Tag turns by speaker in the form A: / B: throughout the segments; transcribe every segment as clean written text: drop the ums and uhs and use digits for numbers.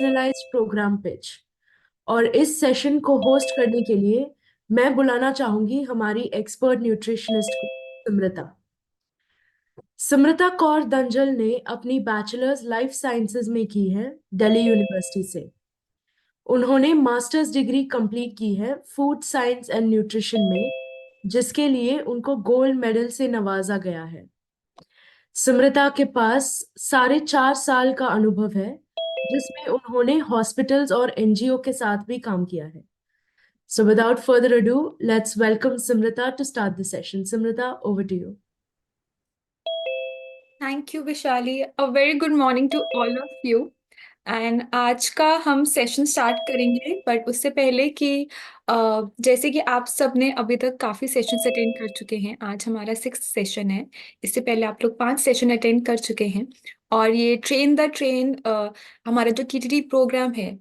A: Personalised programme pitch. और इस session को होस्ट करने के लिए मैं बुलाना चाहूंगी हमारी एक्सपर्ट न्यूट्रिशनिस्ट को, समृता। समृता कौर दंजल ने अपनी बैचलर्स लाइफ साइंसेज में की है दिल्ली यूनिवर्सिटी से। उन्होंने मास्टर्स डिग्री कंप्लीट की है फूड साइंस एंड न्यूट्रिशन में, जिसके लिए उनको गोल्ड मेडल से नवाजा गया है। समृता के पास 4.5 साल का अनुभव है, जिसमें उन्होंने हॉस्पिटल्स और एनजीओ के साथ भी काम किया है। So without further ado, let's welcome Simrita to start the session. Simrita, over to you.
B: Thank you Vishali. A very good morning to all of you. And आज का हम सेशन स्टार्ट करेंगे, बट उससे पहले कि जैसे कि आप सब ने अभी तक काफ़ी सेशंस अटेंड कर चुके हैं, आज हमारा 6th सेशन है। इससे पहले आप लोग 5 सेशन अटेंड कर चुके हैं। और ये ट्रेन द ट्रेन हमारा जो टीटीडी प्रोग्राम है,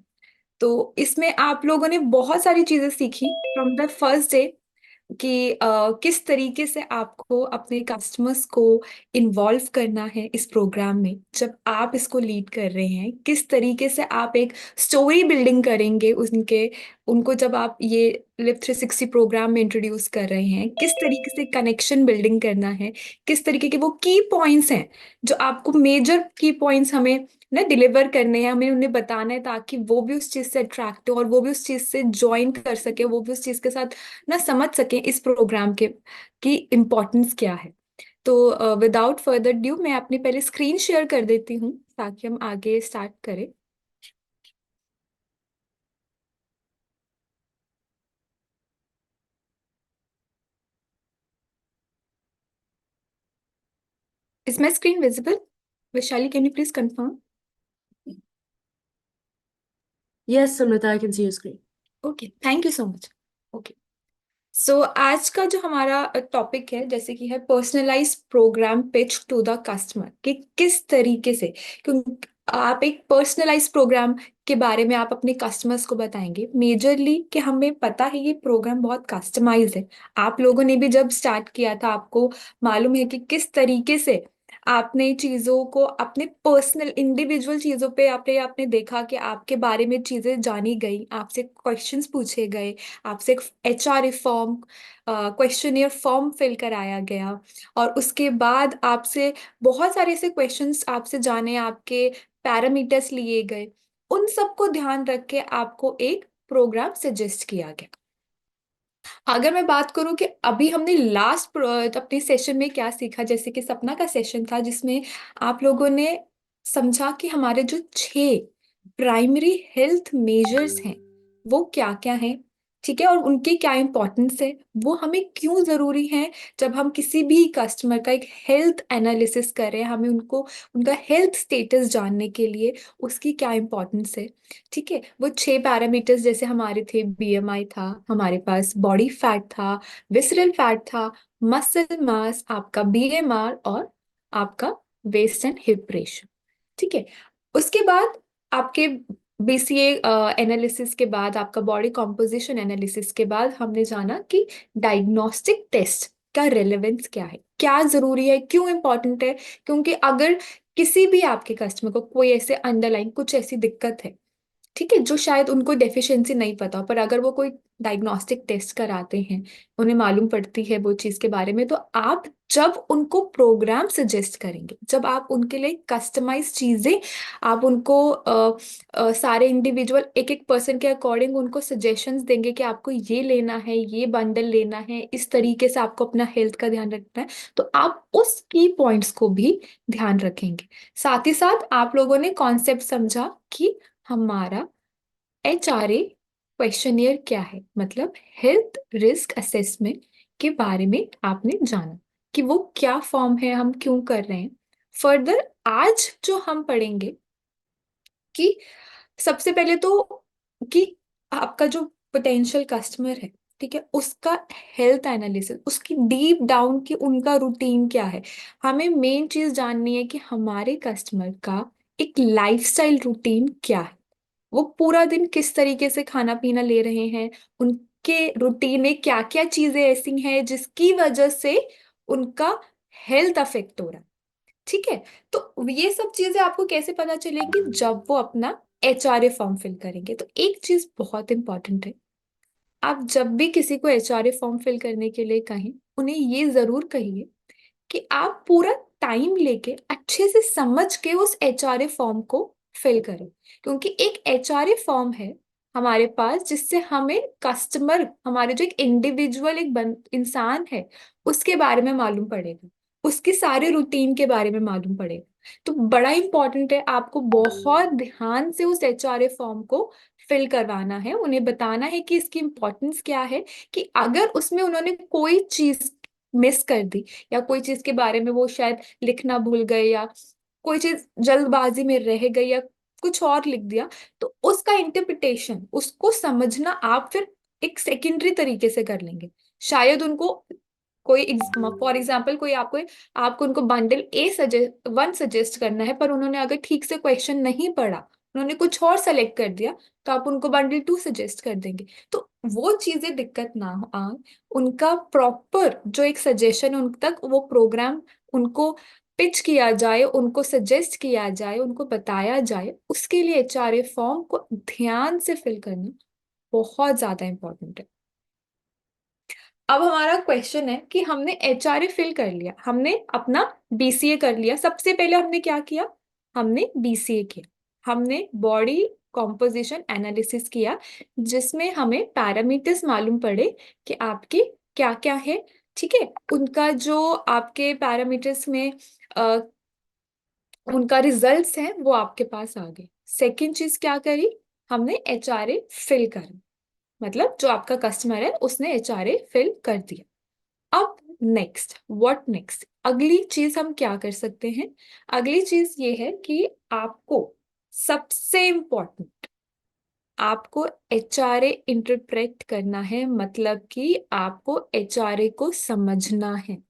B: तो इसमें आप लोगों ने बहुत सारी चीज़ें सीखी फ्रॉम द फर्स्ट डे कि किस तरीके से आपको अपने कस्टमर्स को इन्वॉल्व करना है इस प्रोग्राम में। जब आप इसको लीड कर रहे हैं, किस तरीके से आप एक स्टोरी बिल्डिंग करेंगे उनके उनको जब आप ये लिव 360 प्रोग्राम में इंट्रोड्यूस कर रहे हैं, किस तरीके से कनेक्शन बिल्डिंग करना है, किस तरीके के वो की पॉइंट्स हैं जो आपको मेजर की पॉइंट्स हमें ना डिलीवर करने हैं, हमें उन्हें बताना है, ताकि वो भी उस चीज़ से अट्रैक्ट हो और वो भी उस चीज़ से ज्वाइन कर सके, वो भी उस चीज़ के साथ ना समझ सकें इस प्रोग्राम के की इम्पोर्टेंस क्या है। तो विदाउट फर्दर ड्यू मैं अपनी पहले स्क्रीन शेयर कर देती हूँ ताकि हम आगे स्टार्ट करें। Is my screen visible? Vaishali, can you please confirm?
A: Yes, Simrita, I can see your screen.
B: Okay, thank you so much. Okay, so आज का जो हमारा टॉपिक है, जैसे कि है personalise programme pitch to the customer, कि किस तरीके से, क्योंकि आप एक पर्सनलाइज प्रोग्राम के बारे में आप अपने कस्टमर्स को बताएंगे मेजरली, कि हमें पता है ये प्रोग्राम बहुत कस्टमाइज है। आप लोगों ने भी जब स्टार्ट किया था, आपको मालूम है कि किस तरीके से आपने चीजों को अपने पर्सनल इंडिविजुअल चीजों पे आपने आपने देखा कि आपके बारे में चीजें जानी गई, आपसे क्वेश्चंस पूछे गए, आपसे एक HR form questionnaire form fill कराया गया, और उसके बाद आपसे बहुत सारे ऐसे क्वेश्चंस आपसे जाने, आपके पैरामीटर्स लिए गए। उन सबको ध्यान रख के आपको एक प्रोग्राम सजेस्ट किया गया। अगर मैं बात करूं कि अभी हमने लास्ट अपने सेशन में क्या सीखा, जैसे कि सपना का सेशन था जिसमें आप लोगों ने समझा कि हमारे जो 6 प्राइमरी हेल्थ मेजर्स हैं वो क्या क्या हैं, ठीक है, और उनकी क्या इंपॉर्टेंस है, वो हमें क्यों जरूरी है। जब हम किसी भी कस्टमर का एक हेल्थ एनालिसिस करें, हमें उनको उनका हेल्थ स्टेटस जानने के लिए उसकी क्या इंपॉर्टेंस है। ठीक है, वो 6 पैरामीटर्स जैसे हमारे थे, बीएमआई था, हमारे पास बॉडी फैट था, विसरल फैट था, मसल मास, आपका बीएमआर, और आपका वेस्ट एंड हिप रेशियो। ठीक है, उसके बाद आपके बीसीए एनालिसिस के बाद, आपका बॉडी कॉम्पोजिशन एनालिसिस के बाद, हमने जाना कि डायग्नोस्टिक टेस्ट का रेलेवेंस क्या है, क्या जरूरी है, क्यों इंपॉर्टेंट है। क्योंकि अगर किसी भी आपके कस्टमर को कोई ऐसे अंडरलाइन कुछ ऐसी दिक्कत है, ठीक है, जो शायद उनको डेफिशिएंसी नहीं पता, पर अगर वो कोई डायग्नोस्टिक टेस्ट कराते हैं, उन्हें मालूम पड़ती है वो चीज़ के बारे में, तो आप जब उनको प्रोग्राम सजेस्ट करेंगे, जब आप उनके लिए कस्टमाइज चीज़ें, आप उनको सारे इंडिविजुअल एक एक पर्सन के अकॉर्डिंग उनको सजेशंस देंगे कि आपको ये लेना है, ये बंडल लेना है, इस तरीके से आपको अपना हेल्थ का ध्यान रखना है, तो आप उस की पॉइंट्स को भी ध्यान रखेंगे। साथ ही साथ आप लोगों ने कॉन्सेप्ट समझा कि हमारा एचआरए क्वेश्चनियर क्या है, मतलब हेल्थ रिस्क असेसमेंट के बारे में आपने जाना कि वो क्या फॉर्म है, हम क्यों कर रहे हैं। फर्दर आज जो हम पढ़ेंगे कि सबसे पहले तो कि आपका जो पोटेंशियल कस्टमर है, ठीक है, उसका हेल्थ एनालिसिस, उसकी डीप डाउन की उनका रूटीन क्या है। हमें मेन चीज जाननी है कि हमारे कस्टमर का एक लाइफस्टाइल रूटीन क्या है, वो पूरा दिन किस तरीके से खाना पीना ले रहे हैं, उनके रूटीन में क्या क्या चीजें ऐसी हैं जिसकी वजह से उनका हेल्थ अफेक्ट हो रहा है। ठीक है, तो ये सब चीजें आपको कैसे पता चलेगी, जब वो अपना HRA फॉर्म फिल करेंगे। तो एक चीज बहुत इंपॉर्टेंट है, आप जब भी किसी को HRA फॉर्म फिल करने के लिए कहें, उन्हें ये जरूर कहिए कि आप पूरा टाइम लेके अच्छे से समझ के उस HRA फॉर्म को फिल करें। क्योंकि एक HRA फॉर्म है हमारे पास जिससे हमें कस्टमर, हमारे जो एक इंडिविजुअल एक इंसान है उसके बारे में मालूम पड़ेगा, उसकी सारे रूटीन के बारे में मालूम पड़ेगा। तो बड़ा इंपॉर्टेंट है, आपको बहुत ध्यान से उस HRA फॉर्म को फिल करवाना है, उन्हें बताना है कि इसकी इंपॉर्टेंस क्या है, कि अगर उसमें उन्होंने कोई चीज मिस कर दी या कोई चीज के बारे में वो शायद लिखना भूल गए या कोई चीज जल्दबाजी में रह गई या कुछ और लिख दिया, तो उसका इंटरप्रिटेशन, उसको समझना आप फिर एक सेकेंडरी तरीके से कर लेंगे। शायद उनको कोई फॉर एग्जाम्पल कोई आपको आपको उनको बंडल वन सजेस्ट करना है, पर उन्होंने अगर ठीक से क्वेश्चन नहीं पढ़ा, उन्होंने कुछ और सेलेक्ट कर दिया, तो आप उनको बंडल 2 सजेस्ट कर देंगे। तो वो चीजें दिक्कत ना आए, उनका प्रॉपर जो एक सजेशन उन तक वो प्रोग्राम उनको पिच किया जाए, उनको सजेस्ट किया जाए, उनको बताया जाए, उसके लिए HRA फॉर्म को ध्यान से फिल करना बहुत ज्यादा इंपॉर्टेंट है। अब हमारा क्वेश्चन है कि हमने HRA फिल कर लिया, हमने अपना BCA कर लिया। सबसे पहले हमने क्या किया, हमने BCA किया, हमने बॉडी कॉम्पोजिशन एनालिसिस किया, जिसमें हमें पैरामीटर्स मालूम पड़े कि आपके क्या क्या है। ठीक है, उनका जो आपके पैरामीटर्स में अ, उनका रिजल्ट्स हैं वो आपके पास आ गए। सेकेंड चीज क्या करी, हमने HRA फिल करा, मतलब जो आपका कस्टमर है उसने HRA फिल कर दिया। अब नेक्स्ट, व्हाट नेक्स्ट, अगली चीज हम क्या कर सकते हैं। अगली चीज ये है कि आपको सबसे इम्पोर्टेंट, आपको HRA इंटरप्रेट करना है, मतलब कि आपको HRA को समझना है।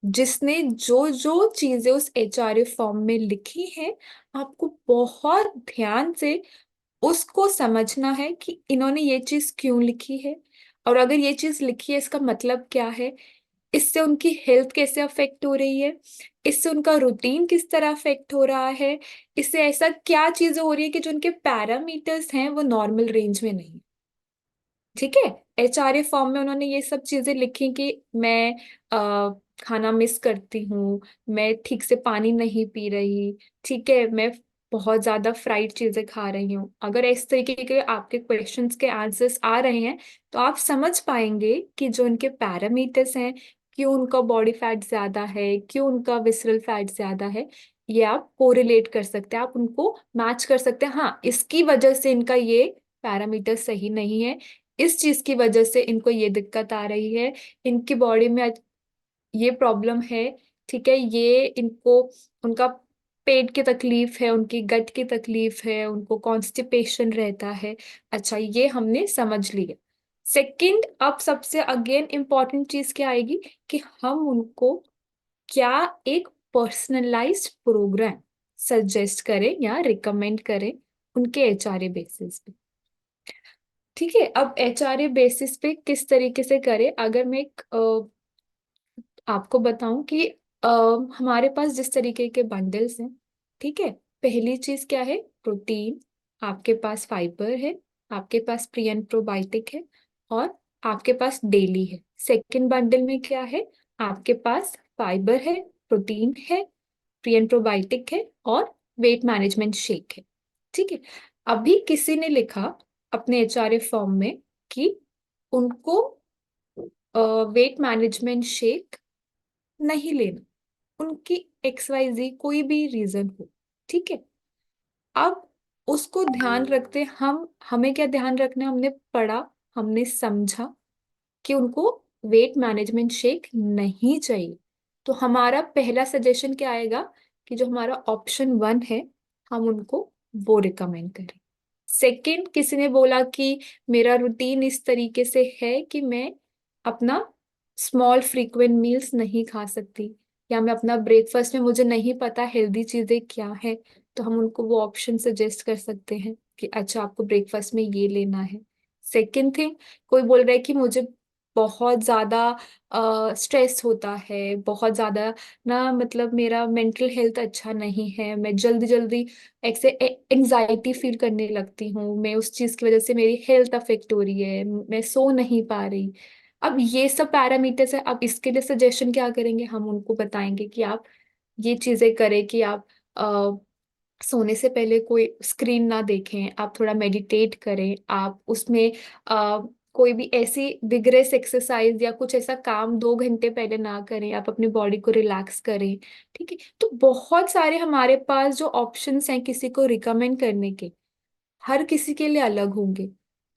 B: जिसने जो जो चीजें उस HRA फॉर्म में लिखी हैं, आपको बहुत ध्यान से उसको समझना है कि इन्होंने ये चीज क्यों लिखी है, और अगर ये चीज लिखी है इसका मतलब क्या है, इससे उनकी हेल्थ कैसे अफेक्ट हो रही है, इससे उनका रूटीन किस तरह अफेक्ट हो रहा है, इससे ऐसा क्या चीजें हो रही है कि जो उनके पैरामीटर्स हैं वो नॉर्मल रेंज में नहीं। ठीक है, HRA फॉर्म में उन्होंने ये सब चीजें लिखी कि मैं खाना मिस करती हूँ, मैं ठीक से पानी नहीं पी रही, ठीक है, मैं बहुत ज्यादा फ्राइड चीजें खा रही हूँ। अगर इस तरीके के आपके क्वेश्चंस के आंसर्स आ रहे हैं, तो आप समझ पाएंगे कि जो उनके पैरामीटर्स हैं, क्यों उनका बॉडी फैट ज्यादा है, क्यों उनका विसरल फैट ज्यादा है, ये आप कोरिलेट कर सकते हैं, आप उनको मैच कर सकते हैं। हाँ, इसकी वजह से इनका ये पैरामीटर सही नहीं है, इस चीज की वजह से इनको ये दिक्कत आ रही है, इनकी बॉडी में ये प्रॉब्लम है। ठीक है, ये इनको उनका पेट की तकलीफ है, उनकी गट की तकलीफ है, उनको कॉन्स्टिपेशन रहता है। अच्छा, ये हमने समझ लिया। सेकंड, अब सबसे अगेन इंपॉर्टेंट चीज क्या आएगी, कि हम उनको क्या एक पर्सनलाइज्ड प्रोग्राम सजेस्ट करें या रिकमेंड करें उनके HRA बेसिस पे। ठीक है, अब HRA बेसिस पे किस तरीके से करें, अगर मैं एक आपको बताऊं कि अ, हमारे पास जिस तरीके के बंडल्स हैं, ठीक है, पहली चीज क्या है, प्रोटीन, आपके पास फाइबर है, आपके पास प्री एंड प्रोबायोटिक है, और आपके पास डेली है। सेकंड बंडल में क्या है, आपके पास फाइबर है, प्रोटीन है, प्री एंड प्रोबायोटिक है, और वेट मैनेजमेंट शेक है। ठीक है, अभी किसी ने लिखा अपने HRA फॉर्म में कि उनको वेट मैनेजमेंट शेक नहीं लेना, उनकी XYZ कोई भी रीजन हो। ठीक है, अब उसको ध्यान रखते हम, हमें क्या ध्यान रखना है, हमने पढ़ा, हमने समझा कि उनको वेट मैनेजमेंट शेक नहीं चाहिए, तो हमारा पहला सजेशन क्या आएगा, कि जो हमारा ऑप्शन 1 है, हम उनको वो रिकमेंड करें। सेकंड, किसी ने बोला कि मेरा रूटीन इस तरीके से है कि मैं अपना स्मॉल फ्रीक्वेंट मील्स नहीं खा सकती, या मैं अपना ब्रेकफास्ट में मुझे नहीं पता हेल्दी चीजें क्या है, तो हम उनको वो ऑप्शन सजेस्ट कर सकते हैं कि अच्छा आपको ब्रेकफास्ट में ये लेना है। सेकंड थिंग, कोई बोल रहा है कि मुझे बहुत ज्यादा स्ट्रेस होता है, बहुत ज्यादा ना, मतलब मेरा मेंटल हेल्थ अच्छा नहीं है, मैं जल्दी जल्दी ऐसे एंजाइटी फील करने लगती हूँ, मैं उस चीज की वजह से मेरी हेल्थ अफेक्ट हो रही है, मैं सो नहीं पा रही। अब ये सब पैरामीटर्स है। अब इसके लिए सजेशन क्या करेंगे, हम उनको बताएंगे कि आप ये चीजें करें, कि आप सोने से पहले कोई स्क्रीन ना देखें, आप थोड़ा मेडिटेट करें, आप उसमें आ, कोई भी ऐसी विग्रेस एक्सरसाइज या कुछ ऐसा काम 2 घंटे पहले ना करें, आप अपनी बॉडी को रिलैक्स करें। ठीक है, तो बहुत सारे हमारे पास जो ऑप्शंस हैं किसी को रिकमेंड करने के, हर किसी के लिए अलग होंगे।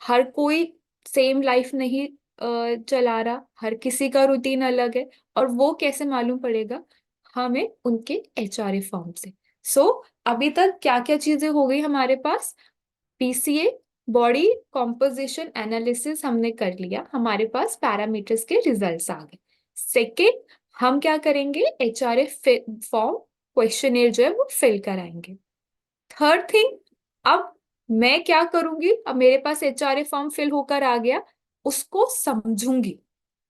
B: हर कोई सेम लाइफ नहीं चला रहा, हर किसी का रूटीन अलग है। और वो कैसे मालूम पड़ेगा, हमें उनके एचआरए फॉर्म से। सो अभी तक क्या क्या चीजें हो गई हमारे पास, पीसीए, बॉडी कॉम्पोजिशन एनालिसिस हमने कर लिया, हमारे पास पैरामीटर्स के रिजल्ट्स आ गए। सेकेंड, हम क्या करेंगे, एचआरए फॉर्म क्वेश्चनेयर जो है वो फिल कराएंगे। थर्ड थिंग, अब मैं क्या करूंगी, अब मेरे पास एचआरए फॉर्म फिल होकर आ गया, उसको समझूंगी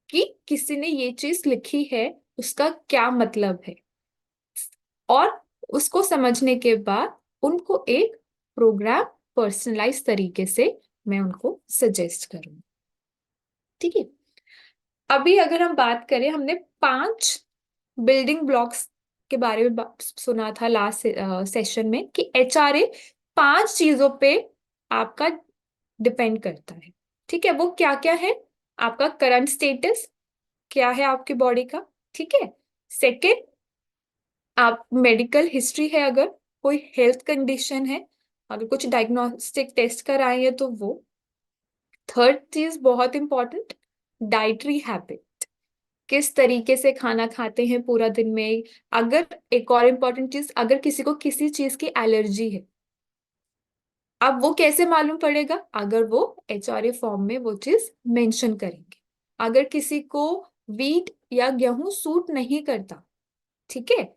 B: कि किसी ने ये चीज लिखी है, उसका क्या मतलब है। और उसको समझने के बाद उनको एक प्रोग्राम पर्सनलाइज तरीके से मैं उनको सजेस्ट करूंगी। ठीक है, अभी अगर हम बात करें, हमने 5 बिल्डिंग ब्लॉक्स के बारे में सुना था लास्ट सेशन में, कि एचआरए 5 चीजों पे आपका डिपेंड करता है। ठीक है, वो क्या क्या है, आपका करंट स्टेटस क्या है आपकी बॉडी का। ठीक है, सेकंड, आप मेडिकल हिस्ट्री है, अगर कोई हेल्थ कंडीशन है, अगर कुछ डायग्नोस्टिक टेस्ट कराए हैं तो वो। थर्ड चीज बहुत इंपॉर्टेंट, डाइटरी हैबिट, किस तरीके से खाना खाते हैं पूरा दिन में। अगर एक और इम्पॉर्टेंट चीज, अगर किसी को किसी चीज की एलर्जी है, अब वो कैसे मालूम पड़ेगा, अगर वो एचआरए फॉर्म में वो चीज मेंशन करेंगे। अगर किसी को वीट या गेहूं सूट नहीं करता, ठीक है,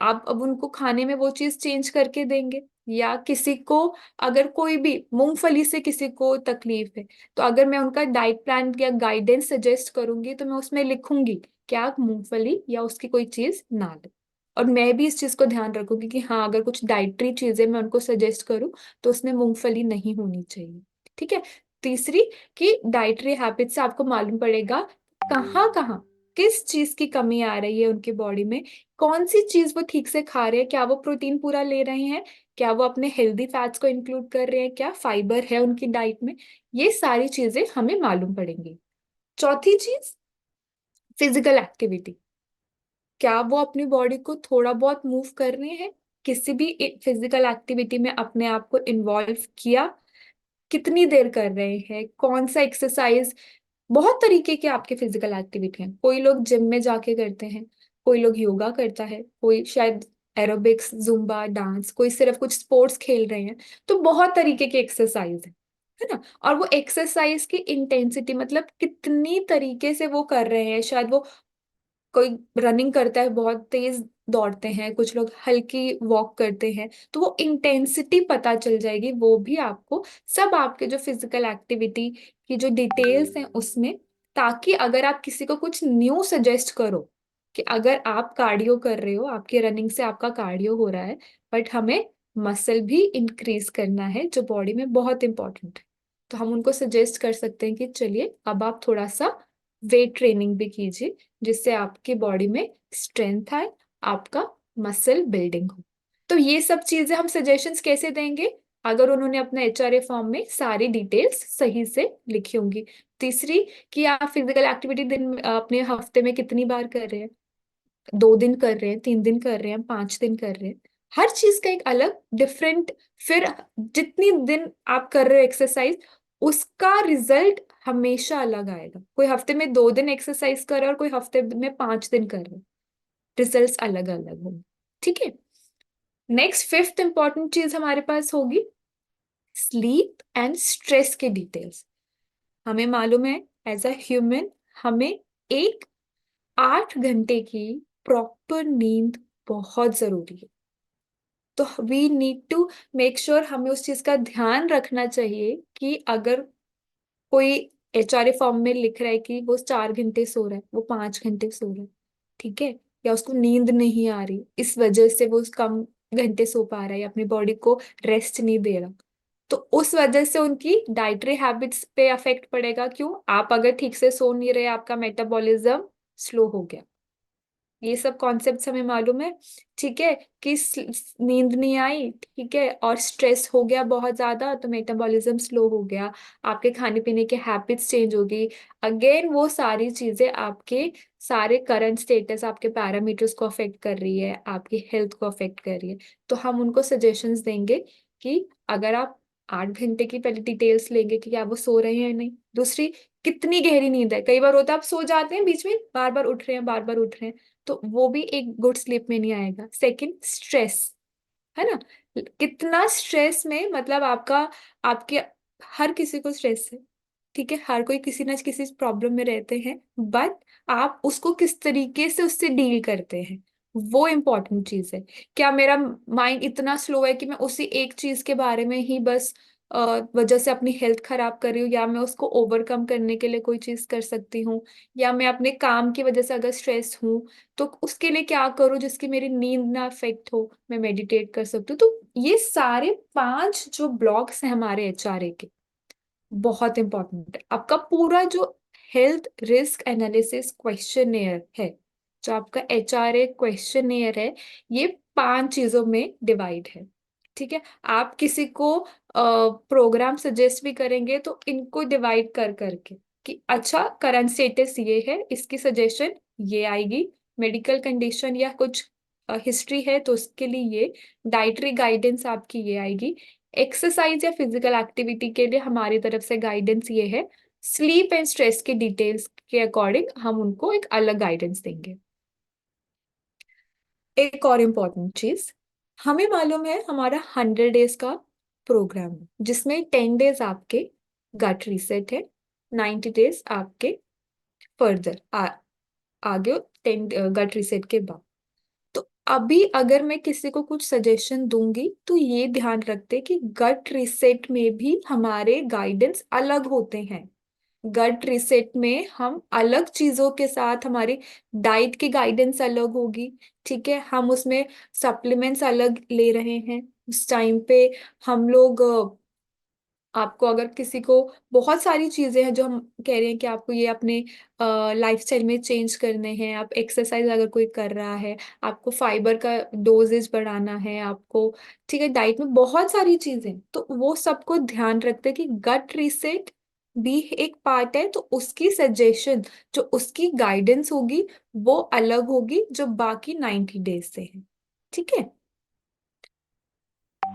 B: आप अब उनको खाने में वो चीज चेंज करके देंगे। या किसी को, अगर कोई भी मूंगफली से किसी को तकलीफ है, तो अगर मैं उनका डाइट प्लान या गाइडेंस सजेस्ट करूंगी तो मैं उसमें लिखूंगी कि आप मूंगफली या उसकी कोई चीज ना लें। और मैं भी इस चीज को ध्यान रखूंगी कि हाँ, अगर कुछ डाइटरी चीजें मैं उनको सजेस्ट करूँ तो उसमें मूंगफली नहीं होनी चाहिए। ठीक है, तीसरी, कि डाइटरी हैबिट से आपको मालूम पड़ेगा कहाँ कहाँ किस चीज की कमी आ रही है उनकी बॉडी में, कौन सी चीज वो ठीक से खा रहे हैं, क्या वो प्रोटीन पूरा ले रहे हैं, क्या वो अपने हेल्दी फैट्स को इंक्लूड कर रहे हैं, क्या फाइबर है उनकी डाइट में। ये सारी चीजें हमें मालूम पड़ेंगी। चौथी चीज, फिजिकल एक्टिविटी, क्या वो अपनी बॉडी को थोड़ा बहुत मूव कर रहे हैं, किसी भी फिजिकल एक्टिविटी में अपने आप को इन्वॉल्व किया, कितनी देर कर रहे हैं, कौन सा एक्सरसाइज। बहुत तरीके के आपके फिजिकल एक्टिविटी हैं, कोई लोग जिम में जाके करते हैं, कोई लोग योगा करता है, कोई शायद एरोबिक्स, जुम्बा डांस, कोई सिर्फ कुछ स्पोर्ट्स खेल रहे हैं। तो बहुत तरीके की एक्सरसाइज है ना। और वो एक्सरसाइज की इंटेंसिटी, मतलब कितनी तरीके से वो कर रहे हैं, शायद वो कोई रनिंग करता है, बहुत तेज दौड़ते हैं, कुछ लोग हल्की वॉक करते हैं, तो वो इंटेंसिटी पता चल जाएगी वो भी आपको, सब आपके जो फिजिकल एक्टिविटी की जो डिटेल्स हैं उसमें। ताकि अगर आप किसी को कुछ न्यू सजेस्ट करो, कि अगर आप कार्डियो कर रहे हो, आपकी रनिंग से आपका कार्डियो हो रहा है, बट हमें मसल भी इंक्रीज करना है जो बॉडी में बहुत इंपॉर्टेंट है, तो हम उनको सजेस्ट कर सकते हैं कि चलिए अब आप थोड़ा सा वेट ट्रेनिंग भी कीजिए, जिससे आपकी बॉडी में स्ट्रेंथ आए, आपका मसल बिल्डिंग हो। तो ये सब चीजें हम सजेशंस कैसे देंगे, अगर उन्होंने अपना एचआरए फॉर्म में सारी डिटेल्स सही से लिखी होंगी। तीसरी, कि आप फिजिकल एक्टिविटी अपने हफ्ते में कितनी बार कर रहे हैं, 2 दिन कर रहे हैं, 3 दिन कर रहे हैं, 5 दिन कर रहे हैं, हर चीज का एक अलग डिफरेंट। फिर जितनी दिन आप कर रहे हो एक्सरसाइज, उसका रिजल्ट हमेशा अलग आएगा। कोई हफ्ते में 2 दिन एक्सरसाइज कर रहा है और कोई हफ्ते में 5 दिन कर रहा है, रिजल्ट्स अलग अलग होंगे। ठीक है, नेक्स्ट फिफ्थ इंपॉर्टेंट चीज हमारे पास होगी स्लीप एंड स्ट्रेस के डिटेल्स। हमें मालूम है, एज अ ह्यूमन, हमें एक 8 घंटे की प्रॉपर नींद बहुत जरूरी है। तो we need to make sure, हमें उस चीज का ध्यान रखना चाहिए कि अगर कोई एचआरए फॉर्म में लिख रहा है कि वो 4 घंटे सो रहा है, वो 5 घंटे सो रहा है, ठीक है, या उसको नींद नहीं आ रही, इस वजह से वो कम घंटे सो पा रहा है या अपनी बॉडी को रेस्ट नहीं दे रहा, तो उस वजह से उनकी डाइटरी हैबिट्स पे अफेक्ट पड़ेगा। क्यों? आप अगर ठीक से सो नहीं रहे, आपका मेटाबॉलिज्म स्लो हो गया। ये सब कॉन्सेप्ट्स हमें मालूम है, ठीक है, कि नींद नहीं आई, ठीक है, और स्ट्रेस हो गया बहुत ज्यादा, तो मेटाबॉलिज्म स्लो हो गया, आपके खाने पीने के हैबिट्स चेंज हो गई। अगेन वो सारी चीजें आपके सारे करंट स्टेटस, आपके पैरामीटर्स को अफेक्ट कर रही है, आपकी हेल्थ को अफेक्ट कर रही है। तो हम उनको सजेशंस देंगे कि अगर आप 8 घंटे की पहले डिटेल्स लेंगे कि क्या वो सो रहे हैं या नहीं, दूसरी कितनी गहरी नींद है, कई बार होता है आप सो जाते हैं बीच में, बार बार उठ रहे हैं, बार बार उठ रहे हैं, तो वो भी एक गुड स्लीप में नहीं आएगा। सेकंड, स्ट्रेस, है ना, कितना स्ट्रेस में, मतलब आपका, आपके, हर किसी को स्ट्रेस है, ठीक है, हर कोई किसी ना किसी प्रॉब्लम में रहते हैं, बट आप उसको किस तरीके से उससे डील करते हैं, वो इम्पोर्टेंट चीज है। क्या मेरा माइंड इतना स्लो है कि मैं उसी एक चीज के बारे में ही बस वजह से अपनी हेल्थ खराब कर रही हूँ, या मैं उसको ओवरकम करने के लिए कोई चीज कर सकती हूँ, या मैं अपने काम की वजह से अगर स्ट्रेस हूँ तो उसके लिए क्या करूँ जिसकी मेरी नींद ना अफेक्ट हो, मैं मेडिटेट कर सकती हूँ। तो ये सारे 5 जो ब्लॉक्स हैं हमारे एचआरए के, बहुत इंपॉर्टेंट है। आपका पूरा जो हेल्थ रिस्क एनालिसिस क्वेश्चनेयर है, जो आपका एचआरए क्वेश्चनेयर है, ये 5 चीजों में डिवाइड है, ठीक है। आप किसी को प्रोग्राम सजेस्ट भी करेंगे तो इनको डिवाइड कर करके, कि अच्छा करंट स्टेटस ये है, इसकी सजेशन ये आएगी, मेडिकल कंडीशन या कुछ हिस्ट्री है तो उसके लिए ये, डाइटरी गाइडेंस आपकी ये आएगी, एक्सरसाइज या फिजिकल एक्टिविटी के लिए हमारी तरफ से गाइडेंस ये है, स्लीप एंड स्ट्रेस के डिटेल्स के अकॉर्डिंग हम उनको एक अलग गाइडेंस देंगे। एक और इम्पोर्टेंट चीज, हमें मालूम है हमारा 100 डेज का प्रोग्राम है, जिसमें 10 डेज आपके गट रीसेट है, 90 डेज आपके फर्दर आगे 10 गट रीसेट के बाद। तो अभी अगर मैं किसी को कुछ सजेशन दूंगी तो ये ध्यान रखते कि गट रीसेट में भी हमारे गाइडेंस अलग होते हैं। गट रीसेट में हम अलग चीजों के साथ, हमारी डाइट की गाइडेंस अलग होगी, ठीक है, हम उसमें सप्लीमेंट्स अलग ले रहे हैं उस टाइम पे। हम लोग आपको अगर किसी को, बहुत सारी चीजें हैं जो हम कह रहे हैं कि आपको ये अपने लाइफस्टाइल में चेंज करने हैं, आप एक्सरसाइज अगर कोई कर रहा है, आपको फाइबर का डोजेज बढ़ाना है आपको, ठीक है, डाइट में बहुत सारी चीजें, तो वो सबको ध्यान रखते हैं कि गट रीसेट भी एक पार्ट है, तो उसकी सजेशन, जो उसकी गाइडेंस होगी वो अलग होगी जो बाकी 90 डेज से है, ठीक है।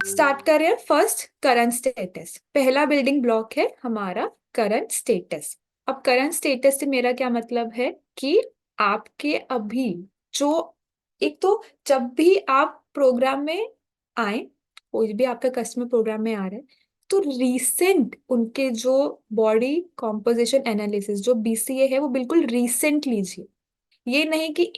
B: स्टार्ट करें फर्स्ट, करंट स्टेटस। पहला बिल्डिंग ब्लॉक है हमारा करंट स्टेटस। अब करंट स्टेटस से मेरा क्या मतलब है कि आपके अभी जो, एक तो जब भी आप प्रोग्राम में आए, कोई भी आपका कस्टमर प्रोग्राम में आ रहा है, तो रीसेंट उनके जो बॉडी कॉम्पोजिशन एनालिसिस जो बीसीए है वो बिल्कुल रीसेंट लीजिए। ये नहीं कि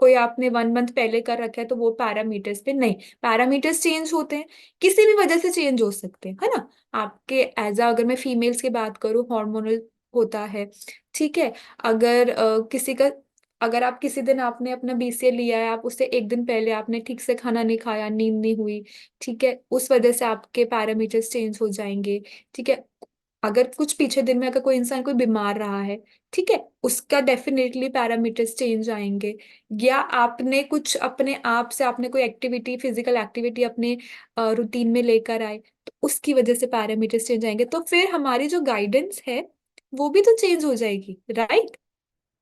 B: कोई आपने 1 मंथ पहले कर रखा है तो वो पैरामीटर्स पे नहीं, पैरामीटर्स चेंज होते हैं, किसी भी वजह से चेंज हो सकते हैं, है ना। आपके अगर मैं फीमेल्स की बात करूं, हार्मोनल होता है, ठीक है। अगर किसी का, अगर आप किसी दिन आपने अपना बीसीए लिया है, आप उससे एक दिन पहले आपने ठीक से खाना नहीं खाया, नींद नहीं हुई, ठीक है, उस वजह से आपके पैरामीटर्स चेंज हो जाएंगे, ठीक है। अगर कुछ पीछे दिन में अगर कोई इंसान कोई बीमार रहा है, ठीक है, उसका डेफिनेटली पैरामीटर्स चेंज आएंगे। या आपने कुछ अपने आप से, आपने कोई एक्टिविटी, फिजिकल एक्टिविटी अपने रूटीन में लेकर आए, तो उसकी वजह से पैरामीटर्स चेंज आएंगे, तो फिर हमारी जो गाइडेंस है वो भी तो चेंज हो जाएगी, राइट,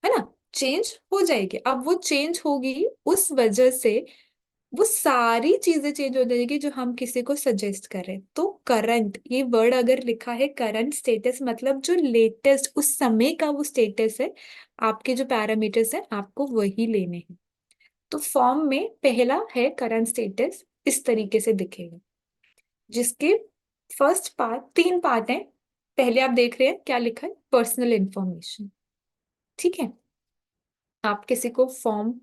B: है ना, चेंज हो जाएगी। अब वो चेंज होगी उस वजह से वो सारी चीजें चेंज हो जाएगी जो हम किसी को सजेस्ट करें। तो करंट, ये वर्ड अगर लिखा है करंट स्टेटस, मतलब जो लेटेस्ट उस समय का वो स्टेटस है, आपके जो पैरामीटर्स है आपको वही लेने हैं। तो फॉर्म में पहला है करंट स्टेटस, इस तरीके से दिखेगा, जिसके फर्स्ट पार्ट, 3 पार्ट हैं। पहले आप देख रहे हैं क्या लिखा है, पर्सनल इंफॉर्मेशन, ठीक है। आप किसी को फॉर्म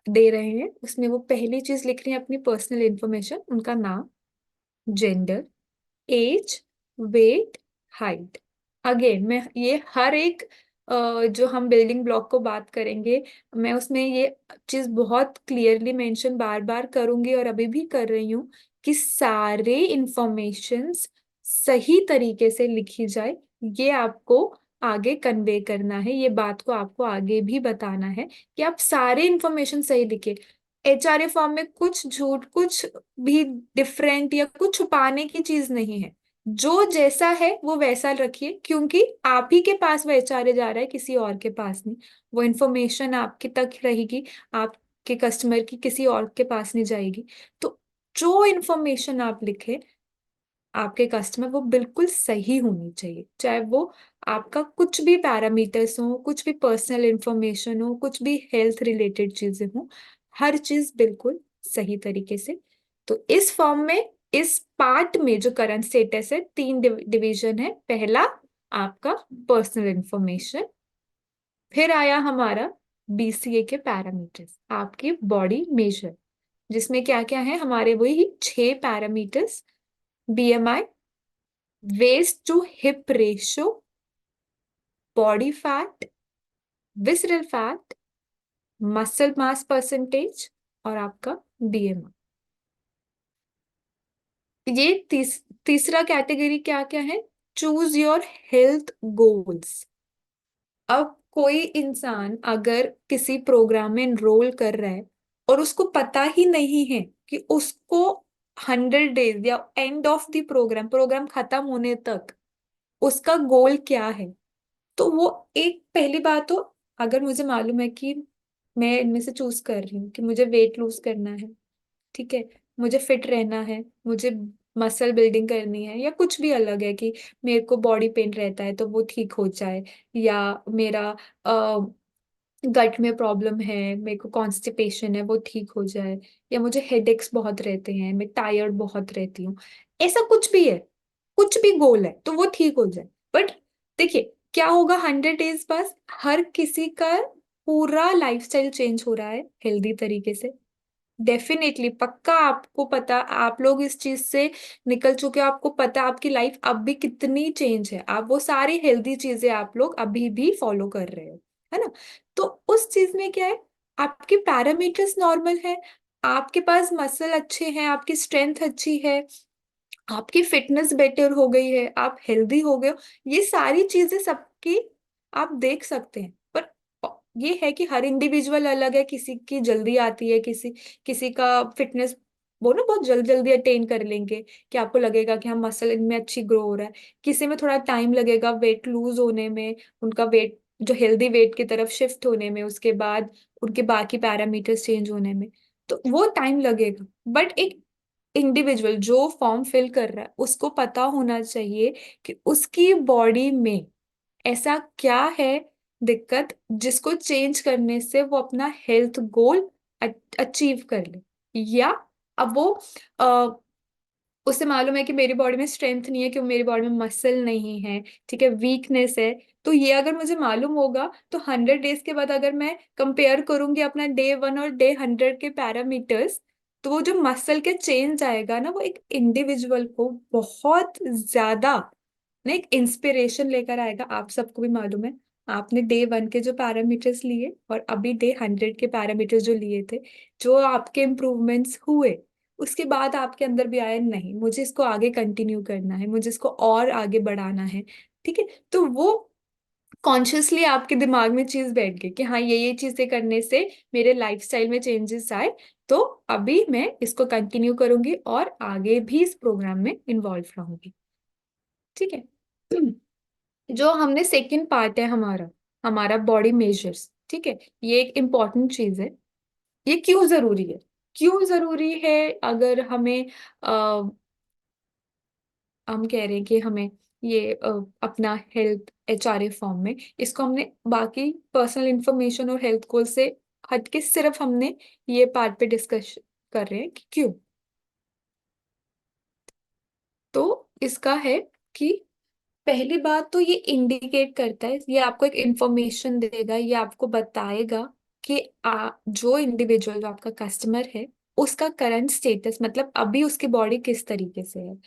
B: दे रहे हैं, उसमें वो पहली चीज लिख रही है अपनी पर्सनल इंफॉर्मेशन, उनका नाम, gender, age, weight, height, again मैं ये हर एक जो हम बिल्डिंग ब्लॉक को बात करेंगे, मैं उसमें ये चीज बहुत क्लियरली मेंशन बार बार करूंगी और अभी भी कर रही हूँ कि सारे इंफॉर्मेशंस सही तरीके से लिखी जाए। ये आपको आगे कन्वे करना है, ये बात को आपको आगे भी बताना है कि आप सारे इंफॉर्मेशन सही लिखे। एचआरए फॉर्म में कुछ झूठ, कुछ भी डिफरेंट या कुछ छुपाने की चीज नहीं है। जो जैसा है वो वैसा रखिए, क्योंकि आप ही के पास वो एचआरए जा रहा है, किसी और के पास नहीं। वो इंफॉर्मेशन आपके तक रहेगी, आपके कस्टमर की किसी और के पास नहीं जाएगी। तो जो इंफॉर्मेशन आप लिखे आपके कस्टमर, वो बिल्कुल सही होनी चाहिए। चाहे वो आपका कुछ भी पैरामीटर्स हो, कुछ भी पर्सनल इंफॉर्मेशन हो, कुछ भी हेल्थ रिलेटेड चीजें हो, हर चीज बिल्कुल सही तरीके से। तो इस फॉर्म में, इस पार्ट में जो करंट स्टेटस है, तीन डिवीजन है। पहला आपका पर्सनल इंफॉर्मेशन, फिर आया हमारा बीसीए के पैरामीटर्स, आपकी बॉडी मेजर, जिसमें क्या क्या है हमारे, वही 6 parameters: BMI, waist to hip ratio, body fat, visceral fat, muscle mass percentage, और आपका बीएमआई। ये तीसरा कैटेगरी क्या क्या है? Choose your health goals. अब कोई इंसान अगर किसी प्रोग्राम में एनरोल कर रहा है और उसको पता ही नहीं है कि उसको 100 डेज या end of the program, program खत्म होने तक उसका गोल क्या है, तो वो एक पहली बात तो, अगर मुझे मालूम है कि मैं इनमें से चूज कर रही हूँ कि मुझे वेट लूज करना है, ठीक है, मुझे फिट रहना है, मुझे मसल बिल्डिंग करनी है, या कुछ भी अलग है कि मेरे को बॉडी पेन रहता है तो वो ठीक हो जाए, या मेरा गट में प्रॉब्लम है, मेरे को कॉन्स्टिपेशन है वो ठीक हो जाए, या मुझे हेडेक्स बहुत रहते हैं, मैं टायर्ड बहुत रहती हूँ, ऐसा कुछ भी है, कुछ भी गोल है तो वो ठीक हो जाए। बट देखिए क्या होगा, 100 डेज पास हर किसी का पूरा लाइफस्टाइल चेंज हो रहा है हेल्दी तरीके से। डेफिनेटली पक्का आपको पता, आप लोग इस चीज से निकल चुके हो, आपको पता आपकी लाइफ अब भी कितनी चेंज है, आप वो सारी हेल्दी चीजें आप लोग अभी भी फॉलो कर रहे हो, है ना? तो उस चीज में क्या है, आपके पैरामीटर्स नॉर्मल है, आपके पास मसल अच्छे हैं, आपकी स्ट्रेंथ अच्छी है, आपकी फिटनेस बेटर हो गई है, आप हेल्दी हो गए हो, ये सारी चीजें सबकी आप देख सकते हैं। पर ये है कि हर इंडिविजुअल अलग है, किसी की जल्दी आती है, किसी किसी का फिटनेस वो ना बहुत जल्दी जल्दी अटेन कर लेंगे, कि आपको लगेगा कि हाँ मसल इनमें अच्छी ग्रो हो रहा है। किसी में थोड़ा टाइम लगेगा वेट लूज होने में, उनका वेट जो हेल्दी वेट की तरफ शिफ्ट होने में, उसके बाद उनके बाकी पैरामीटर्स चेंज होने में, तो वो टाइम लगेगा। बट एक इंडिविजुअल जो फॉर्म फिल कर रहा है उसको पता होना चाहिए कि उसकी बॉडी में ऐसा क्या है दिक्कत, जिसको चेंज करने से वो अपना हेल्थ गोल अचीव कर ले। या अब वो उसे मालूम है कि मेरी बॉडी में स्ट्रेंथ नहीं है, कि मेरी बॉडी में मसल नहीं है, ठीक है, वीकनेस है। तो ये अगर मुझे मालूम होगा तो 100 डेज के बाद अगर मैं कंपेयर करूंगी अपना डे 1 और डे 100 के पैरामीटर्स, तो वो जो मसल के चेंज आएगा ना, वो एक इंडिविजुअल को बहुत ज्यादा ना एक इंस्पिरेशन लेकर आएगा। आप सबको भी मालूम है, आपने डे 1 के जो पैरामीटर्स लिए और अभी डे 100 के पैरामीटर्स जो लिए थे, जो आपके इम्प्रूवमेंट्स हुए, उसके बाद आपके अंदर भी आया नहीं मुझे इसको आगे कंटिन्यू करना है, मुझे इसको और आगे बढ़ाना है, ठीक है। तो वो कॉन्शियसली आपके दिमाग में चीज बैठ गई कि हाँ ये चीजें करने से मेरे लाइफस्टाइल में चेंजेस आए, तो अभी मैं इसको कंटिन्यू करूंगी और आगे भी इस प्रोग्राम में इन्वॉल्व रहूंगी, ठीक है। जो हमने सेकंड पार्ट है हमारा, हमारा बॉडी मेजर्स, ठीक है, ये एक इम्पॉर्टेंट चीज है। ये क्यों जरूरी है? क्यों जरूरी है? अगर हमें हम कह रहे हैं कि हमें ये अपना हेल्थ एचआरए फॉर्म में, इसको हमने बाकी पर्सनल इंफॉर्मेशन और हेल्थ गोल से हटके सिर्फ हमने ये पार्ट पे डिस्कस कर रहे हैं कि क्यों। तो इसका है कि पहली बात तो ये इंडिकेट करता है, ये आपको एक इंफॉर्मेशन देगा, ये आपको बताएगा कि जो इंडिविजुअल, जो आपका कस्टमर है, उसका करंट स्टेटस, मतलब अभी उसकी बॉडी किस तरीके से है,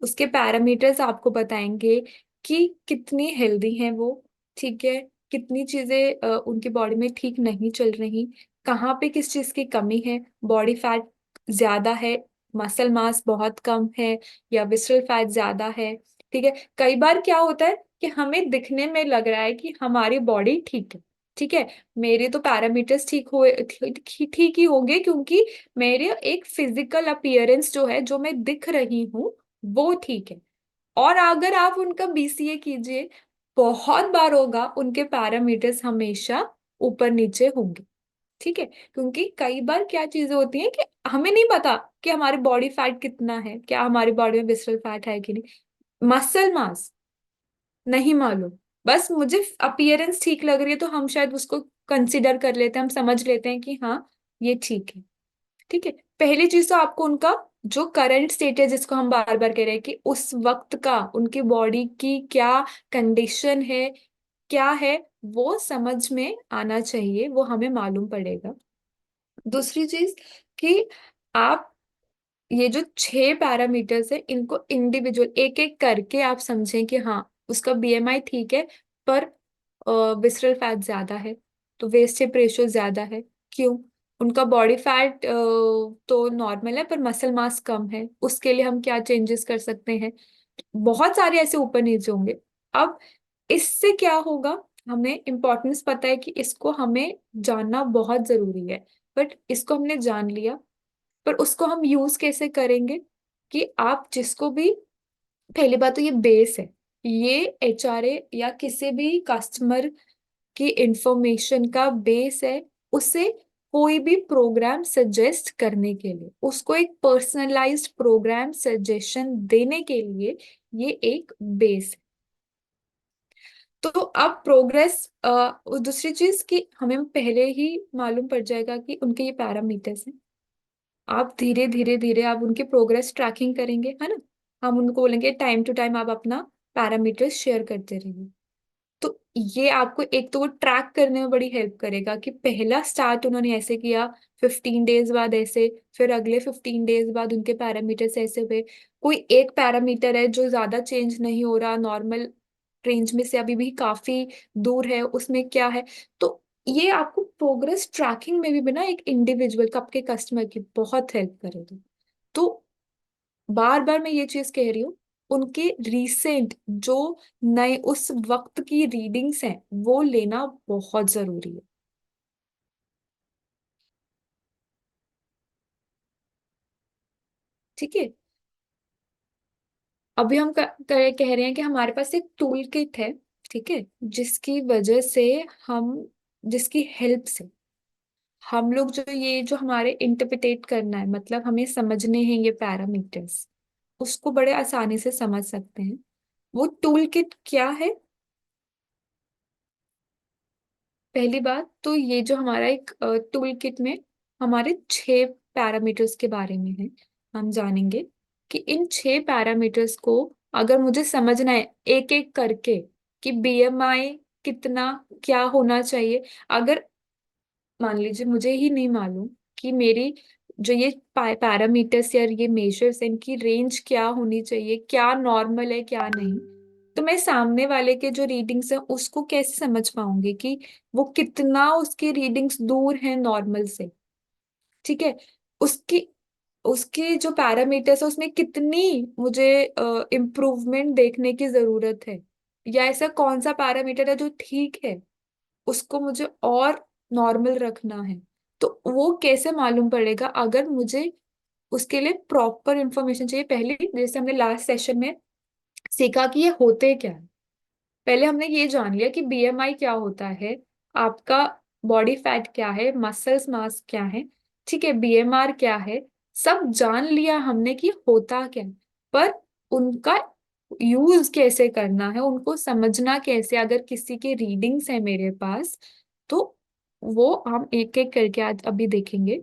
B: उसके पैरामीटर्स आपको बताएंगे कि कितनी हेल्दी हैं वो, ठीक है, कितनी चीजें उनकी बॉडी में ठीक नहीं चल रही, कहाँ पे किस चीज की कमी है, बॉडी फैट ज्यादा है, मसल मास बहुत कम है, या विसरल फैट ज्यादा है। ठीक है, कई बार क्या होता है कि हमें दिखने में लग रहा है कि हमारी बॉडी ठीक है, ठीक है, मेरे तो पैरामीटर्स ठीक हुए, ठीक ही होंगे, क्योंकि मेरे एक फिजिकल अपीयरेंस जो है, जो मैं दिख रही हूँ, वो ठीक है। और अगर आप उनका बीसीए कीजिए, बहुत बार होगा उनके पैरामीटर्स हमेशा ऊपर नीचे होंगे। ठीक है, क्योंकि कई बार क्या चीजें होती हैं कि हमें नहीं पता कि हमारी बॉडी फैट कितना है, क्या हमारी बॉडी में विसरल फैट है कि नहीं, मसल मास नहीं मालूम, बस मुझे अपीयरेंस ठीक लग रही है तो हम शायद उसको कंसिडर कर लेते हैं, हम समझ लेते हैं कि हाँ ये ठीक है। ठीक है, पहली चीज तो आपको उनका जो करंट स्टेट है, जिसको हम बार बार कह रहे हैं कि उस वक्त का उनकी बॉडी की क्या कंडीशन है, क्या है, वो समझ में आना चाहिए, वो हमें मालूम पड़ेगा। दूसरी चीज कि आप ये जो 6 पैरामीटर्स है, इनको इंडिविजुअल एक एक करके आप समझें कि हाँ उसका बीएमआई ठीक है, पर विसरल फैट ज्यादा है, तो वेस्ट हिप रेशियो ज्यादा है, क्यों, उनका बॉडी फैट तो नॉर्मल है पर मसल मास कम है, उसके लिए हम क्या चेंजेस कर सकते हैं। बहुत सारे ऐसे ऊपर नीचे होंगे। अब इससे क्या होगा, हमें इम्पोर्टेंस पता है कि इसको हमें जानना बहुत जरूरी है, बट इसको हमने जान लिया, पर उसको हम यूज कैसे करेंगे, कि आप जिसको भी, पहली बात तो ये बेस है, ये एचआरए या किसी भी कस्टमर की इंफॉर्मेशन का बेस है, उसे कोई भी प्रोग्राम सजेस्ट करने के लिए, उसको एक पर्सनलाइज्ड प्रोग्राम सजेशन देने के लिए ये एक बेस है। तो अब प्रोग्रेस, दूसरी चीज कि हमें पहले ही मालूम पड़ जाएगा कि उनके ये पैरामीटर्स हैं, आप धीरे धीरे धीरे आप उनकी प्रोग्रेस ट्रैकिंग करेंगे, है ना, हम उनको बोलेंगे टाइम टू टाइम आप अपना पैरामीटर्स शेयर करते रहिए। तो ये आपको एक तो वो ट्रैक करने में बड़ी हेल्प करेगा कि पहला स्टार्ट उन्होंने ऐसे किया, 15 डेज बाद ऐसे, फिर अगले 15 डेज बाद उनके पैरामीटर्स ऐसे हुए, कोई एक पैरामीटर है जो ज्यादा चेंज नहीं हो रहा, नॉर्मल रेंज में से अभी भी काफी दूर है, उसमें क्या है। तो ये आपको प्रोग्रेस ट्रैकिंग में भी बिना एक इंडिविजुअल का, आपके कस्टमर की बहुत हेल्प करेगा। तो बार बार मैं ये चीज कह रही हूँ, उनके रीसेंट जो नए उस वक्त की रीडिंग्स हैं वो लेना बहुत जरूरी है। ठीक है, अभी हम कह रहे हैं कि हमारे पास एक टूल किट है, ठीक है, जिसकी वजह से हम, जिसकी हेल्प से हम लोग जो ये जो हमारे इंटरप्रिटेट करना है, मतलब हमें समझने हैं ये पैरामीटर्स, उसको बड़े आसानी से समझ सकते हैं। वो टूल किट क्या है, पहली बात तो ये जो हमारा एक टूल किट में हमारे 6 पैरामीटर्स के बारे में है, हम जानेंगे कि इन 6 पैरामीटर्स को अगर मुझे समझना है एक एक करके कि बीएमआई कितना, क्या होना चाहिए, अगर मान लीजिए मुझे ही नहीं मालूम कि मेरी जो ये पैरामीटर्स या ये मेजर्स हैं, इनकी रेंज क्या होनी चाहिए, क्या नॉर्मल है क्या नहीं, तो मैं सामने वाले के जो रीडिंग्स है उसको कैसे समझ पाऊंगी कि वो कितना उसकी रीडिंग्स दूर है नॉर्मल से। ठीक है, उसकी उसकी जो पैरामीटर्स है उसमें कितनी मुझे इम्प्रूवमेंट देखने की जरूरत है, या ऐसा कौन सा पैरामीटर है जो ठीक है, उसको मुझे और नॉर्मल रखना है। तो वो कैसे मालूम पड़ेगा, अगर मुझे उसके लिए प्रॉपर इंफॉर्मेशन चाहिए। पहले जैसे हमने लास्ट सेशन में सीखा कि ये होते क्या है, पहले हमने ये जान लिया कि बीएमआई क्या होता है, आपका बॉडी फैट क्या है, मसल्स मास क्या है, ठीक है, बीएमआर क्या है, सब जान लिया हमने कि होता क्या है। पर उनका यूज कैसे करना है, उनको समझना कैसे, अगर किसी के रीडिंग्स है मेरे पास, तो वो हम एक एक करके आज अभी देखेंगे।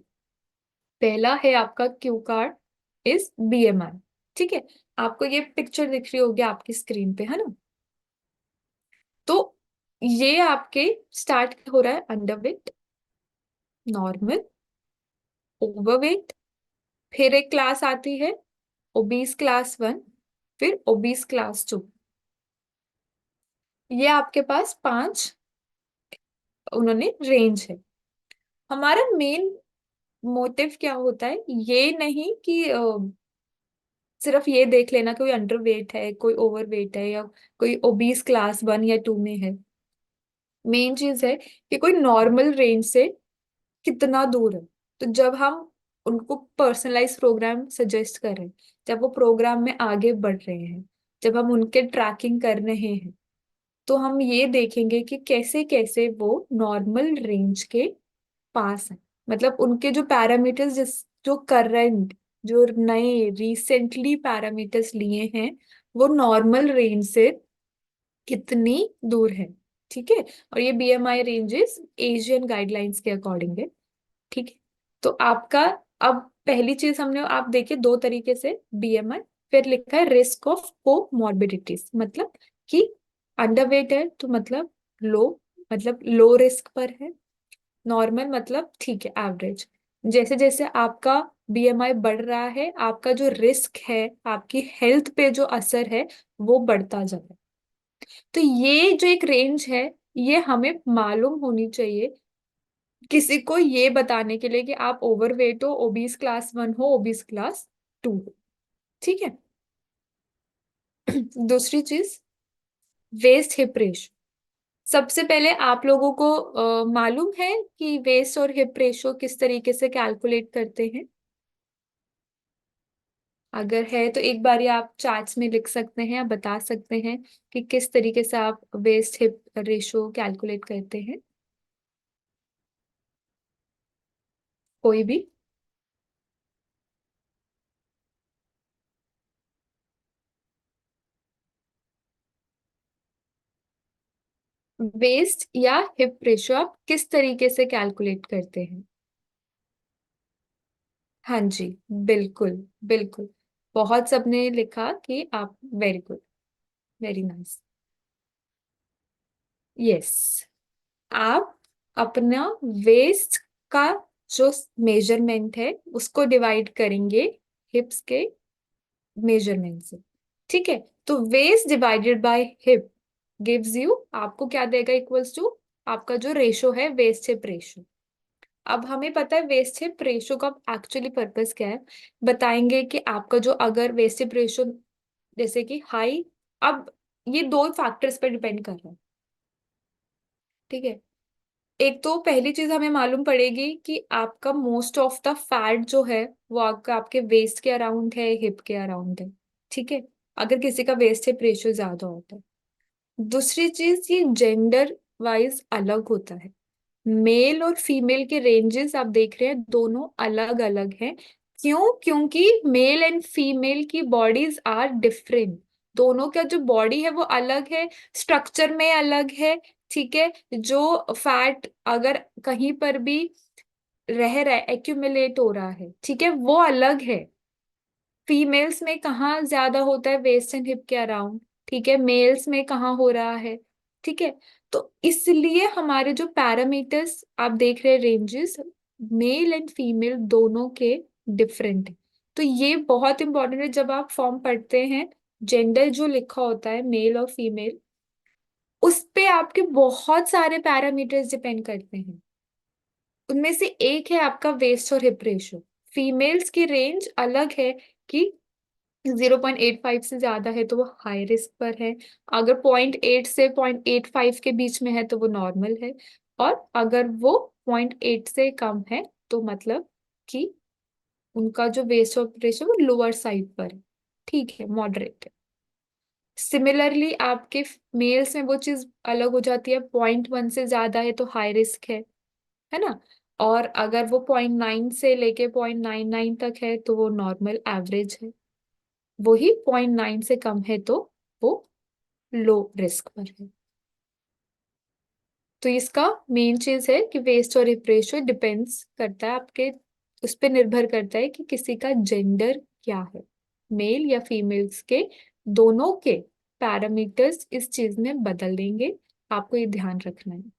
B: पहला है आपका क्यू कार्ड इज बीएमआर। ठीक है, आपको ये पिक्चर दिख रही होगी आपकी स्क्रीन पे, है ना। तो ये आपके स्टार्ट हो रहा है अंडरवेट, नॉर्मल, ओवरवेट, फिर एक क्लास आती है ओबीस क्लास 1, फिर ओबीस क्लास 2। ये आपके पास 5 उन्होंने रेंज है। हमारा मेन मोटिव क्या होता है, ये नहीं कि सिर्फ ये देख लेना कोई अंडर वेट है, कोई ओवर वेट है, या कोई ओबीस क्लास 1 या 2 में है। मेन चीज है कि कोई नॉर्मल रेंज से कितना दूर है। तो जब हम उनको पर्सनलाइज प्रोग्राम सजेस्ट कर रहे हैं, जब वो प्रोग्राम में आगे बढ़ रहे हैं, जब हम उनके ट्रैकिंग कर रहे हैं, तो हम ये देखेंगे कि कैसे कैसे वो नॉर्मल रेंज के पास है। मतलब उनके जो पैरामीटर्स, जिस जो करंट, जो नए रिसेंटली पैरामीटर्स लिए हैं, वो नॉर्मल रेंज से कितनी दूर है। ठीक है। और ये बीएमआई रेंजेस एशियन गाइडलाइंस के अकॉर्डिंग है। ठीक है। तो आपका, अब पहली चीज हमने, आप देखिए, दो तरीके से बीएमआई, फिर लिखा है रिस्क ऑफ कोमॉर्बिडिटीज, मतलब कि अंडरवेट है तो मतलब लो, मतलब लो रिस्क पर है। नॉर्मल मतलब ठीक है, एवरेज। जैसे जैसे आपका बीएमआई बढ़ रहा है, आपका जो रिस्क है, आपकी हेल्थ पे जो असर है, वो बढ़ता जा रहा है। तो ये जो एक रेंज है, ये हमें मालूम होनी चाहिए किसी को ये बताने के लिए कि आप ओवरवेट हो, ओबीस क्लास 1 हो, ओबीस क्लास 2 हो। ठीक है। दूसरी चीज, वेस्ट हिप रेशो। सबसे पहले आप लोगों को मालूम है कि वेस्ट और हिप रेशो किस तरीके से कैलकुलेट करते हैं? अगर है तो एक बार आप चार्ट्स में लिख सकते हैं या बता सकते हैं कि किस तरीके से आप वेस्ट हिप रेशो कैलकुलेट करते हैं, कोई भी। वेस्ट या हिप रेशो आप किस तरीके से कैलकुलेट करते हैं? हाँ जी, बिल्कुल, बिल्कुल। बहुत सबने लिखा कि आप, very good, very nice. Yes, आप अपना वेस्ट का जो मेजरमेंट है उसको डिवाइड करेंगे हिप्स के मेजरमेंट से। ठीक है। तो waist divided by hip gives you, आपको क्या देगा, इक्वल्स टू आपका जो रेशो है, वेस्ट हिप रेशो। अब हमें पता है वेस्ट हिप रेशो का एक्चुअली पर्पस क्या है, बताएंगे कि आपका जो, अगर वेस्ट हिप रेशो जैसे कि हाई, अब ये दो फैक्टर्स पर डिपेंड कर रहा है। ठीक है। एक तो पहली चीज हमें मालूम पड़ेगी कि आपका मोस्ट ऑफ द फैट जो है वो आपका आपके वेस्ट के अराउंड है, हिप के अराउंड है। ठीक है। अगर किसी का वेस्ट हिप रेशियो ज्यादा होता है। दूसरी चीज, ये जेंडर वाइज अलग होता है। मेल और फीमेल के रेंजेस आप देख रहे हैं, दोनों अलग अलग हैं। क्यों? क्योंकि मेल एंड फीमेल की बॉडीज आर डिफरेंट। दोनों का जो बॉडी है वो अलग है, स्ट्रक्चर में अलग है। ठीक है। जो फैट अगर कहीं पर भी रह रहा है, एक्यूमुलेट हो रहा है, ठीक है, वो अलग है। फीमेल्स में कहाँ ज्यादा होता है, वेस्ट एंड हिप के अराउंड। ठीक है। मेल्स में कहाँ हो रहा है। ठीक है। तो इसलिए हमारे जो पैरामीटर्स आप देख रहे हैं, रेंजेस, मेल एंड फीमेल दोनों के डिफरेंट है। तो ये बहुत इंपॉर्टेंट है जब आप फॉर्म पढ़ते हैं, जेंडर जो लिखा होता है मेल और फीमेल, उस पे आपके बहुत सारे पैरामीटर्स डिपेंड करते हैं। उनमें से एक है आपका वेस्ट और हिप रेशो। फीमेल्स की रेंज अलग है कि 0.85 से ज्यादा है तो वो हाई रिस्क पर है, अगर 0.8 से 0.85 के बीच में है तो वो नॉर्मल है, और अगर वो 0.8 से कम है तो मतलब कि उनका जो वेस्ट ऑफ रेशियो वो लोअर साइड पर है। ठीक है, मॉडरेट है। सिमिलरली आपके मेल्स में वो चीज अलग हो जाती है, 0.1 से ज्यादा है तो हाई रिस्क है ना। और अगर वो 0.9 से लेके 0.99 तक है तो वो नॉर्मल एवरेज है। वही 0.9 से कम है तो वो लो रिस्क पर है। तो इसका मेन चीज है कि वेस्ट और हिप रेशियो डिपेंड्स करता है आपके, उस पर निर्भर करता है कि किसी का जेंडर क्या है, मेल या फीमेल्स के, दोनों के पैरामीटर्स इस चीज में बदल देंगे। आपको ये ध्यान रखना है।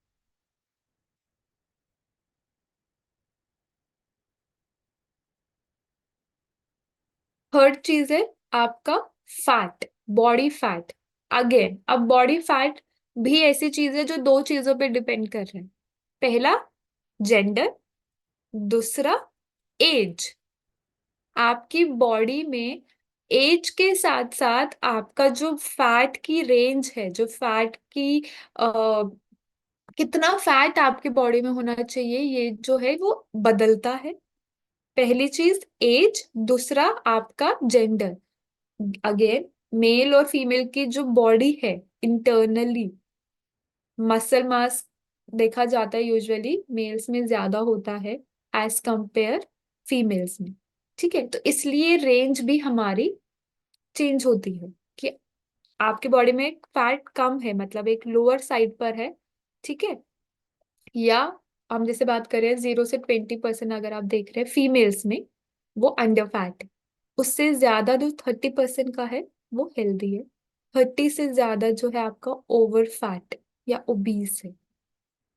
B: थर्ड चीज है आपका फैट, बॉडी फैट। अगेन, अब बॉडी फैट भी ऐसी चीज है जो दो चीजों पे डिपेंड कर रहे हैं। पहला जेंडर, दूसरा एज। आपकी बॉडी में एज के साथ साथ आपका जो फैट की रेंज है, जो फैट की कितना फैट आपके बॉडी में होना चाहिए, ये जो है वो बदलता है। पहली चीज एज, दूसरा आपका जेंडर। अगेन, मेल और फीमेल की जो बॉडी है इंटरनली, मसल मास देखा जाता है यूजुअली मेल्स में ज्यादा होता है एज कंपेयर फीमेल्स में। ठीक है, तो इसलिए रेंज भी हमारी चेंज होती है कि आपके बॉडी में फैट कम है, मतलब एक लोअर साइड पर है। ठीक है, या हम जैसे बात करें 0 से 20%, अगर आप देख रहे हैं फीमेल्स में, वो अंडर फैट है। उससे ज्यादा जो 30% का है वो हेल्दी है। 30 से ज्यादा जो है आपका ओवर फैट या ओबीस है।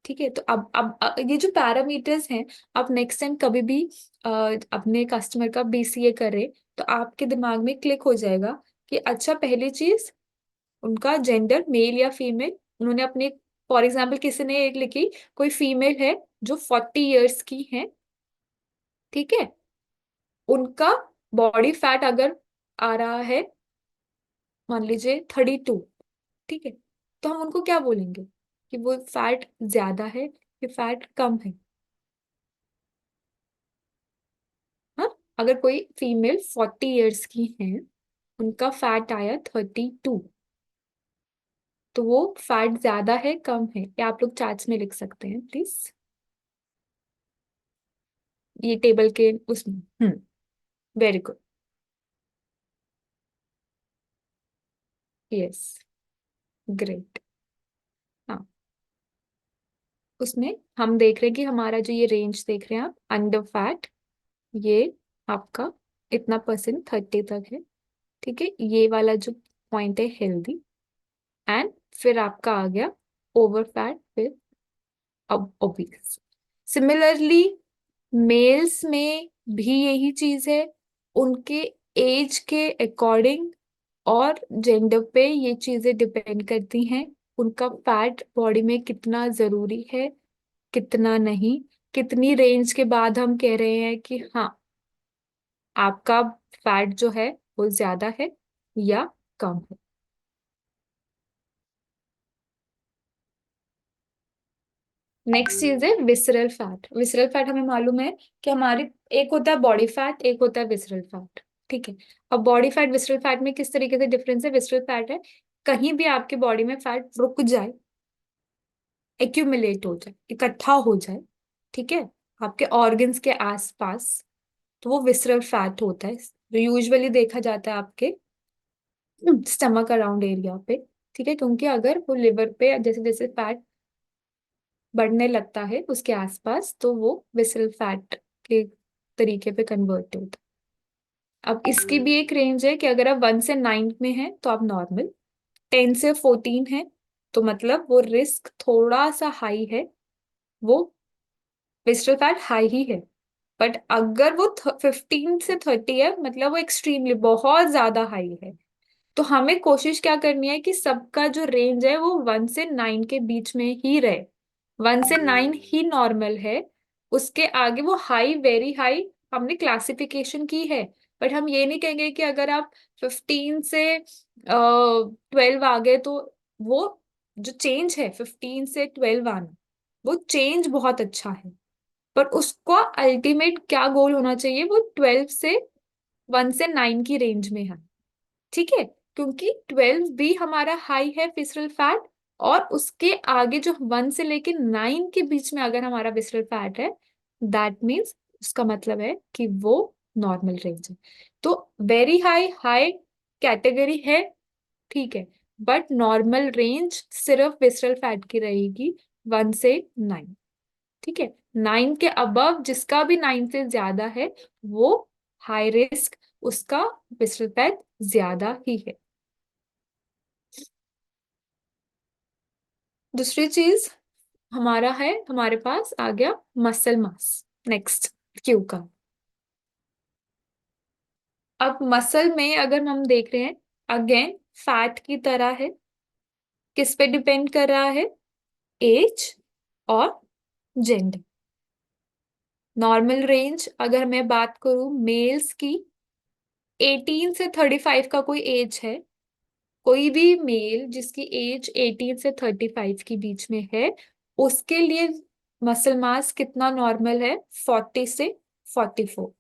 B: ठीक है, तो अब ये जो पैरामीटर्स हैं, आप नेक्स्ट टाइम कभी भी अ, अपने कस्टमर का बीसीए करें तो आपके दिमाग में क्लिक हो जाएगा कि अच्छा, पहली चीज उनका जेंडर मेल या फीमेल, उन्होंने अपने, फॉर एग्जाम्पल किसी ने एक लिखी, कोई फीमेल है जो 40 ईयर्स की है। ठीक है, उनका बॉडी फैट अगर आ रहा है मान लीजिए 32। ठीक है, तो हम उनको क्या बोलेंगे कि वो फैट ज्यादा है कि फैट कम है? हाँ, अगर कोई फीमेल 40 ईयर्स की है, उनका फैट आया 32, तो वो फैट ज्यादा है कम है? या आप लोग चार्ट्स में लिख सकते हैं प्लीज, ये टेबल के उसमें। Very good. Yes, great. हाँ, उसमें हम देख रहे हैं कि हमारा जो ये रेंज देख रहे हैं आप, अंडर फैट, ये आपका इतना परसेंट 30 तक है। ठीक है, ये वाला जो पॉइंट है हेल्दी, एंड फिर आपका आ गया ओवर फैट, फिर अब ओबीस। सिमिलरली मेल्स में भी यही चीज है, उनके एज के अकॉर्डिंग और जेंडर पे ये चीजें डिपेंड करती हैं। उनका फैट बॉडी में कितना जरूरी है, कितना नहीं, कितनी रेंज के बाद हम कह रहे हैं कि हाँ, आपका फैट जो है वो ज्यादा है या कम है। नेक्स्ट चीज है विसरल फैट। विसरल फैट हमें मालूम है कि हमारी, एक होता है बॉडी फैट, एक होता है विसरल फैट। ठीक है, अब बॉडी फैट विसरल फैट में किस तरीके से डिफरेंस है? विसरल फैट है कहीं भी आपकी बॉडी में फैट रुक जाए, एक्यूमुलेट हो जाए, इकट्ठा हो जाए। ठीक है, आपके ऑर्गन्स के आसपास, तो वो विसरल फैट होता है, जो यूजुअली देखा जाता है आपके स्टमक अराउंड एरिया पे। ठीक है, क्योंकि अगर वो लिवर पे जैसे जैसे फैट बढ़ने लगता है उसके आसपास, तो वो विसरल फैट के तरीके पे कन्वर्ट होता है। अब इसकी भी एक रेंज है कि अगर आप 1 से 9 में हैं तो आप नॉर्मल, 10 से 14 है तो मतलब वो रिस्क थोड़ा सा हाई है, वो विसरल फैट हाई ही है। बट अगर वो 15 से 30 है, मतलब वो एक्सट्रीमली बहुत ज्यादा हाई है। तो हमें कोशिश क्या करनी है कि सबका जो रेंज है वो 1 से 9 के बीच में ही रहे। 1 से 9 ही नॉर्मल है, उसके आगे वो हाई, वेरी हाई हमने क्लासिफिकेशन की है। बट हम ये नहीं कहेंगे कि अगर आप 15 से 12 आ गए तो वो जो चेंज है 15 से 12 आना, वो चेंज बहुत अच्छा है। पर उसका अल्टीमेट क्या गोल होना चाहिए? वो 12 से 1 से 9 की रेंज में है। ठीक है, क्योंकि 12 भी हमारा हाई है विसरल फैट, और उसके आगे जो 1 से लेके 9 के बीच में अगर हमारा विसरल फैट है, दैट मीन्स उसका मतलब है कि वो नॉर्मल रेंज है। तो वेरी हाई, हाई कैटेगरी है, ठीक है, बट नॉर्मल रेंज सिर्फ विसरल फैट की रहेगी 1 से 9। ठीक है, 9 के अबव जिसका भी 9 से ज्यादा है वो हाई रिस्क, उसका विसरल फैट ज्यादा ही है। दूसरी चीज हमारा है, हमारे पास आ गया मसल मास। नेक्स्ट क्यू का। अब मसल में अगर हम देख रहे हैं, अगेन फैट की तरह है, किस पे डिपेंड कर रहा है? एज और जेंडर। नॉर्मल रेंज अगर मैं बात करूं मेल्स की, 18 से 35 का कोई एज है, कोई भी मेल जिसकी एज 18 से 35 के बीच में है, उसके लिए मसल मास कितना नॉर्मल है? 40 से 44।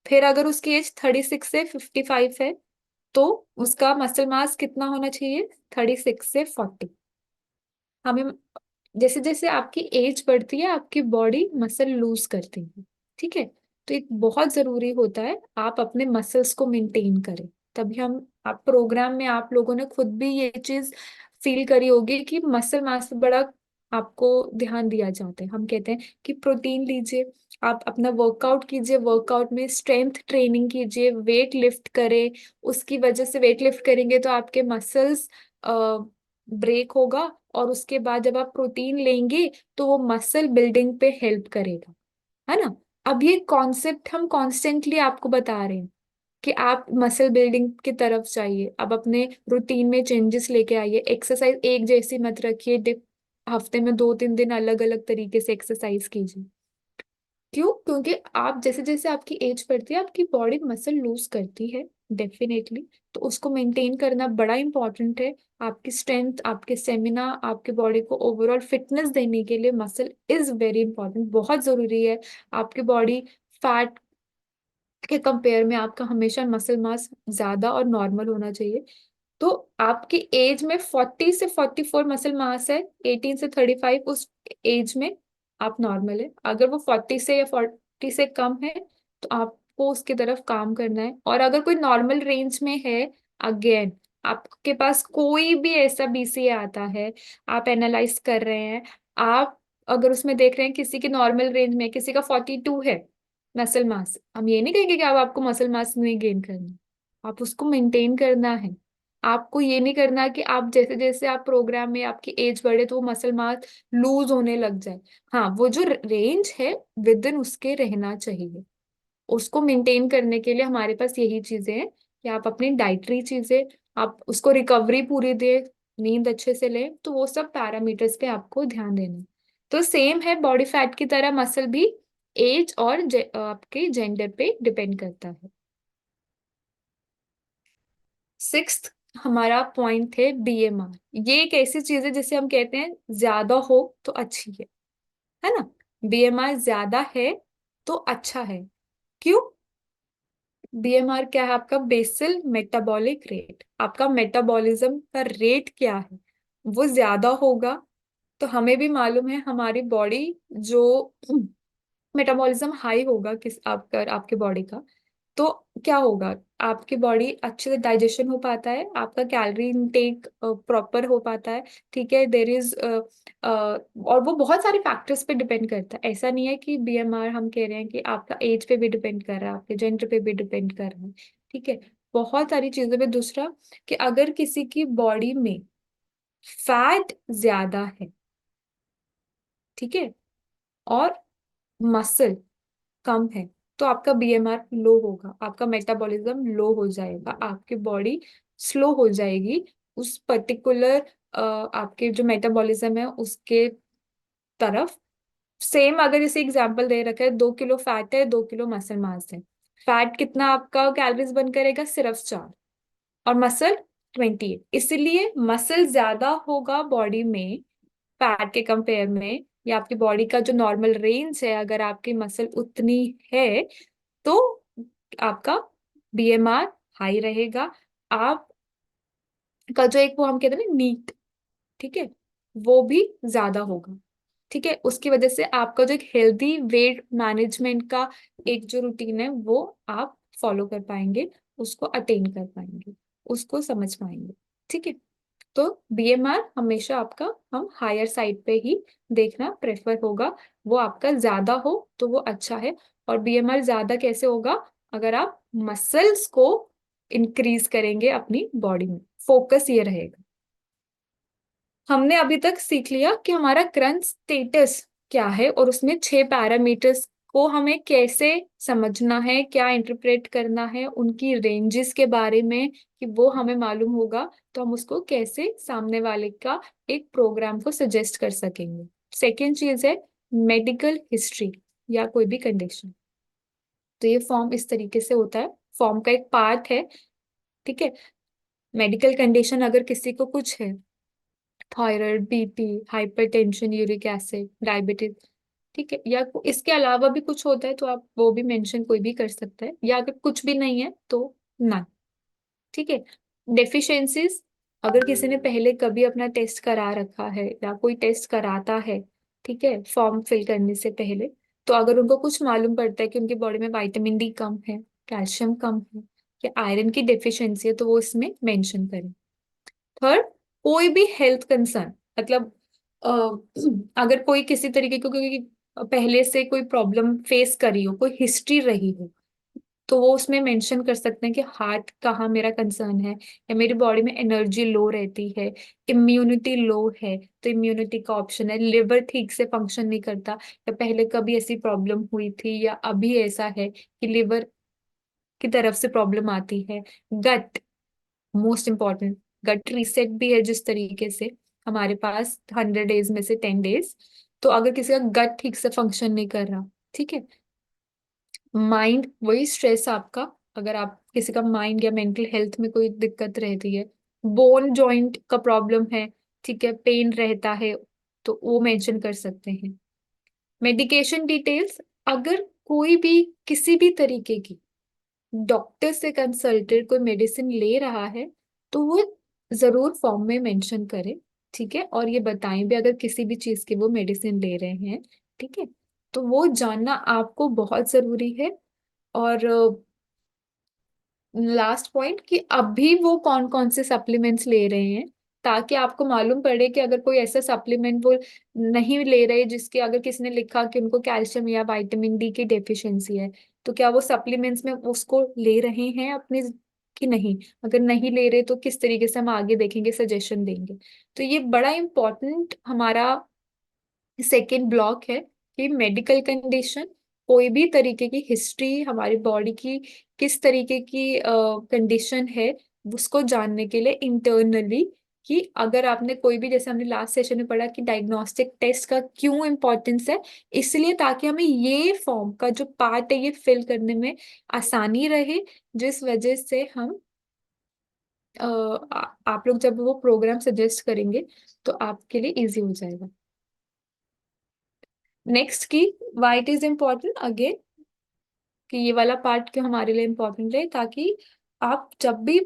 B: फिर अगर उसकी एज 36 से 55 है, तो उसका मसल मास कितना होना चाहिए? 36 से 40। हमें जैसे जैसे आपकी एज बढ़ती है आपकी बॉडी मसल लूज करती है, ठीक है? तो एक बहुत जरूरी होता है आप अपने मसल्स को मेंटेन करें। तभी हम, आप प्रोग्राम में आप लोगों ने खुद भी ये चीज फील करी होगी कि मसल मास पे बड़ा आपको ध्यान दिया जाता है। हम कहते हैं कि प्रोटीन लीजिए, आप अपना वर्कआउट कीजिए, वर्कआउट में स्ट्रेंथ ट्रेनिंग कीजिए, वेट लिफ्ट करें। उसकी वजह से वेट लिफ्ट करेंगे तो आपके मसल्स ब्रेक होगा, और उसके बाद जब आप प्रोटीन लेंगे तो वो मसल बिल्डिंग पे हेल्प करेगा, है ना? अब ये कॉन्सेप्ट हम कॉन्स्टेंटली आपको बता रहे हैं कि आप मसल बिल्डिंग की तरफ जाइए, अब अपने रूटीन में चेंजेस लेके आइए। एक्सरसाइज एक जैसी मत रखिए, हफ्ते में 2-3 दिन अलग अलग तरीके से एक्सरसाइज कीजिए। क्यों? क्योंकि आप जैसे जैसे आपकी एज बढ़ती है आपकी बॉडी मसल लूज करती है, डेफिनेटली। तो उसको मेंटेन करना बड़ा इंपॉर्टेंट है। आपकी स्ट्रेंथ, आपके स्टेमिना, आपके बॉडी को ओवरऑल फिटनेस देने के लिए मसल इज वेरी इंपॉर्टेंट, बहुत जरूरी है। आपकी बॉडी फैट के कंपेयर में आपका हमेशा मसल मास ज्यादा और नॉर्मल होना चाहिए। तो आपकी एज में 40 से 44 मसल मास है, 18 से 35 उस एज में आप नॉर्मल है। अगर वो 40 से या 40 से कम है तो आपको उसकी तरफ काम करना है। और अगर कोई नॉर्मल रेंज में है, अगेन आपके पास कोई भी ऐसा बीसीए आता है, आप एनालाइज कर रहे हैं, आप अगर उसमें देख रहे हैं किसी की नॉर्मल रेंज में, किसी का 42 है मसल मास, हम ये नहीं कहेंगे कि अब आपको मसल मास नहीं गेन करना, आप उसको मेंटेन करना है। आपको ये नहीं करना कि आप जैसे जैसे आप प्रोग्राम में आपकी एज बढ़े तो वो मसल मास लूज होने लग जाए। हाँ, वो जो रेंज है विद इन उसके रहना चाहिए। उसको मेंटेन करने के लिए हमारे पास यही चीजें हैं कि आप अपनी डाइटरी चीजें, आप उसको रिकवरी पूरी दे, नींद अच्छे से लें, तो वो सब पैरामीटर्स पे आपको ध्यान देना है। तो सेम है बॉडी फैट की तरह मसल भी एज और आपके जेंडर पे डिपेंड करता है। सिक्स्थ हमारा पॉइंट है बीएमआर। ये एक ऐसी चीज है जिसे हम कहते हैं ज्यादा हो तो अच्छी है ना? बीएमआर ज्यादा है तो अच्छा है। क्यों? बीएमआर क्या है? आपका बेसल मेटाबॉलिक रेट, आपका मेटाबॉलिज्म का रेट क्या है? वो ज्यादा होगा। तो हमें भी मालूम है हमारी बॉडी जो मेटाबॉलिज्म हाई होगा किस आपका, आपके बॉडी का, तो क्या होगा? आपकी बॉडी अच्छे से डाइजेशन हो पाता है, आपका कैलोरी इनटेक प्रॉपर हो पाता है, ठीक है? देर इज और वो बहुत सारे फैक्टर्स पे डिपेंड करता है। ऐसा नहीं है कि बीएमआर हम कह रहे हैं कि आपका एज पे भी डिपेंड कर रहा है, आपके जेंडर पे भी डिपेंड कर रहा है, ठीक है? बहुत सारी चीजों पे। दूसरा कि अगर किसी की बॉडी में फैट ज्यादा है, ठीक है, और मसल कम है, तो आपका बीएमआर लो होगा, आपका मेटाबॉलिज्म लो हो जाएगा, आपकी बॉडी स्लो हो जाएगी उस पर्टिकुलर आपके जो मेटाबॉलिज्म है उसके तरफ। सेम अगर इसे एग्जांपल दे रखा है, 2 किलो फैट है, 2 किलो मसल मास है, फैट कितना आपका कैलोरीज बर्न करेगा? सिर्फ 4। और मसल 28। इसलिए मसल ज्यादा होगा बॉडी में फैट के कंपेयर में, या आपकी बॉडी का जो नॉर्मल रेंज है अगर आपकी मसल उतनी है तो आपका बीएमआर हाई रहेगा। आप का जो एक वो हम कहते हैं ना नीट, ठीक है, वो भी ज्यादा होगा, ठीक है? उसकी वजह से आपका जो एक हेल्दी वेट मैनेजमेंट का एक जो रूटीन है वो आप फॉलो कर पाएंगे, उसको अटेन कर पाएंगे, उसको समझ पाएंगे, ठीक है? तो बीएमआर हमेशा आपका हम हायर साइड पे ही देखना प्रेफर होगा। वो आपका ज्यादा हो तो वो अच्छा है। और बीएमआर ज्यादा कैसे होगा? अगर आप मसल्स को इंक्रीज करेंगे अपनी बॉडी में, फोकस ये रहेगा। हमने अभी तक सीख लिया कि हमारा करंट स्टेटस क्या है और उसमें 6 पैरामीटर्स को हमें कैसे समझना है, क्या इंटरप्रेट करना है, उनकी रेंजेस के बारे में कि वो हमें मालूम होगा, तो हम उसको कैसे सामने वाले का एक प्रोग्राम को सजेस्ट कर सकेंगे। सेकेंड चीज है मेडिकल हिस्ट्री या कोई भी कंडीशन। तो ये फॉर्म इस तरीके से होता है, फॉर्म का एक पार्ट है, ठीक है। मेडिकल कंडीशन अगर किसी को कुछ है, thyroid, BP, hypertension, uric acid, diabetes, ठीक है, या इसके अलावा भी कुछ होता है तो आप वो भी मेंशन कोई भी कर सकता है, या अगर कुछ भी नहीं है तो ना, ठीक है। डेफिशिएंसीज, अगर किसी ने पहले कभी अपना टेस्ट करा रखा है या कोई टेस्ट कराता है, ठीक है, फॉर्म फिल करने से पहले, तो अगर उनको कुछ मालूम पड़ता है कि उनकी बॉडी में विटामिन डी कम है, कैल्शियम कम है या आयरन की डेफिशिएंसी है, तो वो इसमें मेंशन करें। थर्ड, कोई भी हेल्थ कंसर्न, मतलब अ, अगर कोई किसी तरीके को कोई पहले से कोई प्रॉब्लम फेस करी हो, कोई हिस्ट्री रही हो, तो वो उसमें मेंशन कर सकते हैं कि हार्ट कहाँ मेरा कंसर्न है, या मेरी बॉडी में एनर्जी लो रहती है, इम्यूनिटी लो है तो इम्यूनिटी का ऑप्शन है, लिवर ठीक से फंक्शन नहीं करता, या पहले कभी ऐसी प्रॉब्लम हुई थी या अभी ऐसा है कि लिवर की तरफ से प्रॉब्लम आती है। गट, मोस्ट इम्पॉर्टेंट, गट रीसेट भी है जिस तरीके से हमारे पास 100 डेज में से 10 डेज, तो अगर किसी का गट ठीक से फंक्शन नहीं कर रहा, ठीक है। माइंड, वही स्ट्रेस आपका, अगर आप किसी का माइंड या मेंटल हेल्थ में कोई दिक्कत रहती है, बोन जॉइंट का प्रॉब्लम है, ठीक है, पेन रहता है, तो वो मेंशन कर सकते हैं। मेडिकेशन डिटेल्स, अगर कोई भी किसी भी तरीके की डॉक्टर से कंसल्टेड कोई मेडिसिन ले रहा है, तो वो जरूर फॉर्म में मेंशन करें, ठीक है, और ये बताएं भी अगर किसी भी चीज की वो मेडिसिन ले रहे हैं, ठीक है, तो वो जानना आपको बहुत जरूरी है। और लास्ट पॉइंट कि अभी वो कौन कौन से सप्लीमेंट्स ले रहे हैं, ताकि आपको मालूम पड़े कि अगर कोई ऐसा सप्लीमेंट वो नहीं ले रहे जिसके अगर किसी ने लिखा कि उनको कैल्शियम या विटामिन डी की डेफिशिएंसी है, तो क्या वो सप्लीमेंट्स में उसको ले रहे हैं अपने कि नहीं। अगर नहीं ले रहे तो किस तरीके से हम आगे देखेंगे, सजेशन देंगे। तो ये बड़ा इंपॉर्टेंट हमारा सेकेंड ब्लॉक है कि मेडिकल कंडीशन, कोई भी तरीके की हिस्ट्री हमारी बॉडी की किस तरीके की कंडीशन है, उसको जानने के लिए इंटरनली, कि अगर आपने कोई भी, जैसे हमने लास्ट सेशन में पढ़ा कि डायग्नोस्टिक टेस्ट का क्यों इम्पोर्टेंस है, इसलिए ताकि हमें ये फॉर्म का जो पार्ट है ये फिल करने में आसानी रहे, जिस वजह से हम आप लोग जब वो प्रोग्राम सजेस्ट करेंगे तो आपके लिए इजी हो जाएगा। नेक्स्ट की why it is important again, कि ये वाला पार्ट क्यों हमारे लिए इम्पोर्टेंट है, ताकि आप जब भी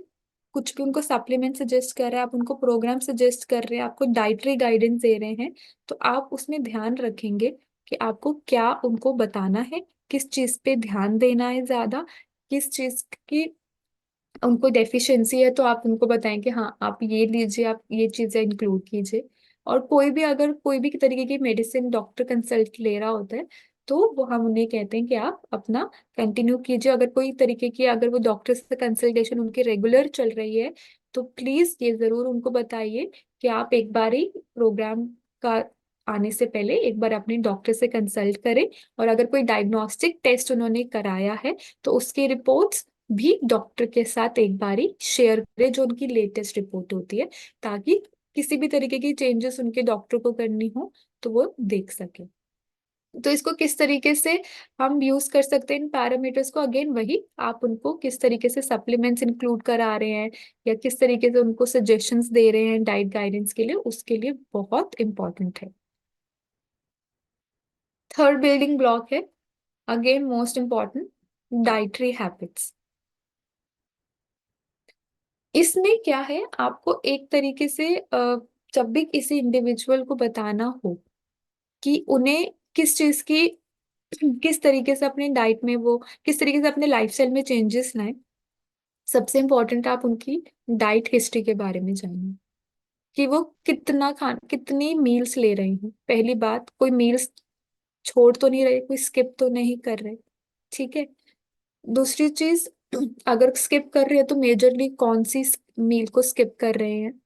B: कुछ भी उनको सप्लीमेंट सजेस्ट कर रहे हैं, आप उनको प्रोग्राम सजेस्ट कर रहे हैं, आपको डाइटरी गाइडेंस दे रहे हैं, तो आप उसमें ध्यान रखेंगे कि आपको क्या उनको बताना है, किस चीज पे ध्यान देना है ज्यादा, किस चीज की उनको डेफिशिएंसी है, तो आप उनको बताएं कि हाँ आप ये लीजिए, आप ये चीजें इंक्लूड कीजिए। और कोई भी अगर कोई भी तरीके की मेडिसिन डॉक्टर कंसल्ट ले रहा होता है, तो वो हम उन्हें कहते हैं कि आप अपना कंटिन्यू कीजिए। अगर कोई तरीके की, अगर वो डॉक्टर से कंसल्टेशन उनकी रेगुलर चल रही है, तो प्लीज ये जरूर उनको बताइए कि आप एक बार ही प्रोग्राम का आने से पहले एक बार अपने डॉक्टर से कंसल्ट करें। और अगर कोई डायग्नोस्टिक टेस्ट उन्होंने कराया है, तो उसकी रिपोर्ट्स भी डॉक्टर के साथ एक बारी शेयर करें, जो उनकी लेटेस्ट रिपोर्ट होती है, ताकि किसी भी तरीके की चेंजेस उनके डॉक्टर को करनी हो तो वो देख सके। तो इसको किस तरीके से हम यूज कर सकते हैं इन पैरामीटर्स को, अगेन वही, आप उनको किस तरीके से सप्लीमेंट्स इंक्लूड करा रहे हैं या किस तरीके से उनको सजेशंस दे रहे हैं डाइट गाइडेंस के लिए, उसके लिए बहुत इंपॉर्टेंट है। थर्ड बिल्डिंग ब्लॉक है, again most important, dietary habits. इसमें क्या है, आपको एक तरीके से जब भी किसी इंडिविजुअल को बताना हो कि उन्हें किस चीज की, किस तरीके से अपने डाइट में वो किस तरीके से अपने लाइफस्टाइल में चेंजेस लाएं, सबसे इम्पोर्टेंट आप उनकी डाइट हिस्ट्री के बारे में जानिए, कि वो कितनी मील्स ले रहे हैं। पहली बात, कोई मील्स छोड़ तो नहीं रहे, कोई स्किप तो नहीं कर रहे, ठीक है। दूसरी चीज, अगर स्किप कर रहे हैं तो मेजरली कौन सी मील को स्किप कर रहे हैं,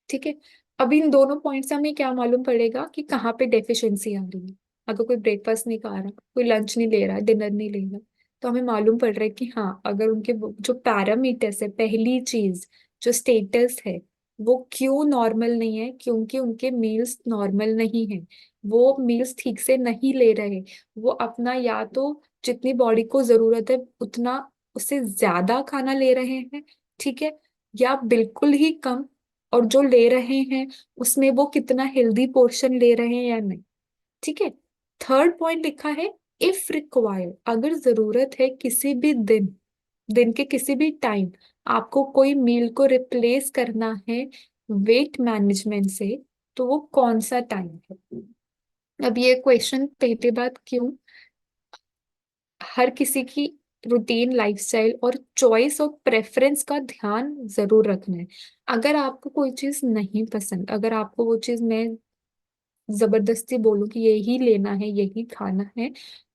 B: ठीक है। अब इन दोनों पॉइंट से हमें क्या मालूम पड़ेगा कि कहाँ पे डेफिशिएंसी आ रही है। अगर कोई ब्रेकफास्ट नहीं खा रहा, कोई लंच नहीं ले रहा, डिनर नहीं ले रहा, तो हमें मालूम पड़ रहा है कि हाँ, अगर उनके जो पैरामीटर्स है, पहली चीज जो स्टेटस है, वो क्यों नॉर्मल नहीं है, क्योंकि उनके मील्स नॉर्मल नहीं है, वो मील्स ठीक से नहीं ले रहे, वो अपना या तो जितनी बॉडी को जरूरत है उतना, उससे ज्यादा खाना ले रहे हैं, ठीक है, या बिल्कुल ही कम, और जो ले रहे हैं उसमें वो कितना हेल्दी पोर्शन ले रहे हैं या नहीं, ठीक है। थर्ड पॉइंट लिखा है, इफ रिक्वायर्ड, अगर जरूरत है किसी भी दिन, दिन के किसी भी टाइम आपको कोई मील को रिप्लेस करना है वेट मैनेजमेंट से, तो वो कौन सा टाइम है। अब ये क्वेश्चन पहली बात क्यों, हर किसी की रूटीन लाइफस्टाइल और चॉइस और प्रेफरेंस का ध्यान जरूर रखना है। अगर आपको कोई चीज नहीं पसंद, अगर आपको वो चीज, मैं जबरदस्ती बोलूं कि यही लेना है, यही खाना है,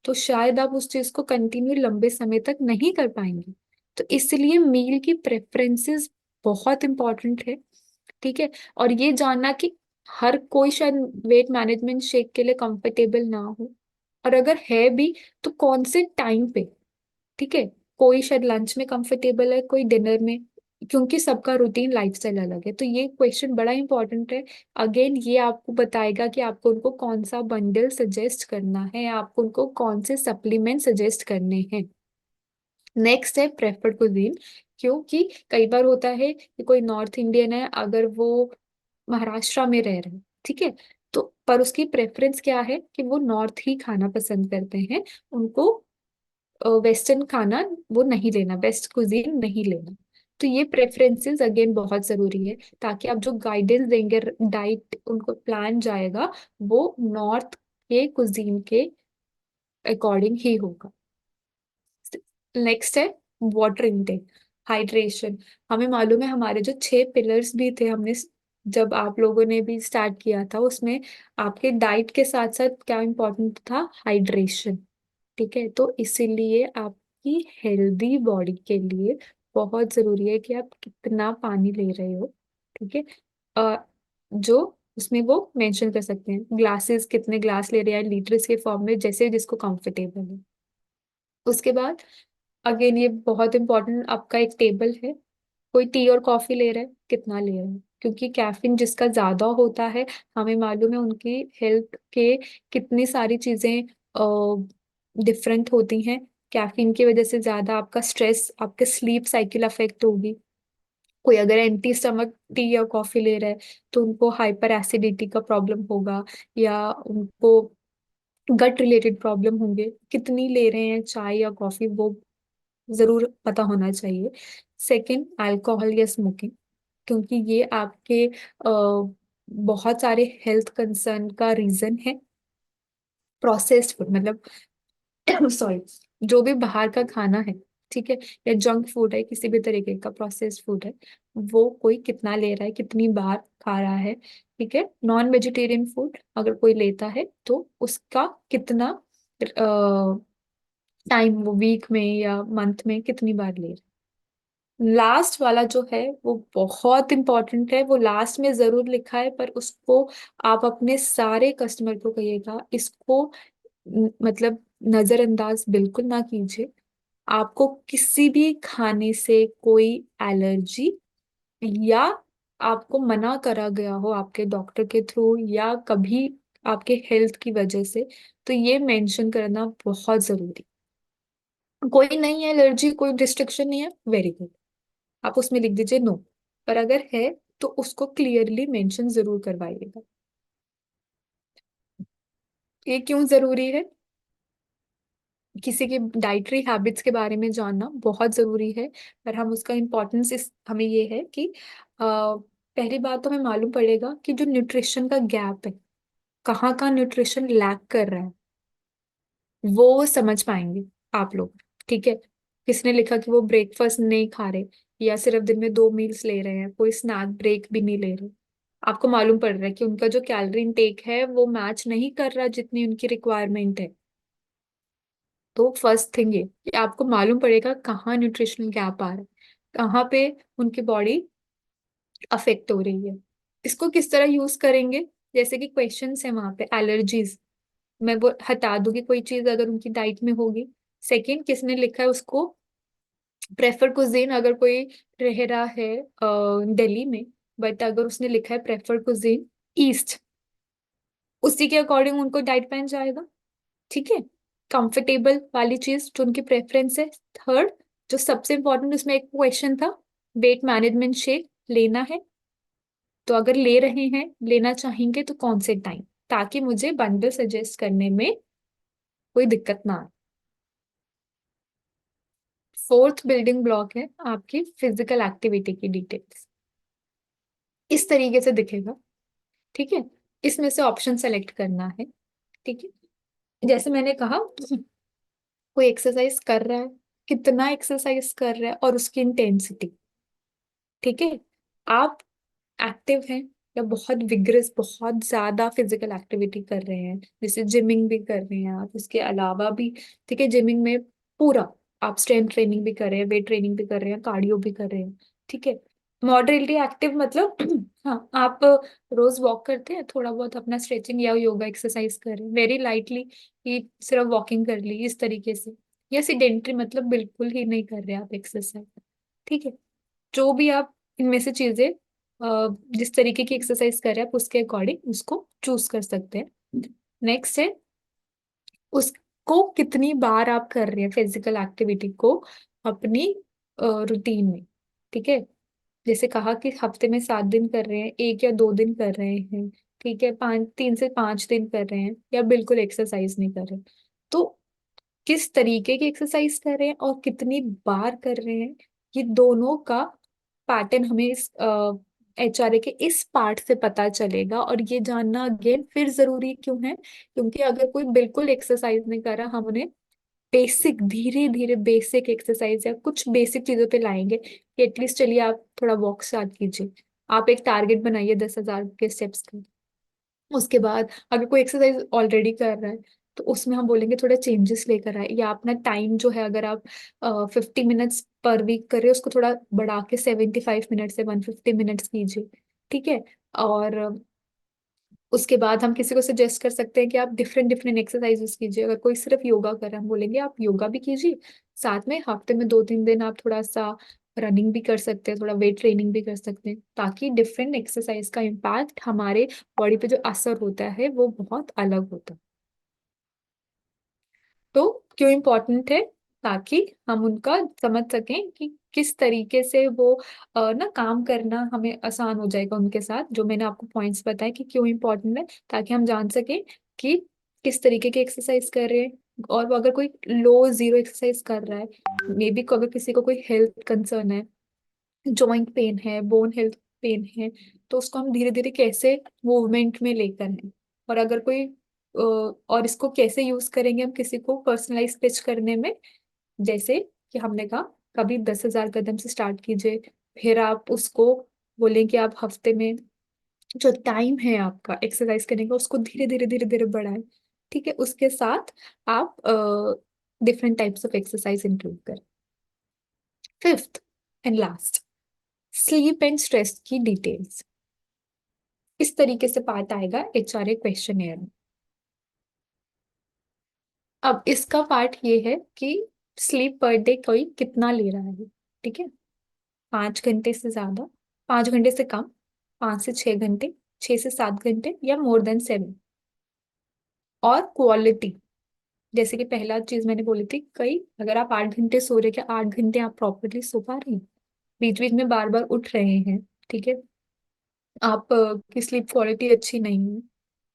B: तो शायद आप उस चीज को कंटिन्यू लंबे समय तक नहीं कर पाएंगे। तो इसलिए मील की प्रेफरेंसेस बहुत इंपॉर्टेंट है, ठीक है। और ये जानना कि हर कोई शायद वेट मैनेजमेंट शेक के लिए कंफर्टेबल ना हो, और अगर है भी तो कौन से टाइम पे, ठीक है। कोई शायद लंच में कंफर्टेबल है, कोई डिनर में, क्योंकि सबका रूटीन लाइफस्टाइल अलग है। तो ये क्वेश्चन बड़ा इंपॉर्टेंट है। अगेन ये आपको बताएगा कि आपको उनको कौन सा बंडल सजेस्ट करना है, आपको उनको कौन से सप्लीमेंट सजेस्ट करने हैं। नेक्स्ट है प्रेफर्ड कुजीन, क्योंकि कई बार होता है कि कोई नॉर्थ इंडियन है, अगर वो महाराष्ट्र में रह रहे हैं, ठीक है, तो पर उसकी प्रेफरेंस क्या है कि वो नॉर्थ ही खाना पसंद करते हैं, उनको वेस्टर्न खाना वो नहीं लेना, वेस्ट कुजीन नहीं लेना। तो ये प्रेफरेंसेस अगेन बहुत जरूरी है, ताकि आप जो गाइडेंस देंगे, डाइट उनको प्लान जाएगा, वो नॉर्थ के कुजीन के अकॉर्डिंग ही होगा। नेक्स्ट है वाटर इनटेक, हाइड्रेशन। हमें मालूम है हमारे जो 6 पिलर्स भी थे, हमने जब आप लोगों ने भी स्टार्ट किया था, उसमें आपके डाइट के साथ साथ क्या इम्पोर्टेंट था, हाइड्रेशन, ठीक है। तो इसीलिए आपकी हेल्दी बॉडी के लिए बहुत जरूरी है कि आप कितना पानी ले रहे हो, ठीक है। जो उसमें वो मेंशन कर सकते हैं, ग्लासेस कितने ग्लास ले रहे हैं, लीटर्स के फॉर्म में, जैसे जिसको कंफर्टेबल है। उसके बाद अगेन ये बहुत इंपॉर्टेंट, आपका एक टेबल है, कोई टी और कॉफी ले रहा है, कितना ले रहा है, क्योंकि कैफीन जिसका ज्यादा होता है, हमें मालूम है उनकी हेल्थ के कितनी सारी चीजें डिफरेंट होती हैं। कैफीन की वजह से ज्यादा आपका स्ट्रेस, आपके स्लीप साइकिल अफेक्ट होगी। कोई अगर एंटी स्टमक टी या कॉफी ले रहा है, तो उनको हाइपर एसिडिटी का प्रॉब्लम होगा, या उनको गट रिलेटेड प्रॉब्लम होंगे। कितनी ले रहे हैं चाय या कॉफी, वो जरूर पता होना चाहिए। सेकंड, अल्कोहल या स्मोकिंग, क्योंकि ये आपके बहुत सारे हेल्थ कंसर्न का रीजन है। प्रोसेस्ड फूड मतलब सॉरी, जो भी बाहर का खाना है, ठीक है, या जंक फूड है, किसी भी तरीके का प्रोसेस्ड फूड है, वो कोई कितना ले रहा है, कितनी बार खा रहा है, ठीक है। नॉन वेजिटेरियन फूड अगर कोई लेता है, तो उसका कितना टाइम, वो वीक में या मंथ में कितनी बार ले रहा है। लास्ट वाला जो है वो बहुत इंपॉर्टेंट है, वो लास्ट में जरूर लिखा है, पर उसको आप अपने सारे कस्टमर को कहिएगा, इसको मतलब नजरअंदाज बिल्कुल ना कीजिए। आपको किसी भी खाने से कोई एलर्जी, या आपको मना करा गया हो आपके डॉक्टर के थ्रू, या कभी आपके हेल्थ की वजह से, तो ये मेंशन करना बहुत जरूरी। कोई नहीं है एलर्जी, कोई रिस्ट्रिक्शन नहीं है, वेरी गुड, आप उसमें लिख दीजिए नो। पर अगर है तो उसको क्लियरली मेंशन जरूर करवाइएगा। ये क्यों जरूरी है, किसी की डाइटरी हैबिट्स के बारे में जानना बहुत जरूरी है। पर हम उसका इम्पोर्टेंस इस हमें ये है कि पहली बात तो हमें मालूम पड़ेगा कि जो न्यूट्रिशन का गैप है, कहाँ कहाँ न्यूट्रिशन लैक कर रहा है, वो समझ पाएंगे आप लोग, ठीक है। किसने लिखा कि वो ब्रेकफास्ट नहीं खा रहे, या सिर्फ दिन में 2 मील्स ले रहे हैं, कोई स्नैक ब्रेक भी नहीं ले रहे, आपको मालूम पड़ रहा है कि उनका जो कैलोरी इनटेक है वो मैच नहीं कर रहा जितनी उनकी रिक्वायरमेंट है। तो फर्स्ट थिंग ये कि आपको मालूम पड़ेगा कहाँ न्यूट्रिशनल गैप आ रहा है, कहाँ पे उनकी बॉडी अफेक्ट हो रही है। इसको किस तरह यूज करेंगे, जैसे कि क्वेश्चंस है वहां पे, एलर्जीज मैं वो हटा दूंगी कोई चीज अगर उनकी डाइट में होगी। सेकंड, किसने लिखा है उसको प्रेफर कुजीन, अगर कोई रह रहा है दिल्ली में, बट अगर उसने लिखा है प्रेफर कुजीन ईस्ट, उसी के अकॉर्डिंग उनको डाइट प्लान जाएगा। ठीक है, कंफर्टेबल वाली चीज जो उनकी प्रेफरेंस है। थर्ड, जो सबसे इंपॉर्टेंट, उसमें एक क्वेश्चन था, वेट मैनेजमेंट शेक लेना है तो अगर ले रहे हैं, लेना चाहेंगे तो कौन से टाइम, ताकि मुझे बंडल सजेस्ट करने में कोई दिक्कत ना आए। फोर्थ बिल्डिंग ब्लॉक है आपकी फिजिकल एक्टिविटी की डिटेल्स, इस तरीके से दिखेगा। ठीक है, इसमें से ऑप्शन सेलेक्ट करना है। ठीक है, जैसे मैंने कहा, कोई एक्सरसाइज कर रहा है, कितना एक्सरसाइज कर रहा है और उसकी इंटेंसिटी। ठीक है, आप एक्टिव हैं या बहुत विग्रस, बहुत ज्यादा फिजिकल एक्टिविटी कर रहे हैं, जैसे जिमिंग भी कर रहे हैं आप, इसके अलावा भी। ठीक है, जिमिंग में पूरा आप स्ट्रेंथ ट्रेनिंग भी कर रहे हैं, वेट ट्रेनिंग भी कर रहे हैं, कार्डियो भी कर रहे हैं। ठीक है, मॉडरेटली एक्टिव मतलब हाँ, आप रोज वॉक करते हैं, थोड़ा बहुत अपना स्ट्रेचिंग या योगा एक्सरसाइज कर रहे हैं वेरी लाइटली, कि सिर्फ वॉकिंग कर ली इस तरीके से। या सिडेंट्री मतलब बिल्कुल ही नहीं कर रहे आप एक्सरसाइज। ठीक है, जो भी आप इनमें से चीजें जिस तरीके की एक्सरसाइज कर रहे हैं आप उसके अकॉर्डिंग उसको चूज कर सकते हैं। नेक्स्ट है, उसको कितनी बार आप कर रहे हैं फिजिकल एक्टिविटी को अपनी रूटीन में। ठीक है, जैसे कहा कि हफ्ते में 7 दिन कर रहे हैं, 1 या 2 दिन कर रहे हैं। ठीक है, 3 से 5 दिन कर रहे हैं, या बिल्कुल एक्सरसाइज नहीं कर रहे। तो किस तरीके की एक्सरसाइज कर रहे हैं और कितनी बार कर रहे हैं, ये दोनों का पैटर्न हमें इस HRA के इस पार्ट से पता चलेगा। और ये जानना अगेन फिर जरूरी क्यों है, क्योंकि अगर कोई बिल्कुल एक्सरसाइज नहीं कर रहा, हम उन्हें बेसिक, धीरे धीरे बेसिक एक्सरसाइज या कुछ बेसिक चीजों पे लाएंगे कि एटलीस्ट चलिए आप थोड़ा वॉक स्टार्ट कीजिए। आप एक टारगेट बनाइए 10,000 के स्टेप्स का। उसके बाद अगर कोई एक्सरसाइज ऑलरेडी कर रहा है तो उसमें हम बोलेंगे थोड़ा चेंजेस लेकर आए, या अपना टाइम जो है, अगर आप 50 मिनट्स पर वीक कर रहे हो, उसको थोड़ा बढ़ा के 75 मिनट से 150 मिनट्स कीजिए। ठीक है, और उसके बाद हम किसी को सजेस्ट कर सकते हैं कि आप डिफरेंट डिफरेंट एक्सरसाइजेस कीजिए। अगर कोई सिर्फ योगा कर रहा है, हम बोलेंगे आप योगा भी कीजिए, साथ में हफ्ते में 2-3 दिन आप थोड़ा सा रनिंग भी कर सकते हैं, थोड़ा वेट ट्रेनिंग भी कर सकते हैं, ताकि डिफरेंट एक्सरसाइज का इम्पैक्ट हमारे बॉडी पे जो असर होता है वो बहुत अलग होता है। तो क्यों इम्पोर्टेंट है, ताकि हम उनका समझ सकें कि किस तरीके से वो ना काम करना हमें आसान हो जाएगा उनके साथ। जो मैंने आपको पॉइंट्स बताए कि क्यों इम्पोर्टेंट है, ताकि हम जान सकें कि किस तरीके की एक्सरसाइज कर रहे हैं। और वो अगर कोई लो जीरो एक्सरसाइज कर रहा है, मे बी अगर किसी को कोई हेल्थ कंसर्न है, जॉइंट पेन है, बोन हेल्थ पेन है, तो उसको हम धीरे धीरे कैसे मूवमेंट में लेकर हैं। और अगर कोई और इसको कैसे यूज करेंगे हम किसी को पर्सनलाइज पिच करने में, जैसे कि हमने कहा कभी 10,000 कदम से स्टार्ट कीजिए, फिर आप उसको बोलें कि आप हफ्ते में जो टाइम है आपका एक्सरसाइज करने का उसको धीरे धीरे धीरे धीरे बढ़ाएं। ठीक है, उसके साथ आप different types of exercise include करें। Fifth and last, sleep and stress की डिटेल्स। इस तरीके से पार्ट आएगा HRA क्वेश्चनेयर में। अब इसका पार्ट ये है कि स्लीप पर डे कोई कितना ले रहा है। ठीक है, 5 घंटे से ज्यादा, 5 घंटे से कम, 5 से 6 घंटे, 6 से 7 घंटे, या मोर देन 7। और क्वालिटी, जैसे कि पहला चीज मैंने बोली थी, कई अगर आप 8 घंटे सो रहे, क्या 8 घंटे आप प्रॉपरली सो पा रहे हैं, बीच बीच में बार बार उठ रहे हैं। ठीक है, आप की स्लीप क्वालिटी अच्छी नहीं है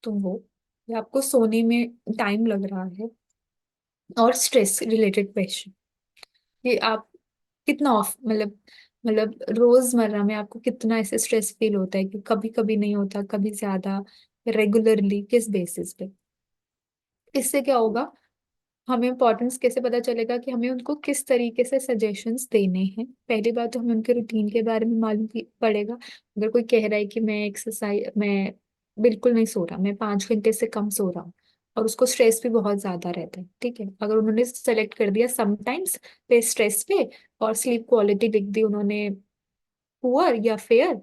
B: तो वो, या आपको सोने में टाइम लग रहा है। और स्ट्रेस रिलेटेड क्वेश्चन, कि आप कितना ऑफ मतलब रोजमर्रा में आपको कितना ऐसे स्ट्रेस फील होता है, कि कभी कभी नहीं होता, कभी ज्यादा, रेगुलरली, किस बेसिस पे। इससे क्या होगा, हमें इम्पोर्टेंस कैसे पता चलेगा कि हमें उनको किस तरीके से सजेशंस देने हैं। पहली बात तो हमें उनके रूटीन के बारे में मालूम पड़ेगा। अगर कोई कह रहा है कि मैं बिल्कुल नहीं सो रहा, मैं 5 घंटे से कम सो रहा हूँ, और उसको स्ट्रेस भी बहुत ज्यादा रहता है। ठीक है, अगर उन्होंने सेलेक्ट कर दिया समटाइम्स पे स्ट्रेस पे, और स्लीप क्वालिटी लिख दी उन्होंने पुअर या फेयर,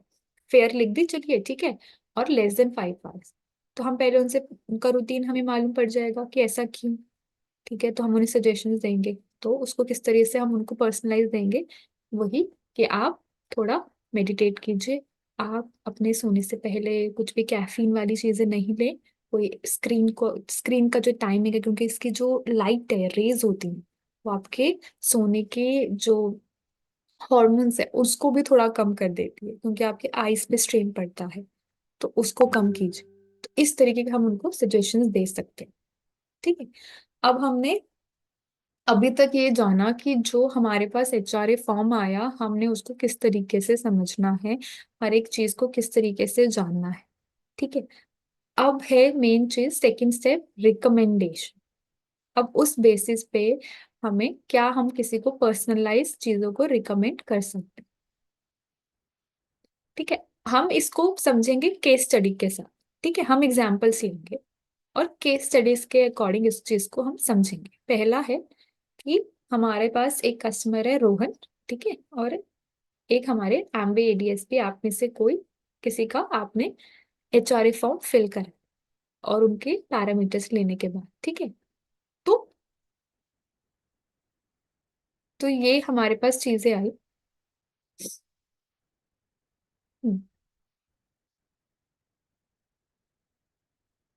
B: फेयर लिख दी, चलिए ठीक है, और लेस देन 5 आवर्स, तो हम पहले उनसे, उनका रूटीन हमें मालूम पड़ जाएगा कि ऐसा क्यों। ठीक है, तो हम उन्हें सजेशंस देंगे। तो उसको किस तरीके से हम उनको पर्सनलाइज देंगे, वही कि आप थोड़ा मेडिटेट कीजिए, आप अपने सोने से पहले कुछ भी कैफीन वाली चीजें नहीं लें, कोई स्क्रीन का जो टाइमिंग है, क्योंकि इसकी जो लाइट है, रेज होती है, वो आपके सोने के जो हॉर्मोन्स है उसको भी थोड़ा कम कर देती है, क्योंकि आपके आईज पे स्ट्रेन पड़ता है, तो उसको कम कीजिए। तो इस तरीके के हम उनको सजेशंस दे सकते हैं। ठीक है। अब हमने अभी तक ये जाना कि जो हमारे पास एचआरए फॉर्म आया, हमने उसको किस तरीके से समझना है, हर एक चीज को किस तरीके से जानना है। ठीक है। अब है मेन चीज, सेकंड स्टेप, रिकमेंडेशन। अब उस बेसिस पे हमें क्या, हम किसी को पर्सनलाइज चीजों को रिकमेंड कर सकते हैं। ठीक है। हम इसको समझेंगे केस स्टडी के साथ। ठीक है, हम एग्जाम्पल्स लेंगे और केस स्टडीज के अकॉर्डिंग इस चीज को हम समझेंगे। पहला है कि हमारे पास एक कस्टमर है रोहन। ठीक है। और एक हमारे एमबी एडीएसपी, आप में से कोई किसी का आपने एचआरए फॉर्म फिल करा और उनके पैरामीटर्स लेने के बाद, ठीक है, तो ये हमारे पास चीजें आई। हम्म,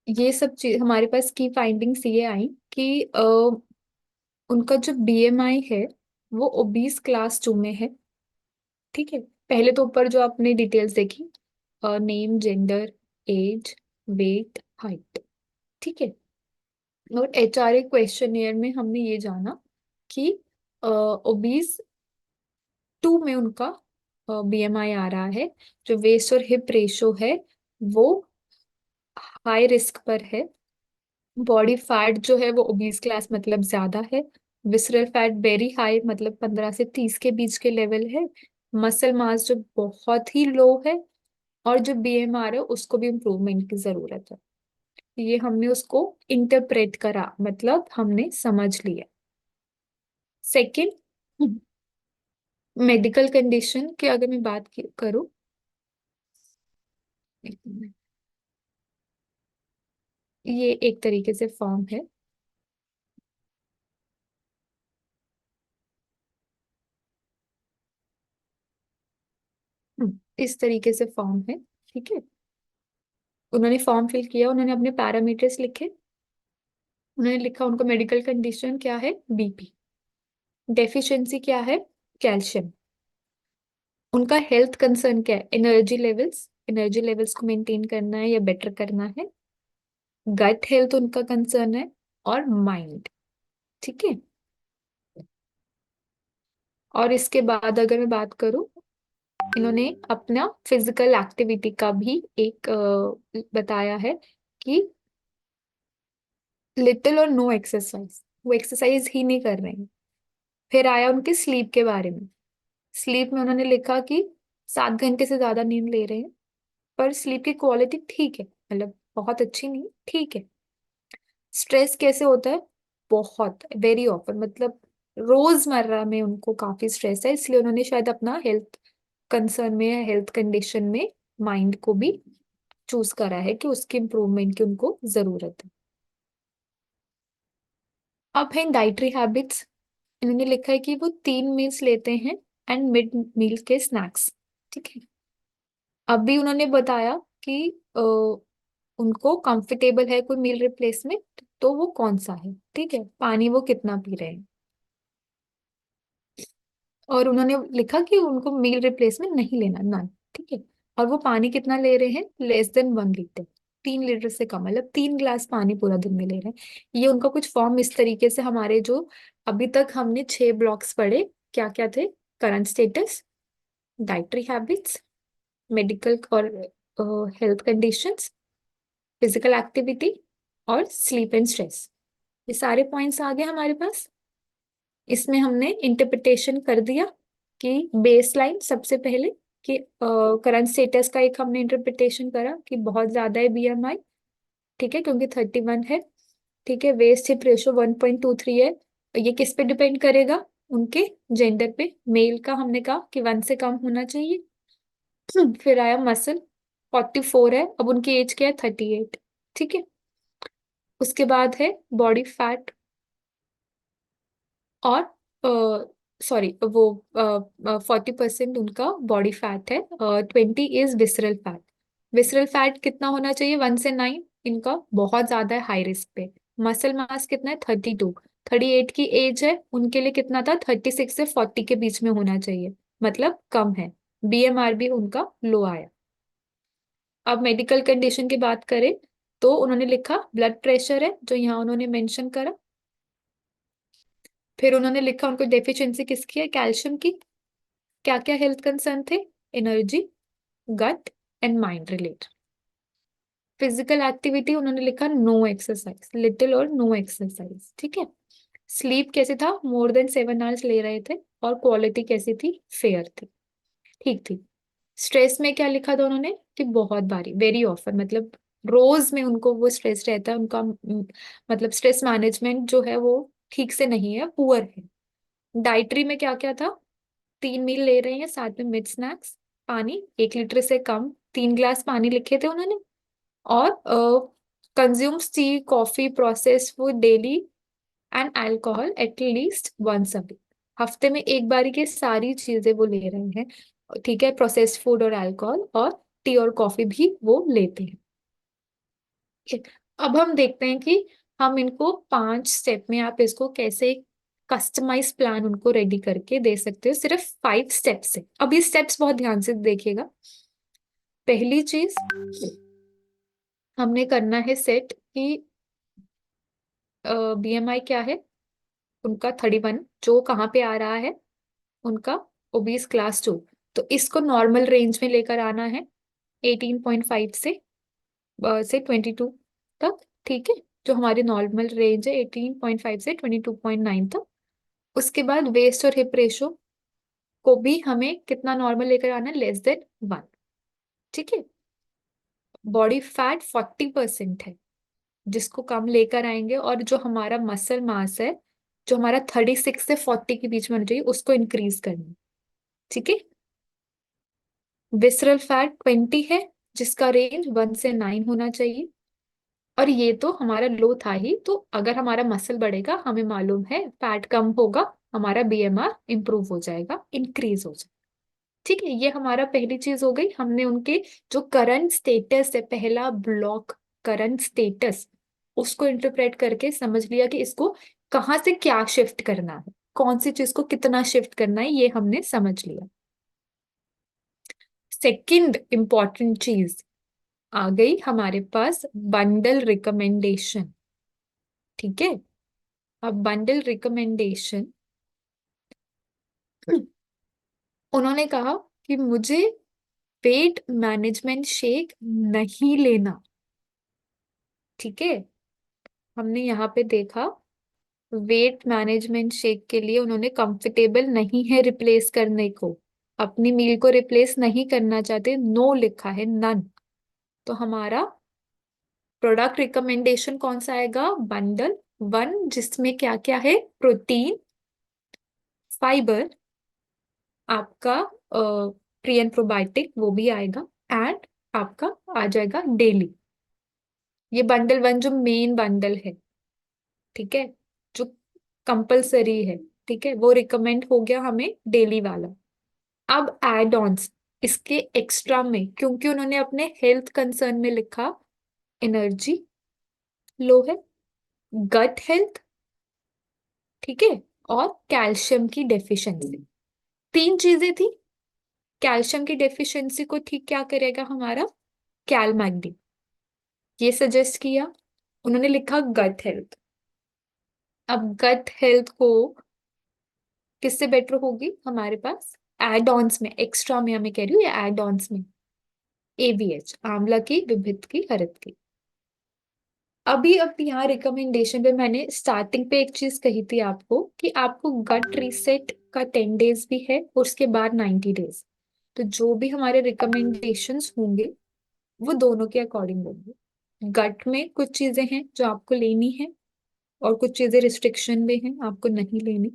B: ये सब चीज हमारे पास की फाइंडिंग्स ये आई कि उनका जो बीएमआई है वो ओबीस क्लास 2 में है। ठीक है। पहले तो ऊपर जो आपने डिटेल्स देखी, name, gender, age, weight, height. ठीक है। और एचआरए क्वेश्चनियर में हमने ये जाना कि ओबीस 2 में उनका बीएमआई आ रहा है। जो वेस्ट और हिप रेशो है वो हाई रिस्क पर है। बॉडी फैट जो है वो ओबीस क्लास मतलब ज्यादा है। विसरल फैट वेरी हाई, मतलब 15 से 30 के बीच के लेवल है। मसल मास जो बहुत ही लो है। और जो बीएमआर है उसको भी इम्प्रूवमेंट की जरूरत है। ये हमने उसको इंटरप्रेट करा, मतलब हमने समझ लिया। सेकंड, मेडिकल कंडीशन की अगर मैं बात करूं, एक मिनट, ये एक तरीके से फॉर्म है। इस तरीके से फॉर्म है। ठीक है। उन्होंने फॉर्म फिल किया, उन्होंने अपने पैरामीटर्स लिखे, उन्होंने लिखा उनको मेडिकल कंडीशन क्या है, बीपी, डेफिशिएंसी क्या है, कैल्शियम, उनका हेल्थ कंसर्न क्या है, एनर्जी लेवल्स को मेंटेन करना है या बेटर करना है, गट हेल्थ उनका कंसर्न है, और माइंड। ठीक है। और इसके बाद अगर मैं बात करूं, इन्होंने अपना फिजिकल एक्टिविटी का भी एक बताया है कि लिटिल और नो एक्सरसाइज, वो एक्सरसाइज ही नहीं कर रहे हैं। फिर आया उनके स्लीप के बारे में। स्लीप में उन्होंने लिखा कि 7 घंटे से ज्यादा नींद ले रहे हैं, पर स्लीप की क्वालिटी ठीक है, मतलब बहुत अच्छी नहीं, ठीक है। स्ट्रेस कैसे होता है, बहुत वेरी ऑफन, मतलब रोजमर्रा में उनको काफी स्ट्रेस है, इसलिए उन्होंने शायद अपना हेल्थ कंसर्न में, हेल्थ कंडीशन में माइंड को भी चूज करा है कि उसके इम्प्रूवमेंट की उनको जरूरत है। अब है डाइटरी हैबिट्स। इन्होंने लिखा है कि वो 3 मील्स लेते हैं एंड मिड मील के स्नैक्स। ठीक है। अभी उन्होंने बताया कि उनको कंफर्टेबल है कोई मील रिप्लेसमेंट, तो वो कौन सा है। ठीक है। पानी वो कितना पी रहे हैं। और उन्होंने लिखा कि उनको मील रिप्लेसमेंट नहीं लेना ना। ठीक है। और वो पानी कितना ले रहे हैं, लेस देन 1 लीटर, 3 लीटर से कम, मतलब 3 ग्लास पानी पूरा दिन में ले रहे हैं। ये उनका कुछ फॉर्म इस तरीके से, हमारे जो अभी तक हमने 6 ब्लॉक्स पढ़े, क्या क्या थे, current status, dietary habits, medical और हेल्थ कंडीशंस, फिजिकल एक्टिविटी, और स्लीप एंड स्ट्रेस, ये सारे पॉइंट्स आ गए हमारे पास। इसमें हमने इंटरप्रिटेशन कर दिया कि बेसलाइन सबसे पहले, कि करंट स्टेटस का एक हमने इंटरप्रिटेशन करा कि बहुत ज्यादा है बीएमआई। ठीक है, क्योंकि 31 है। ठीक है। वेस्ट हिप रेशो 1.23 है। ये किस पे डिपेंड करेगा, उनके जेंडर पे। मेल का हमने कहा कि 1 से कम होना चाहिए। फिर आया मसल, 44 है, अब उनकी एज क्या है, 38। ठीक है। उसके बाद है बॉडी फैट, और सॉरी वो 40% उनका बॉडी फैट है, 20 is visceral fat. Visceral fat कितना होना चाहिए? 1 से 9। इनका बहुत ज्यादा है, हाई रिस्क पे। मसल मास कितना है? 32। 38 की एज है, उनके लिए कितना था? 36 से 40 के बीच में होना चाहिए, मतलब कम है। बीएमआर भी उनका लो आया। अब मेडिकल कंडीशन की बात करें तो उन्होंने लिखा ब्लड प्रेशर है, जो यहाँ उन्होंने मेंशन करा। फिर उन्होंने लिखा उनको डेफिशिएंसी किसकी है? कैल्शियम की। क्या क्या हेल्थ कंसर्न थे? Energy, gut and mind related. Physical activity उन्होंने लिखा नो एक्सरसाइज, लिटिल और नो एक्सरसाइज, ठीक है। स्लीप कैसे था? मोर देन 7 आवर्स ले रहे थे, और क्वालिटी कैसी थी? फेयर थी, ठीक थी। स्ट्रेस में क्या लिखा था उन्होंने? कि बहुत बारी, वेरी ऑफन, मतलब रोज में उनको वो स्ट्रेस रहता है। उनका मतलब स्ट्रेस मैनेजमेंट जो है वो ठीक से नहीं है, पुअर है। डाइटरी में क्या क्या था? 3 मील ले रहे हैं, साथ में मिड स्नैक्स, पानी 1 लीटर से कम, 3 ग्लास पानी लिखे थे उन्होंने। और consumes tea, coffee, process food daily, and alcohol at least once a week. हफ्ते में एक बारी के सारी चीजें वो ले रहे हैं, ठीक है। प्रोसेस्ड फूड और अल्कोहल और टी और कॉफी भी वो लेते हैं। ठीक है। अब हम देखते हैं कि हम इनको 5 स्टेप में आप इसको कैसे कस्टमाइज प्लान उनको रेडी करके दे सकते हो, सिर्फ 5 स्टेप्स से। अब ये स्टेप्स बहुत ध्यान से देखिएगा। पहली चीज हमने करना है सेट कि बीएमआई क्या है उनका? 31, जो कहाँ पे आ रहा है? उनका ओबीस क्लास 2। तो इसको नॉर्मल रेंज में लेकर आना है, 18.5 से 22 तक, ठीक है। जो हमारी नॉर्मल रेंज है 18.5 से 22.9 तक। उसके बाद वेस्ट और हिप रेशो को भी हमें कितना नॉर्मल लेकर आना है? <<1 > 1, ठीक है। बॉडी फैट 40% है, जिसको कम लेकर आएंगे। और जो हमारा मसल मास है, जो हमारा 36 से 40 के बीच में होना चाहिए, उसको इंक्रीज करना है, ठीक है। विसरल फैट 20 है, जिसका रेंज 1 से 9 होना चाहिए। और ये तो हमारा लो था ही, तो अगर हमारा मसल बढ़ेगा, हमें मालूम है फैट कम होगा, हमारा बीएमआर इंप्रूव हो जाएगा, इंक्रीज हो जाएगा, ठीक है। ये हमारा पहली चीज हो गई। हमने उनके जो करंट स्टेटस है, पहला ब्लॉक करंट स्टेटस, उसको इंटरप्रेट करके समझ लिया कि इसको कहाँ से क्या शिफ्ट करना है, कौन सी चीज को कितना शिफ्ट करना है, ये हमने समझ लिया। सेकंड इंपॉर्टेंट चीज आ गई हमारे पास, बंडल रिकमेंडेशन, ठीक है। अब बंडल रिकमेंडेशन उन्होंने कहा कि मुझे वेट मैनेजमेंट शेक नहीं लेना, ठीक है। हमने यहाँ पे देखा वेट मैनेजमेंट शेक के लिए उन्होंने कंफर्टेबल नहीं है रिप्लेस करने को, अपनी मील को रिप्लेस नहीं करना चाहते, नो लिखा है, नन। तो हमारा प्रोडक्ट रिकमेंडेशन कौन सा आएगा? बंडल 1, जिसमें क्या क्या है? प्रोटीन, फाइबर, आपका प्री एंड प्रोबायोटिक वो भी आएगा, एंड आपका आ जाएगा डेली। ये बंडल 1 जो मेन बंडल है, ठीक है, जो कंपलसरी है, ठीक है, वो रिकमेंड हो गया हमें, डेली वाला। अब एड ऑन्स इसके एक्स्ट्रा में, क्योंकि उन्होंने अपने हेल्थ कंसर्न में लिखा एनर्जी लो है, गट हेल्थ, ठीक है, और कैल्शियम की डेफिशिएंसी। 3 चीजें थी। कैल्शियम की डेफिशिएंसी को ठीक क्या करेगा हमारा? कैलमैग्डी, ये सजेस्ट किया। उन्होंने लिखा गट हेल्थ। अब गट हेल्थ को किससे बेटर होगी हमारे पास? एड ऑन्स में, एक्स्ट्रा में हमें कह रही हूँ, या एड ऑन्स में एबीएच, आंवला की, विभित की, हरित की। अभी अब यहाँ रिकमेंडेशन पे मैंने स्टार्टिंग पे एक चीज कही थी आपको कि आपको गट रीसेट का 10 डेज भी है, और उसके बाद 90 डेज। तो जो भी हमारे रिकमेंडेशंस होंगे वो दोनों के अकॉर्डिंग होंगे। गट में कुछ चीजें हैं जो आपको लेनी है, और कुछ चीजें रिस्ट्रिक्शन में हैं, आपको नहीं लेनी।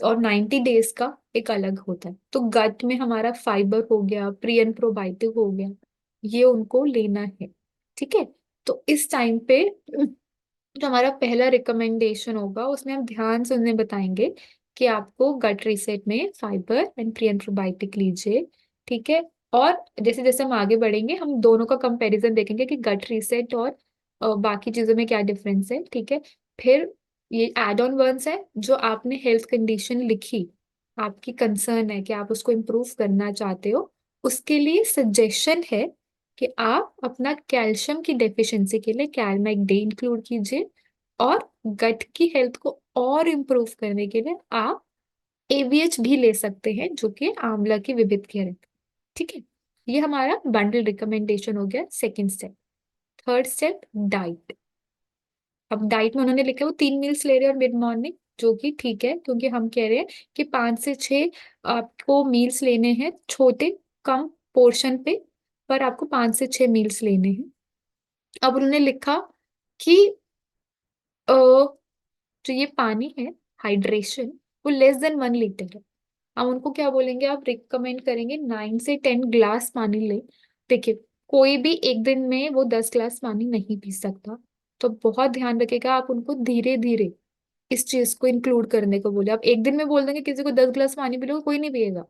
B: और 90 डेज का एक अलग होता है। तो गट में हमारा फाइबर हो गया, प्री एंड प्रोबायोटिक हो गया, ये उनको लेना है, ठीक है। तो इस टाइम पे जो हमारा पहला रिकमेंडेशन होगा उसमें हम ध्यान से उन्हें बताएंगे कि आपको गट रीसेट में फाइबर एंड प्रीएंट्रोबायोटिक लीजिए, ठीक है। और जैसे जैसे हम आगे बढ़ेंगे हम दोनों का कंपैरिजन देखेंगे कि गट रीसेट और बाकी चीजों में क्या डिफरेंस है, ठीक है। फिर ये एड ऑन वर्ड्स है जो आपने हेल्थ कंडीशन लिखी, आपकी कंसर्न है कि आप उसको इम्प्रूव करना चाहते हो, उसके लिए सजेशन है कि आप अपना कैल्शियम की डेफिशिएंसी के लिए कैलमेक डे इंक्लूड कीजिए, और गट की हेल्थ को और इम्प्रूव करने के लिए आप एवीएच भी ले सकते हैं जो कि आंवला की विविध केयर है, ठीक है। ये हमारा बंडल रिकमेंडेशन हो गया, second step. Third step, diet. अब डाइट में उन्होंने लिखा है वो 3 मील्स ले रहे हैं और मिड मॉर्निंग, जो कि ठीक है क्योंकि हम कह रहे हैं कि 5 से 6 आपको मील्स लेने हैं, छोटे कम पोर्शन पे, पर आपको 5 से 6 मील्स लेने हैं। अब उन्होंने लिखा कि जो ये पानी है, हाइड्रेशन, वो लेस देन 1 लीटर है। हम उनको क्या बोलेंगे, आप रिकमेंड करेंगे 9 से 10 ग्लास पानी ले। देखिए, कोई भी एक दिन में वो 10 ग्लास पानी नहीं पी सकता, तो बहुत ध्यान रखिएगा, आप उनको धीरे धीरे इस चीज को इंक्लूड करने को बोले। आप एक दिन में बोल देंगे किसी को 10 ग्लास पानी पी लो, कोई नहीं पिएगा,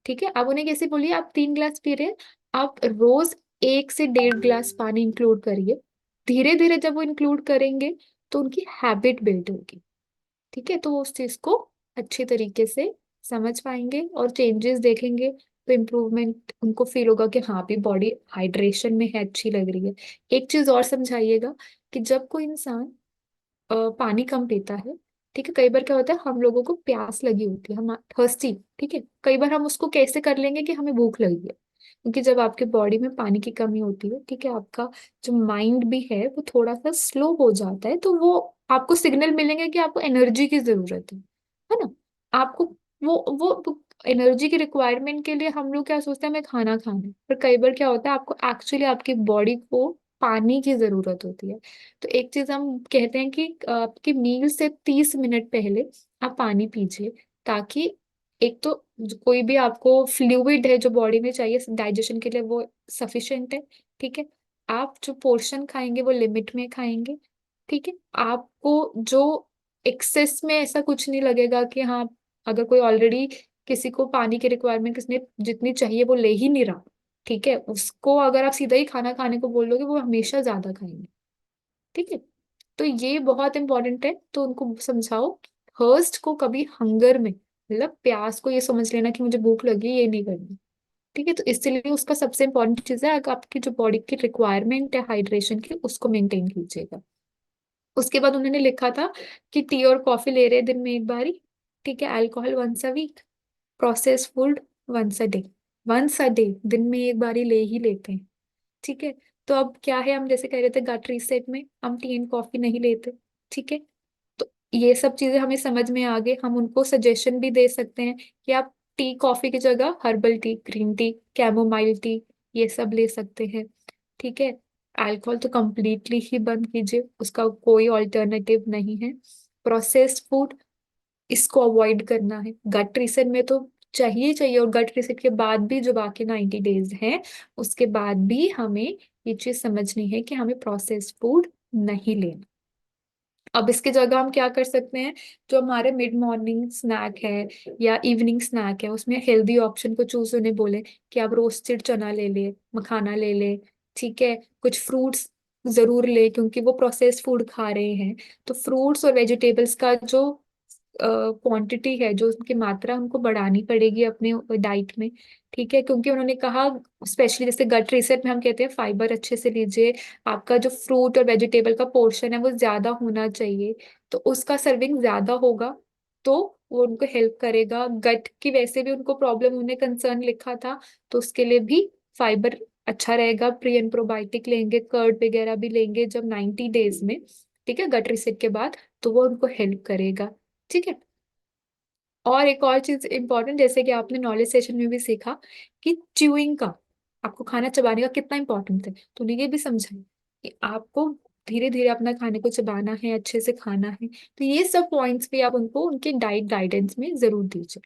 B: ठीक है। आप उन्हें कैसे बोलिए, आप 3 ग्लास पी रहे हैं, आप रोज 1 से 1.5 ग्लास पानी इंक्लूड करिए। धीरे धीरे जब वो इंक्लूड करेंगे तो उनकी हैबिट बिल्ड होगी, ठीक है। तो वो उस चीज को अच्छे तरीके से समझ पाएंगे और चेंजेस देखेंगे, तो इम्प्रूवमेंट उनको फील होगा कि हाँ भी बॉडी हाइड्रेशन में है, अच्छी लग रही है। एक चीज और समझाइएगा कि जब कोई इंसान पानी कम पीता है, ठीक है, कई बार क्या होता है हम लोगों को प्यास लगी होती है, हम थर्स्टी, ठीक है, कई बार हम उसको कैसे कर लेंगे कि हमें भूख लगी है, क्योंकि जब आपके बॉडी में पानी की कमी होती है, ठीक है, आपका जो माइंड भी है वो थोड़ा सा स्लो हो जाता है, तो वो आपको सिग्नल मिलेंगे कि आपको एनर्जी की जरूरत है ना। आपको वो एनर्जी की रिक्वायरमेंट के लिए हम लोग क्या सोचते हैं, हमें खाना खाना है, पर कई बार क्या होता है आपको एक्चुअली आपकी बॉडी को पानी की जरूरत होती है। तो एक चीज हम कहते हैं कि आपकी मील से 30 मिनट पहले आप पानी पीजिए, ताकि एक तो कोई भी आपको फ्लूइड है जो बॉडी में चाहिए डाइजेशन के लिए वो सफिशिएंट है, ठीक है। आप जो पोर्शन खाएंगे वो लिमिट में खाएंगे, ठीक है। आपको जो एक्सेस में ऐसा कुछ नहीं लगेगा कि हाँ, अगर कोई ऑलरेडी किसी को पानी की रिक्वायरमेंट किसने जितनी चाहिए वो ले ही नहीं रहा, ठीक है, उसको अगर आप सीधा ही खाना खाने को बोल दोगे वो हमेशा ज्यादा खाएंगे, ठीक है। तो ये बहुत इंपॉर्टेंट है, तो उनको समझाओ थर्स्ट को कभी हंगर में, मतलब प्यास को ये समझ लेना कि मुझे भूख लगी है, ये नहीं करनी, ठीक है। तो इसलिए उसका सबसे इंपॉर्टेंट चीज है, अगर आपकी जो बॉडी की रिक्वायरमेंट है हाइड्रेशन की उसको मेंटेन कीजिएगा। उसके बाद उन्होंने लिखा था कि टी और कॉफी ले रहे हैं दिन में एक बारी, ठीक है, alcohol once a week, process food once a day. Once a day, दिन में एक बारी ले ही लेते हैं, ठीक है। तो अब क्या है, हम जैसे कह रहे थे गट रीसेट में हम टी एंड कॉफी नहीं लेते, ठीक है। तो ये सब चीजें हमें समझ में आ गए, हम उनको सजेशन भी दे सकते हैं कि आप टी कॉफी की जगह herbal tea, green tea, chamomile tea, ये सब ले सकते हैं, ठीक है। अल्कोहल तो कंप्लीटली ही बंद कीजिए, उसका कोई ऑल्टरनेटिव नहीं है। प्रोसेस्ड फूड, इसको अवॉइड करना है। गट रीसेट में तो चाहिए ही चाहिए, और गट रीसेट के बाद भी जो बाकी 90 डेज हैं उसके बाद भी हमें ये चीज समझनी है कि हमें प्रोसेस्ड फूड नहीं लेना। अब इसकी जगह हम क्या कर सकते हैं, जो हमारे मिड मॉर्निंग स्नैक है या इवनिंग स्नैक है उसमें हेल्दी ऑप्शन को चूज होने बोले कि आप रोस्टेड चना ले ले, मखाना ले ले, ठीक है, कुछ फ्रूट्स जरूर ले क्योंकि वो प्रोसेस्ड फूड खा रहे हैं। तो फ्रूट्स और वेजिटेबल्स का जो क्वांटिटी है, जो उनकी मात्रा उनको बढ़ानी पड़ेगी अपने डाइट में, ठीक है। क्योंकि उन्होंने कहा स्पेशली जैसे गट रीसेट में हम कहते हैं फाइबर अच्छे से लीजिए, आपका जो फ्रूट और वेजिटेबल का पोर्शन है वो ज्यादा होना चाहिए, तो उसका सर्विंग ज्यादा होगा, तो वो उनको हेल्प करेगा। गट की वैसे भी उनको प्रॉब्लम, उन्हें कंसर्न लिखा था, तो उसके लिए भी फाइबर अच्छा रहेगा। प्री एंड प्रोबायोटिक लेंगे, कर्ड वगैरह भी लेंगे जब 90 डेज में, ठीक है, गट रीसेट के बाद, तो वो उनको हेल्प करेगा, ठीक है। और एक और चीज इंपॉर्टेंट, जैसे कि आपने नॉलेज सेशन में भी सीखा कि च्यूइंग का, आपको खाना चबाने का कितना इंपॉर्टेंट है, तो उन्हें ये भी समझाइए कि आपको धीरे धीरे अपना खाने को चबाना है, अच्छे से खाना है। तो ये सब पॉइंट्स भी आप उनको उनके डाइट गाइडेंस में जरूर दीजिए।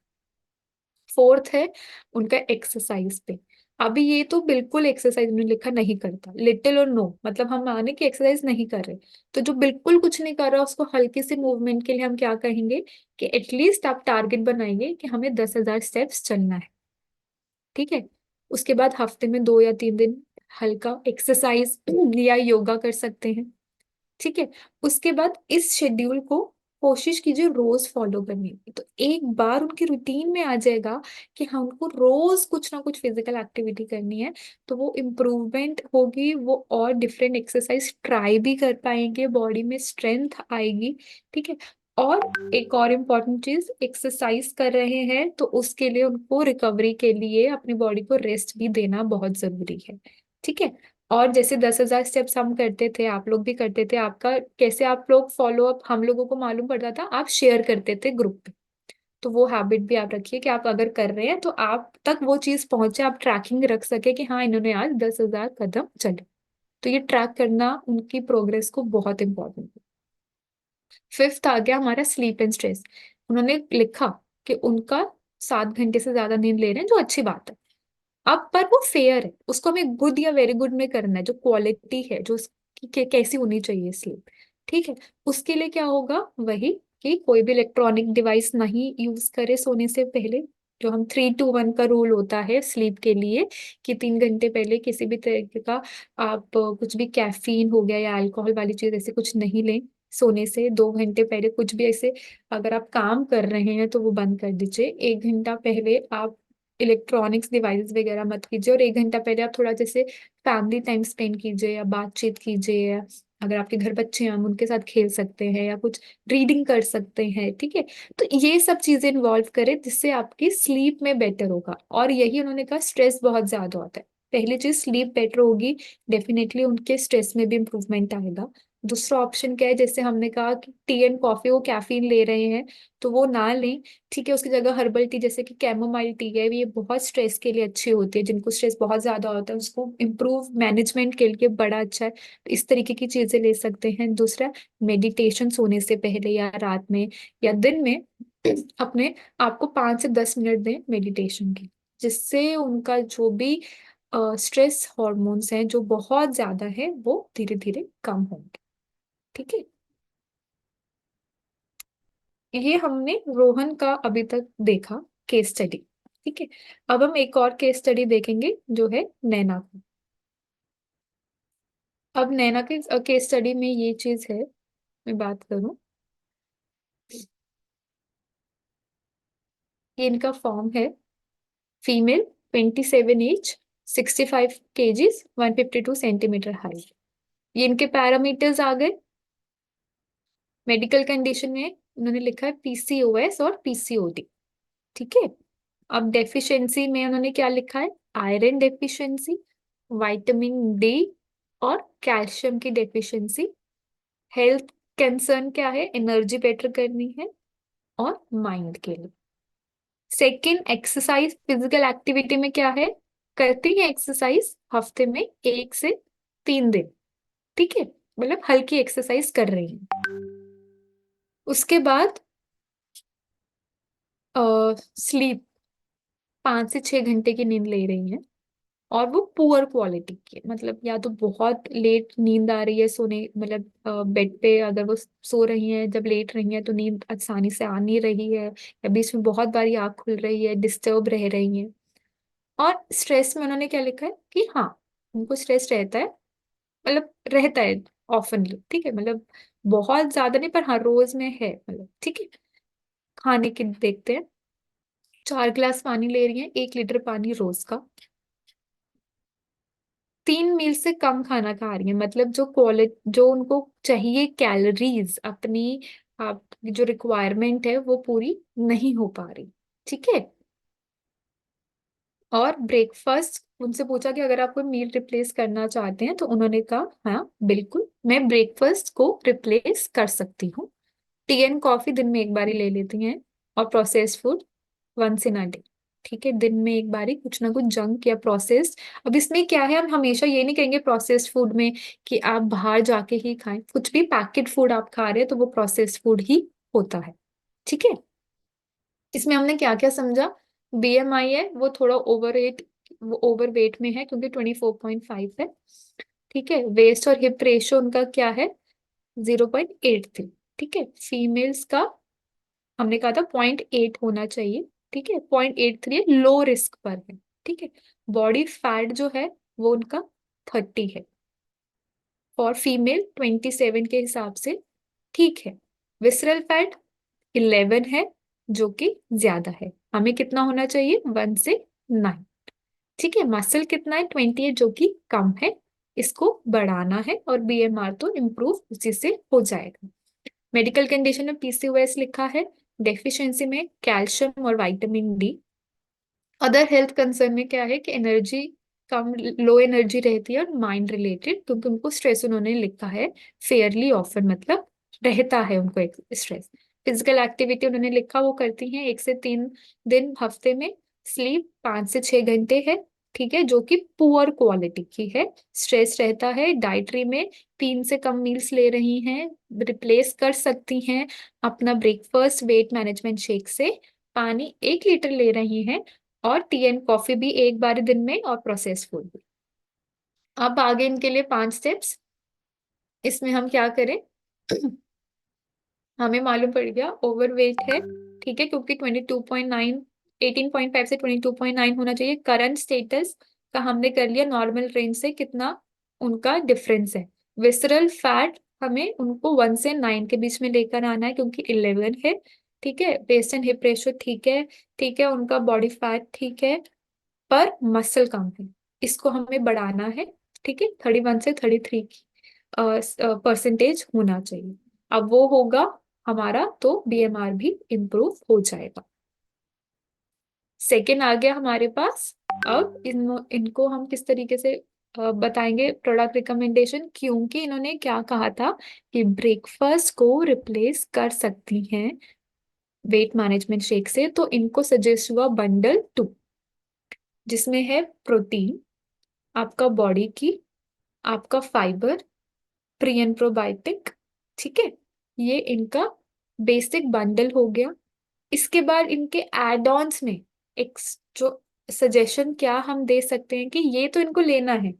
B: फोर्थ है उनका एक्सरसाइज पे। अभी ये तो बिल्कुल एक्सरसाइज में लिखा नहीं करता, लिटिल और नो, मतलब हम माने कि एक्सरसाइज नहीं कर रहे। तो जो बिल्कुल कुछ नहीं कर रहा उसको हल्के से मूवमेंट के लिए हम क्या कहेंगे कि एटलीस्ट आप टारगेट बनाएंगे कि हमें 10,000 स्टेप्स चलना है। ठीक है। उसके बाद हफ्ते में 2 या 3 दिन हल्का एक्सरसाइज या योगा कर सकते हैं। ठीक है। उसके बाद इस शेड्यूल को कोशिश कीजिए रोज फॉलो करने की, तो एक बार उनकी रूटीन में आ जाएगा कि हाँ उनको रोज कुछ ना कुछ फिजिकल एक्टिविटी करनी है, तो वो इम्प्रूवमेंट होगी, वो और डिफरेंट एक्सरसाइज ट्राई भी कर पाएंगे, बॉडी में स्ट्रेंथ आएगी। ठीक है। और एक और इम्पॉर्टेंट चीज, एक्सरसाइज कर रहे हैं तो उसके लिए उनको रिकवरी के लिए अपनी बॉडी को रेस्ट भी देना बहुत जरूरी है। ठीक है। और जैसे 10,000 स्टेप्स हम करते थे, आप लोग भी करते थे, आपका कैसे आप लोग फॉलो अप हम लोगों को मालूम पड़ता था, आप शेयर करते थे ग्रुप पे। तो वो हैबिट भी आप रखिए कि आप अगर कर रहे हैं तो आप तक वो चीज पहुंचे, आप ट्रैकिंग रख सके कि हाँ इन्होंने आज 10,000 कदम चले। तो ये ट्रैक करना उनकी प्रोग्रेस को बहुत इंपॉर्टेंट है। फिफ्थ आ गया हमारा स्लीप एंड स्ट्रेस। उन्होंने लिखा कि उनका 7 घंटे से ज्यादा नींद ले रहे हैं, जो अच्छी बात है। अब पर वो फेयर है, उसको हमें गुड या वेरी गुड में करना है, जो क्वालिटी है जो उसकी कैसी होनी चाहिए स्लीप। ठीक है। उसके लिए क्या होगा, वही कि कोई भी इलेक्ट्रॉनिक डिवाइस नहीं यूज करे सोने से पहले। जो हम 3-2-1 का रूल होता है स्लीप के लिए, कि 3 घंटे पहले किसी भी तरीके का आप कुछ भी कैफीन हो गया या अल्कोहल वाली चीज ऐसे कुछ नहीं लें। सोने से 2 घंटे पहले कुछ भी ऐसे, अगर आप काम कर रहे हैं तो वो बंद कर दीजिए। 1 घंटा पहले आप इलेक्ट्रॉनिक्स डिवाइसेस वगैरह मत कीजिए, और 1 घंटा पहले आप थोड़ा जैसे फैमिली टाइम स्पेंड कीजिए या बातचीत कीजिए, या अगर आपके घर बच्चे हैं हम उनके साथ खेल सकते हैं या कुछ रीडिंग कर सकते हैं। ठीक है। तो ये सब चीजें इन्वॉल्व करें जिससे आपकी स्लीप में बेटर होगा। और यही उन्होंने कहा, स्ट्रेस बहुत ज्यादा होता है, पहली चीज स्लीप बेटर होगी, डेफिनेटली उनके स्ट्रेस में भी इंप्रूवमेंट आएगा। दूसरा ऑप्शन क्या है, जैसे हमने कहा कि टी एंड कॉफी, वो कैफीन ले रहे हैं तो वो ना लें। ठीक है। उसकी जगह हर्बल टी जैसे कि कैमोमाइल टी है, ये बहुत स्ट्रेस के लिए अच्छी होती है, जिनको स्ट्रेस बहुत ज्यादा होता है उसको इम्प्रूव मैनेजमेंट के लिए बड़ा अच्छा है, तो इस तरीके की चीजें ले सकते हैं। दूसरा, मेडिटेशन सोने से पहले या रात में या दिन में अपने आपको 5 से 10 मिनट दें मेडिटेशन की, जिससे उनका जो भी स्ट्रेस हॉर्मोन्स हैं जो बहुत ज्यादा है वो धीरे धीरे कम होंगे। ठीक है। ये हमने रोहन का अभी तक देखा केस स्टडी। ठीक है। अब हम एक और केस स्टडी देखेंगे जो है नैना का। अब नैना के केस स्टडी में ये चीज है, मैं बात करूं, ये इनका फॉर्म है। Female, 27 age, 65 kgs, 152 centimetre height. ये इनके पैरामीटर्स आ गए। मेडिकल कंडीशन में उन्होंने लिखा है पीसीओएस और पीसीओडी। ठीक है। अब डेफिशिएंसी में उन्होंने क्या लिखा है, आयरन डेफिशिएंसी, विटामिन डी और कैल्शियम की डेफिशिएंसी। हेल्थ कंसर्न क्या है, एनर्जी बेटर करनी है और माइंड के लिए। सेकंड, एक्सरसाइज फिजिकल एक्टिविटी में क्या है, करती है एक्सरसाइज हफ्ते में 1 से 3 दिन। ठीक है। मतलब हल्की एक्सरसाइज कर रही है। उसके बाद स्लीप, 5 से 6 घंटे की नींद ले रही है, और वो पुअर क्वालिटी की है, मतलब या तो बहुत लेट नींद आ रही है सोने, मतलब बेड पे अगर वो सो रही हैं, जब लेट रही हैं तो नींद आसानी से आ नहीं रही है, या बीच में बहुत बारी आँख खुल रही है, डिस्टर्ब रह रही हैं। और स्ट्रेस में उन्होंने क्या लिखा है कि हाँ उनको स्ट्रेस रहता है, मतलब रहता है ऑफनली। ठीक है। मतलब बहुत ज्यादा नहीं, पर हाँ रोज में है, मतलब ठीक है। खाने की देखते हैं, 4 गिलास पानी ले रही हैं, 1 लीटर पानी रोज का। 3 मील से कम खाना खा रही है, मतलब जो क्वालिटी जो उनको चाहिए कैलोरीज अपनी, आप जो रिक्वायरमेंट है वो पूरी नहीं हो पा रही। ठीक है। और ब्रेकफास्ट, उनसे पूछा कि अगर आप कोई मील रिप्लेस करना चाहते हैं, तो उन्होंने कहा हाँ बिल्कुल मैं ब्रेकफास्ट को रिप्लेस कर सकती हूँ। टी एंड कॉफी दिन में एक बारी ले लेती हैं, और processed food once in a day. ठीक है। दिन में एक बारी कुछ ना कुछ जंक या प्रोसेस्ड, अब इसमें क्या है, हम हमेशा ये नहीं कहेंगे प्रोसेस्ड फूड में कि आप बाहर जाके ही खाएं, कुछ भी पैकेट फूड आप खा रहे हैं तो वो प्रोसेस्ड फूड ही होता है। ठीक है। इसमें हमने क्या क्या समझा, बीएमआई है वो थोड़ा ओवर वो ओवर वेट में है क्योंकि 24.5 है। ठीक है, वेस्ट और हिप रेशियो उनका क्या है, 0.83। ठीक है, फीमेल्स का हमने कहा था 0.8 होना चाहिए। ठीक है, 0.83 लो रिस्क पर है। ठीक है, बॉडी फैट जो है वो उनका 30 है, और फीमेल 27 के हिसाब से ठीक है। विसरल फैट 11 है, जो कि ज्यादा है। हमें कितना होना चाहिए, 1 से 9। ठीक है, मसल कितना है, 28, जो कि कम है। इसको बढ़ाना है, और बीएमआर तो इम्प्रूव उसी से हो जाएगा। मेडिकल कंडीशन में पीसीओएस लिखा है, डेफिशिएंसी में कैल्शियम और vitamin D. Other health concern में क्या है कि एनर्जी कम, लो एनर्जी रहती है, और माइंड रिलेटेड, क्योंकि उनको स्ट्रेस उन्होंने लिखा है फेयरली ऑफन, मतलब रहता है उनको एक स्ट्रेस। फिजिकल एक्टिविटी उन्होंने लिखा वो करती हैं 1 से 3 दिन हफ्ते में। स्लीप 5 से 6 घंटे है। ठीक है, जो कि पुअर क्वालिटी की है। स्ट्रेस रहता है। डाइटरी में 3 से कम मील्स ले रही हैं, रिप्लेस कर सकती हैं अपना ब्रेकफास्ट वेट मैनेजमेंट शेक से। पानी 1 लीटर ले रही हैं, और टी एंड कॉफी भी एक बार दिन में, और प्रोसेस फूड भी। अब आगे इनके लिए 5 स्टेप्स। इसमें हम क्या करें, हमें मालूम पड़ गया ओवरवेट है। ठीक है, क्योंकि 22.9, 18.5 से 22.9 होना चाहिए। करंट स्टेटस का हमने कर लिया, नॉर्मल रेंज से कितना उनका डिफरेंस है। विसरल फैट हमें उनको 1 से 9 के बीच में लेकर आना है, क्योंकि 11 है। ठीक है, वेस्ट एंड हिप रेशियो ठीक है। ठीक है, उनका बॉडी फैट ठीक है, पर मसल कम है, इसको हमें बढ़ाना है। ठीक है, 31 से 33 की परसेंटेज होना चाहिए। अब वो होगा हमारा, तो बीएमआर भी इम्प्रूव हो जाएगा। सेकेंड आ गया हमारे पास। अब इनको हम किस तरीके से बताएंगे प्रोडक्ट रिकमेंडेशन, क्योंकि इन्होंने क्या कहा था कि ब्रेकफास्ट को रिप्लेस कर सकती हैं वेट मैनेजमेंट शेक से, तो इनको सजेस्ट हुआ बंडल 2, जिसमें है प्रोटीन, आपका बॉडी की, आपका फाइबर, प्री एंड प्रोबायोटिक। ठीक है, ये इनका बेसिक बंडल हो गया। इसके बाद इनके एड ऑन्स में एक जो सजेशन क्या हम दे सकते हैं कि ये तो इनको लेना है,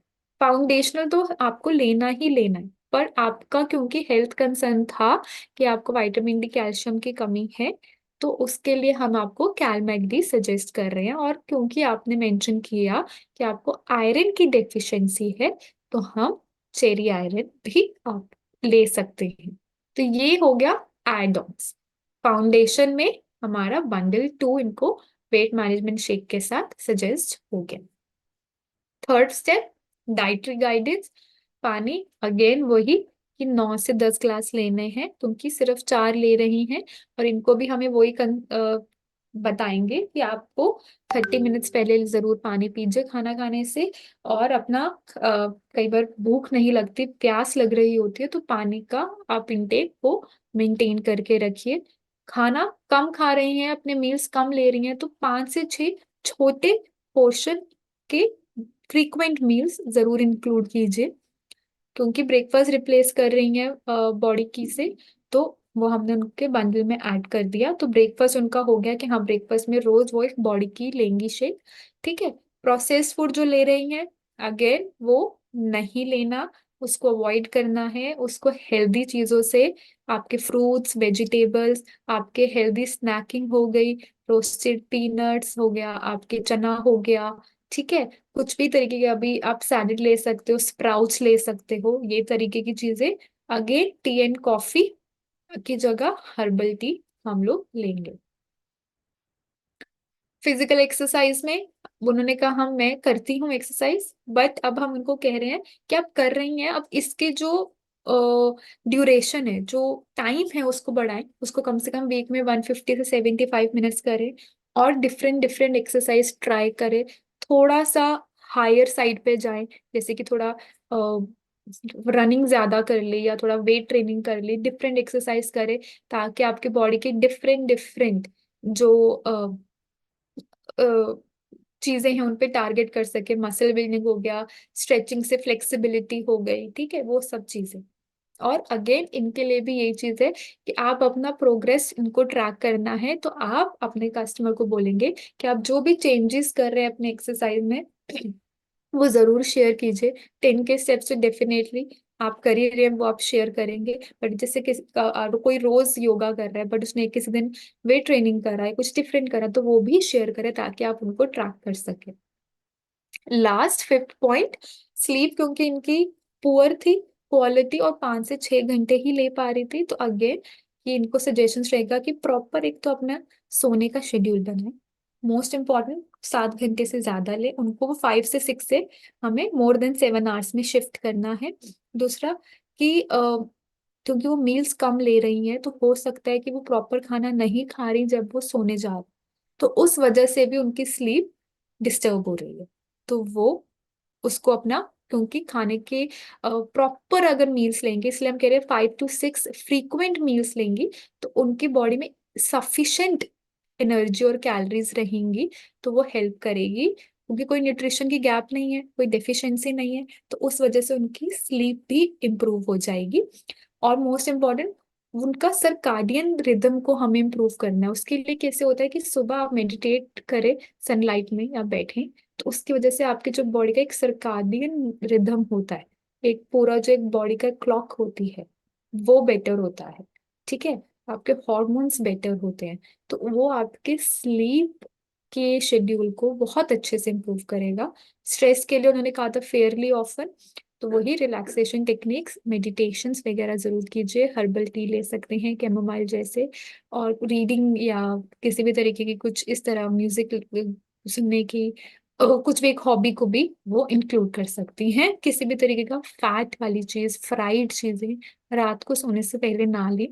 B: फाउंडेशनल तो आपको लेना ही लेना है, पर आपका क्योंकि हेल्थ कंसर्न था कि आपको विटामिन डी कैल्शियम की कमी है, तो उसके लिए हम आपको कैलमैक डी सजेस्ट कर रहे हैं। और क्योंकि आपने मेंशन किया कि आपको आयरन की डेफिशिएंसी है, तो हम चेरी आयरन भी आप ले सकते हैं। तो ये हो गया एड ऑन्स। फाउंडेशन में हमारा बंडल 2 इनको वेट मैनेजमेंट शेक के साथ सजेस्ट हो गया। Third step, dietary guidance. पानी अगेन वही कि 9 से 10 ग्लास लेने हैं, क्योंकि सिर्फ 4 ले रही हैं। और इनको भी हमें वही बताएंगे कि आपको 30 मिनट्स पहले जरूर पानी पीजिए खाना खाने से। और अपना कई बार भूख नहीं लगती, प्यास लग रही होती है, तो पानी का आप इंटेक को मेंटेन करके रखिए। खाना कम खा रही हैं, अपने मील्स कम ले रही हैं, तो 5 से 6 छोटे पोर्शन के फ्रीक्वेंट मील्स जरूर इंक्लूड कीजिए, क्योंकि ब्रेकफास्ट रिप्लेस कर रही हैं बॉडी की से। तो वो हमने उनके बंडल में ऐड कर दिया, तो ब्रेकफास्ट उनका हो गया कि हाँ, ब्रेकफास्ट में रोज वो एक बॉडी की लेंगी शेक। ठीक है, प्रोसेस्ड फूड जो ले रही हैं, अगेन वो नहीं लेना, उसको अवॉइड करना है। उसको हेल्दी चीजों से, आपके फ्रूट्स, वेजिटेबल्स, आपके हेल्दी स्नैकिंग हो गई, रोस्टेड पीनट्स हो गया, आपके चना हो गया। ठीक है, कुछ भी तरीके के, अभी आप सैलेड ले सकते हो, स्प्राउट्स ले सकते हो, ये तरीके की चीजें। अगेन टी एंड कॉफी की जगह हर्बल टी हम लोग लेंगे। फिजिकल एक्सरसाइज में उन्होंने कहा हम मैं करती हूँ एक्सरसाइज, बट अब हम उनको कह रहे हैं कि आप कर रही हैं, अब इसके जो ड्यूरेशन है, जो टाइम है, उसको बढ़ाएं। उसको कम से कम वीक में 150 से 75 मिनट्स करें, और डिफरेंट डिफरेंट एक्सरसाइज ट्राई करें। थोड़ा सा हायर साइड पे जाएं, जैसे कि थोड़ा रनिंग ज्यादा कर ले, या थोड़ा वेट ट्रेनिंग कर ले, डिफरेंट एक्सरसाइज करें, ताकि आपके बॉडी के डिफरेंट डिफरेंट जो चीजें हैं उन पे टारगेट कर सके। मसल बिल्डिंग हो गया, स्ट्रेचिंग से फ्लेक्सिबिलिटी हो गई। ठीक है, वो सब चीजें। और अगेन इनके लिए भी यही चीज है कि आप अपना प्रोग्रेस इनको ट्रैक करना है, तो आप अपने कस्टमर को बोलेंगे कि आप जो भी चेंजेस कर रहे हैं अपने एक्सरसाइज में, वो जरूर शेयर कीजिए। 10 के स्टेप्स तो डेफिनेटली आप कर ही रहे हैं, वो आप शेयर करेंगे। बट जैसे किसी कोई रोज योगा कर रहा है बट उसने किसी दिन वेट ट्रेनिंग करा है, कुछ डिफरेंट करा, तो वो भी शेयर करें ताकि आप उनको ट्रैक कर सके। लास्ट फिफ्थ पॉइंट, स्लीप, क्योंकि इनकी पुअर थी क्वालिटी और 5 से 6 घंटे ही ले पा रही थी, तो अगेन ये इनको सजेशंस रहेगा कि प्रॉपर एक तो अपना सोने का शेड्यूल बनाए। मोस्ट इम्पॉर्टेंट, 7 घंटे से ज्यादा ले उनको, वो 5 से 6 से हमें मोर देन 7 आवर्स में शिफ्ट करना है। दूसरा कि क्योंकि वो मील्स कम ले रही हैं तो हो सकता है कि वो प्रॉपर खाना नहीं खा रही जब वो सोने जा रही, तो उस वजह से भी उनकी स्लीप डिस्टर्ब हो रही है। तो वो उसको अपना, क्योंकि खाने के प्रॉपर अगर मील्स लेंगे, इसलिए हम कह रहे हैं 5 to 6 फ्रीक्वेंट मील्स लेंगी, तो उनकी बॉडी में सफिशिएंट एनर्जी और कैलोरीज रहेंगी, तो वो हेल्प करेगी, क्योंकि कोई न्यूट्रिशन की गैप नहीं है, कोई डेफिशिएंसी नहीं है, तो उस वजह से उनकी स्लीप भी इम्प्रूव हो जाएगी। और मोस्ट इम्पॉर्टेंट, उनका सर्काडियन रिदम को हमें इम्प्रूव करना है। उसके लिए कैसे होता है कि सुबह आप मेडिटेट करें सनलाइट में या बैठें, तो उसकी वजह से आपके जो बॉडी का एक सर्काडियन रिदम होता है, एक पूरा जो एक बॉडी का क्लॉक होती है, वो बेटर होता है। ठीक है, आपके हॉर्मोन्स बेटर होते हैं, तो वो आपके स्लीप के शेड्यूल को बहुत अच्छे से इम्प्रूव करेगा। स्ट्रेस के लिए उन्होंने कहा था फेयरली ऑफन, तो वही रिलैक्सेशन टेक्निक्स, मेडिटेशंस वगैरह जरूर कीजिए। हर्बल टी ले सकते हैं कैमोमाइल जैसे, और रीडिंग या किसी भी तरीके की कुछ इस तरह म्यूजिक सुनने की कुछ भी एक हॉबी को भी वो इंक्लूड कर सकती हैं। किसी भी तरीके का फैट वाली चीज, फ्राइड चीजें रात को सोने से पहले ना लें,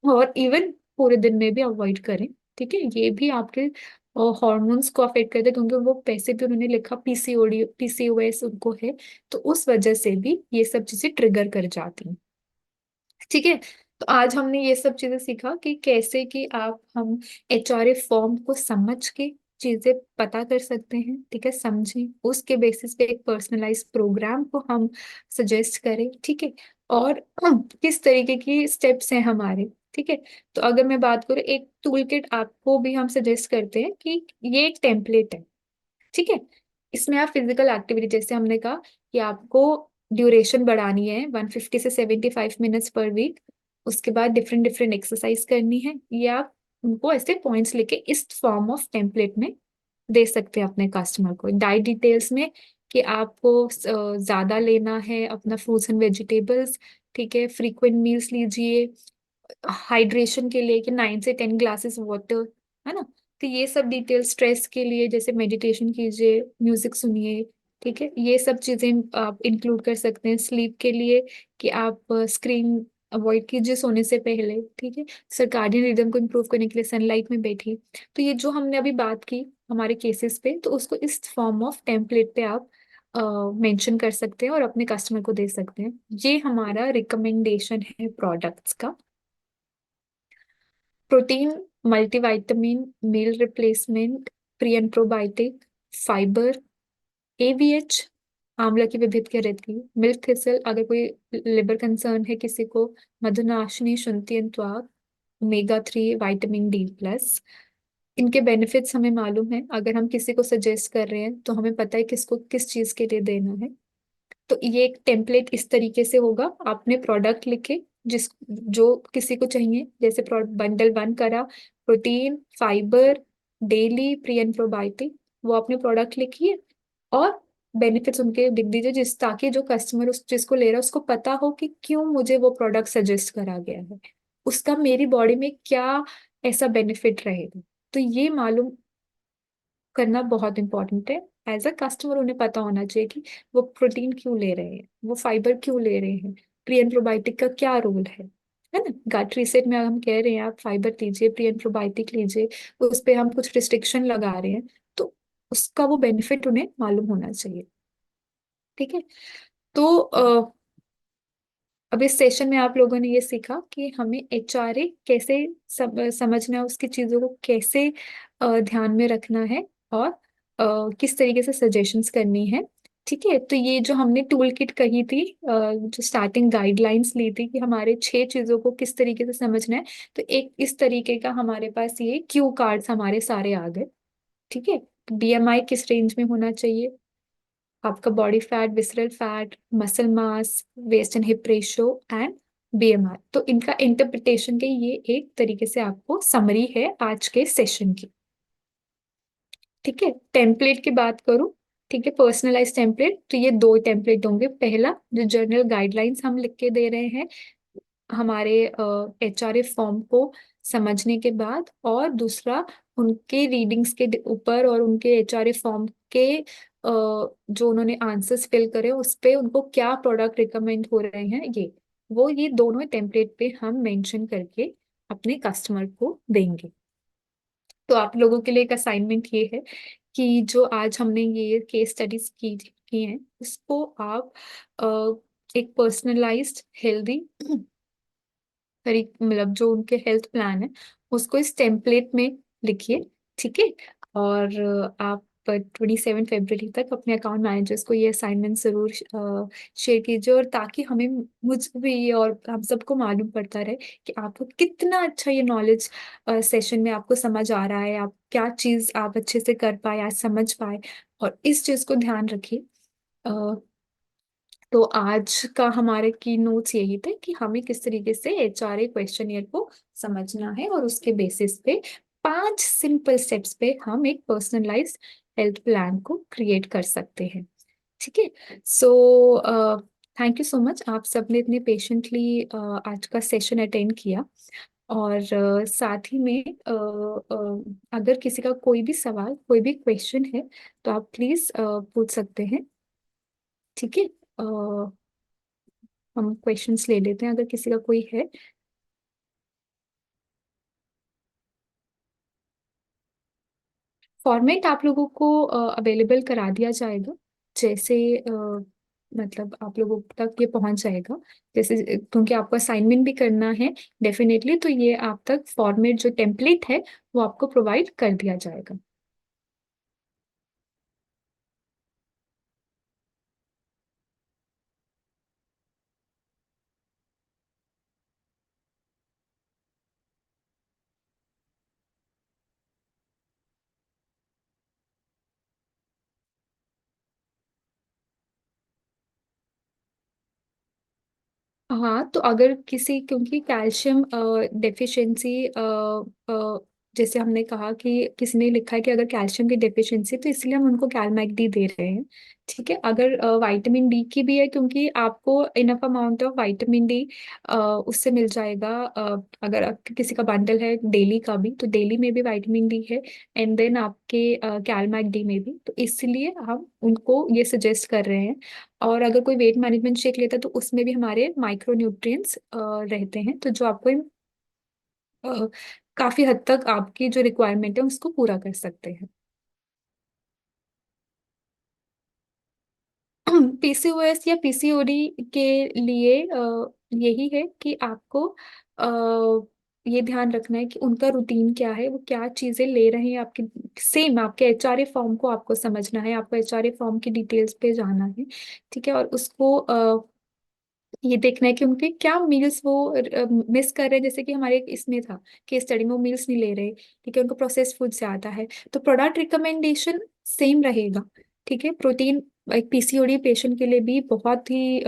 B: और इवन पूरे दिन में भी अवॉइड करें। ठीक है, ये भी आपके हॉर्मोन्स को अफेक्ट करते हैं, क्योंकि वो पैसे भी उन्होंने लिखा पीसीओडी पीसीओएस उनको है, तो उस वजह से भी ये सब चीजें ट्रिगर कर जाती हैं। ठीक है, तो आज हमने ये सब चीजें सीखा कि कैसे कि आप हम एचआरए फॉर्म को समझ के चीजें पता कर सकते हैं। ठीक है, समझें, उसके बेसिस पे एक पर्सनलाइज प्रोग्राम को हम सजेस्ट करें। ठीक है, और किस तरीके की स्टेप्स हैं हमारे। ठीक है, तो अगर मैं बात करूँ, एक टूल किट आपको भी हम सजेस्ट करते हैं कि ये एक टेम्पलेट है। ठीक है, इसमें आप फिजिकल एक्टिविटी, जैसे हमने कहा कि आपको ड्यूरेशन बढ़ानी है 150 से 75 मिनट्स पर वीक, उसके बाद डिफरेंट डिफरेंट एक्सरसाइज करनी है, ये आप उनको ऐसे पॉइंट्स लेके इस फॉर्म ऑफ टेम्पलेट में दे सकते हैं अपने कस्टमर को। डाइट डिटेल्स में कि आपको ज्यादा लेना है अपना फ्रूट्स एंड वेजिटेबल्स। ठीक है, फ्रीक्वेंट मील्स लीजिए, हाइड्रेशन के लिए कि 9 से 10 ग्लासेस वाटर, है ना। तो ये सब डिटेल, स्ट्रेस के लिए जैसे मेडिटेशन कीजिए, म्यूजिक सुनिए। ठीक है, ये सब चीजें आप इंक्लूड कर सकते हैं। स्लीप के लिए कि आप स्क्रीन अवॉइड कीजिए सोने से पहले। ठीक है, सर्काडियन रिदम को इम्प्रूव करने के लिए सनलाइट में बैठिए। तो ये जो हमने अभी बात की हमारे केसेस पे, तो उसको इस फॉर्म ऑफ टेम्पलेट पे आप मेंशन कर सकते हैं और अपने कस्टमर को दे सकते हैं। ये हमारा रिकमेंडेशन है प्रोडक्ट्स का। Protein, multivitamin, meal replacement, pre and probiotic, fibre, AVH, आंवला की विविध की मिल्क थिसल अगर कोई लिवर कंसर्न है किसी को, मधुनाशिनी, शुंठी एंतवाक, ओमेगा 3, विटामिन D+। इनके बेनिफिट्स हमें मालूम है, अगर हम किसी को सजेस्ट कर रहे हैं तो हमें पता है किसको किस चीज के लिए देना है। तो ये एक टेम्पलेट इस तरीके से होगा, आपने प्रोडक्ट लिखे जिस जो किसी को चाहिए, जैसे बंडल 1 करा, protein, fibre, daily, pre and probiotic, वो आपने प्रोडक्ट लिखिए और बेनिफिट्स उनके लिख दीजिए, जिस ताकि जो कस्टमर उस चीज को ले रहा है उसको पता हो कि क्यों मुझे वो प्रोडक्ट सजेस्ट करा गया है, उसका मेरी बॉडी में क्या ऐसा बेनिफिट रहेगा। तो ये मालूम करना बहुत इंपॉर्टेंट है। एज अ कस्टमर उन्हें पता होना चाहिए कि वो प्रोटीन क्यों ले रहे हैं, वो फाइबर क्यों ले रहे हैं, प्री एंड प्रोबायोटिक का क्या रोल है ना। गट रीसेट में हम कह रहे हैं आप फाइबर लीजिए, प्री एंड प्रोबायोटिक लीजिए, उस पे हम कुछ रिस्ट्रिक्शन लगा रहे हैं, तो उसका वो बेनिफिट उन्हें मालूम होना चाहिए। ठीक है, तो अब इस सेशन में आप लोगों ने ये सीखा कि हमें एचआरए कैसे समझना है, उसकी चीजों को कैसे ध्यान में रखना है, और किस तरीके से सजेशंस करनी है। ठीक है, तो ये जो हमने टूल किट कही थी, जो स्टार्टिंग गाइडलाइंस ली थी कि हमारे 6 चीजों को किस तरीके से समझना है, तो एक इस तरीके का हमारे पास ये क्यू कार्ड्स हमारे सारे आ गए। ठीक है, बीएमआई किस रेंज में होना चाहिए, आपका body fat, visceral fat, muscle mass, waist and hip ratio and BMR. तो इनका इंटरप्रिटेशन के ये एक तरीके से आपको समरी है आज के सेशन की। ठीक है, टेम्पलेट की बात करूं, ठीक है, पर्सनलाइज टेम्पलेट, तो ये दो टेम्पलेट होंगे। पहला जो जर्नल गाइडलाइंस हम लिख के दे रहे हैं हमारे एचआरए फॉर्म को समझने के बाद, और दूसरा उनके रीडिंग्स के ऊपर और उनके एचआरए फॉर्म के जो उन्होंने आंसर्स फिल करे उस पे उनको क्या प्रोडक्ट रिकमेंड हो रहे हैं, ये दोनों टेम्पलेट पे हम मेंशन करके अपने कस्टमर को देंगे। तो आप लोगों के लिए एक असाइनमेंट ये है कि जो आज हमने ये केस स्टडीज की हैं उसको आप एक पर्सनलाइज्ड हेल्दी मतलब जो उनके हेल्थ प्लान है उसको इस टेम्पलेट में लिखिए। ठीक है, और आप 27 फरवरी तक अपने अकाउंट मैनेजर्स को ये असाइनमेंट जरूर शेयर कीजिए, और ताकि हमें मुझे भी ये और हम सबको मालूम पड़ता रहे कि आपको कितना अच्छा ये नॉलेज सेशन में आपको समझ आ रहा है, आप क्या चीज़ आप अच्छे से कर पाए, आज समझ पाए। और इस चीज़ को ध्यान रखिए। तो आज का हमारे की नोट्स यही थे कि हमें किस तरीके से एचआरए क्वेश्चनियर को समझना है, और उसके बेसिस पे 5 सिंपल स्टेप्स पे हम एक पर्सनलाइज्ड हेल्थ प्लान को क्रिएट कर सकते हैं। ठीक है, so thank you so much, आप सबने इतने पेशेंटली आज का सेशन अटेंड किया। और साथ ही में अगर किसी का कोई भी सवाल, कोई भी क्वेश्चन है तो आप प्लीज पूछ सकते हैं। ठीक है, हम क्वेश्चंस ले लेते हैं अगर किसी का कोई है। फॉर्मेट आप लोगों को अवेलेबल करा दिया जाएगा, जैसे मतलब आप लोगों तक ये पहुंच जाएगा, जैसे क्योंकि आपको असाइनमेंट भी करना है डेफिनेटली, तो ये आप तक फॉर्मेट जो टेम्पलेट है वो आपको प्रोवाइड कर दिया जाएगा। हाँ, तो अगर किसी, क्योंकि कैल्शियम डेफिशिएंसी, जैसे हमने कहा कि किसी ने लिखा है कि अगर कैल्शियम की डेफिशिएंसी, तो इसलिए हम उनको कैलमैक डी दे रहे हैं। ठीक है, अगर विटामिन डी की भी है, क्योंकि आपको enough amount of vitamin D उससे मिल जाएगा। अगर किसी का बंडल है डेली का भी, तो डेली में भी विटामिन डी है, एंड देन आपके कैलमैक डी में भी, तो इसलिए हम उनको ये सजेस्ट कर रहे हैं। और अगर कोई वेट मैनेजमेंट शेक लेता है तो उसमें भी हमारे माइक्रो न्यूट्रिएंट्स रहते हैं, तो जो आपको काफी हद तक आपकी जो रिक्वायरमेंट है उसको पूरा कर सकते हैं। पीसीओएस या पीसीओडी के लिए यही है कि आपको ये ध्यान रखना है कि उनका रूटीन क्या है, वो क्या चीजें ले रहे हैं आपके, सेम आपके एचआरए फॉर्म को आपको समझना है, आपको एचआरए फॉर्म की डिटेल्स पे जाना है। ठीक है, और उसको ये देखना है कि उनके क्या मील्स वो मिस कर रहे हैं, जैसे कि हमारे इसमें था कि स्टडी में वो मील्स नहीं ले रहे। ठीक है, उनको प्रोसेस्ड फूड ज्यादा है, तो प्रोडक्ट रिकमेंडेशन सेम रहेगा। ठीक है, प्रोटीन एक पीसीओडी पेशेंट के लिए भी बहुत ही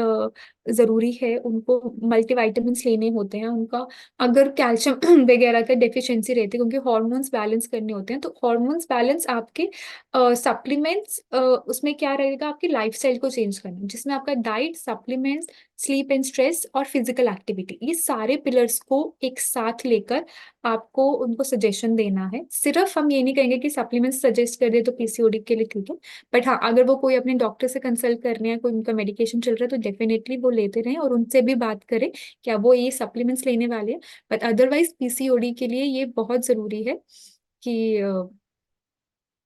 B: जरूरी है, उनको मल्टीविटामिन्स लेने होते हैं उनका। अगर कैल्शियम वगैरह का डेफिशिएंसी रहती है, क्योंकि हॉर्मोन्स बैलेंस करने होते हैं, तो हॉर्मोन्स बैलेंस आपके सप्लीमेंट्स उसमें क्या रहेगा, आपकी लाइफस्टाइल को चेंज करना, जिसमें आपका diet, supplements, sleep and stress और फिजिकल एक्टिविटी, ये सारे पिलर्स को एक साथ लेकर आपको उनको सजेशन देना है। सिर्फ हम ये नहीं कहेंगे कि सप्लीमेंट्स सजेस्ट कर दे तो पीसीओडी के लिए ठीक है, बट हाँ, अगर वो कोई अपने डॉक्टर से कंसल्ट कर रहे हैं, कोई उनका मेडिकेशन चल रहा है, तो डेफिनेटली वो लेते रहें और उनसे भी बात करें क्या वो ये सप्लीमेंट्स लेने वाले हैं। बट अदरवाइज पीसीओडी के लिए ये बहुत जरूरी है कि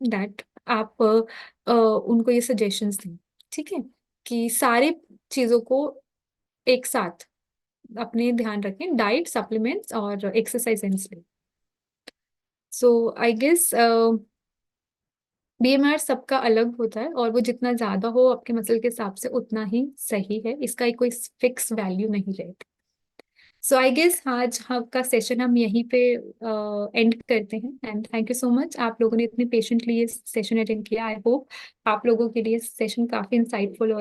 B: दैट आप उनको ये सजेशंस दें। ठीक है, कि सारे चीजों को एक साथ अपने ध्यान रखें, डाइट, सप्लीमेंट्स और exercise and sleep. So I guess BMR सबका अलग होता है, और वो जितना ज्यादा हो आपके मसल के हिसाब से उतना ही सही है, इसका एक कोई फिक्स वैल्यू नहीं रहती। सो आई गेस आज आपका सेशन हम यहीं पे एंड करते हैं। And thank you so much, आप लोगों ने इतने पेशेंटली ये सेशन अटेंड किया। आई होप आप लोगों के लिए सेशन काफी इंसाइटफुल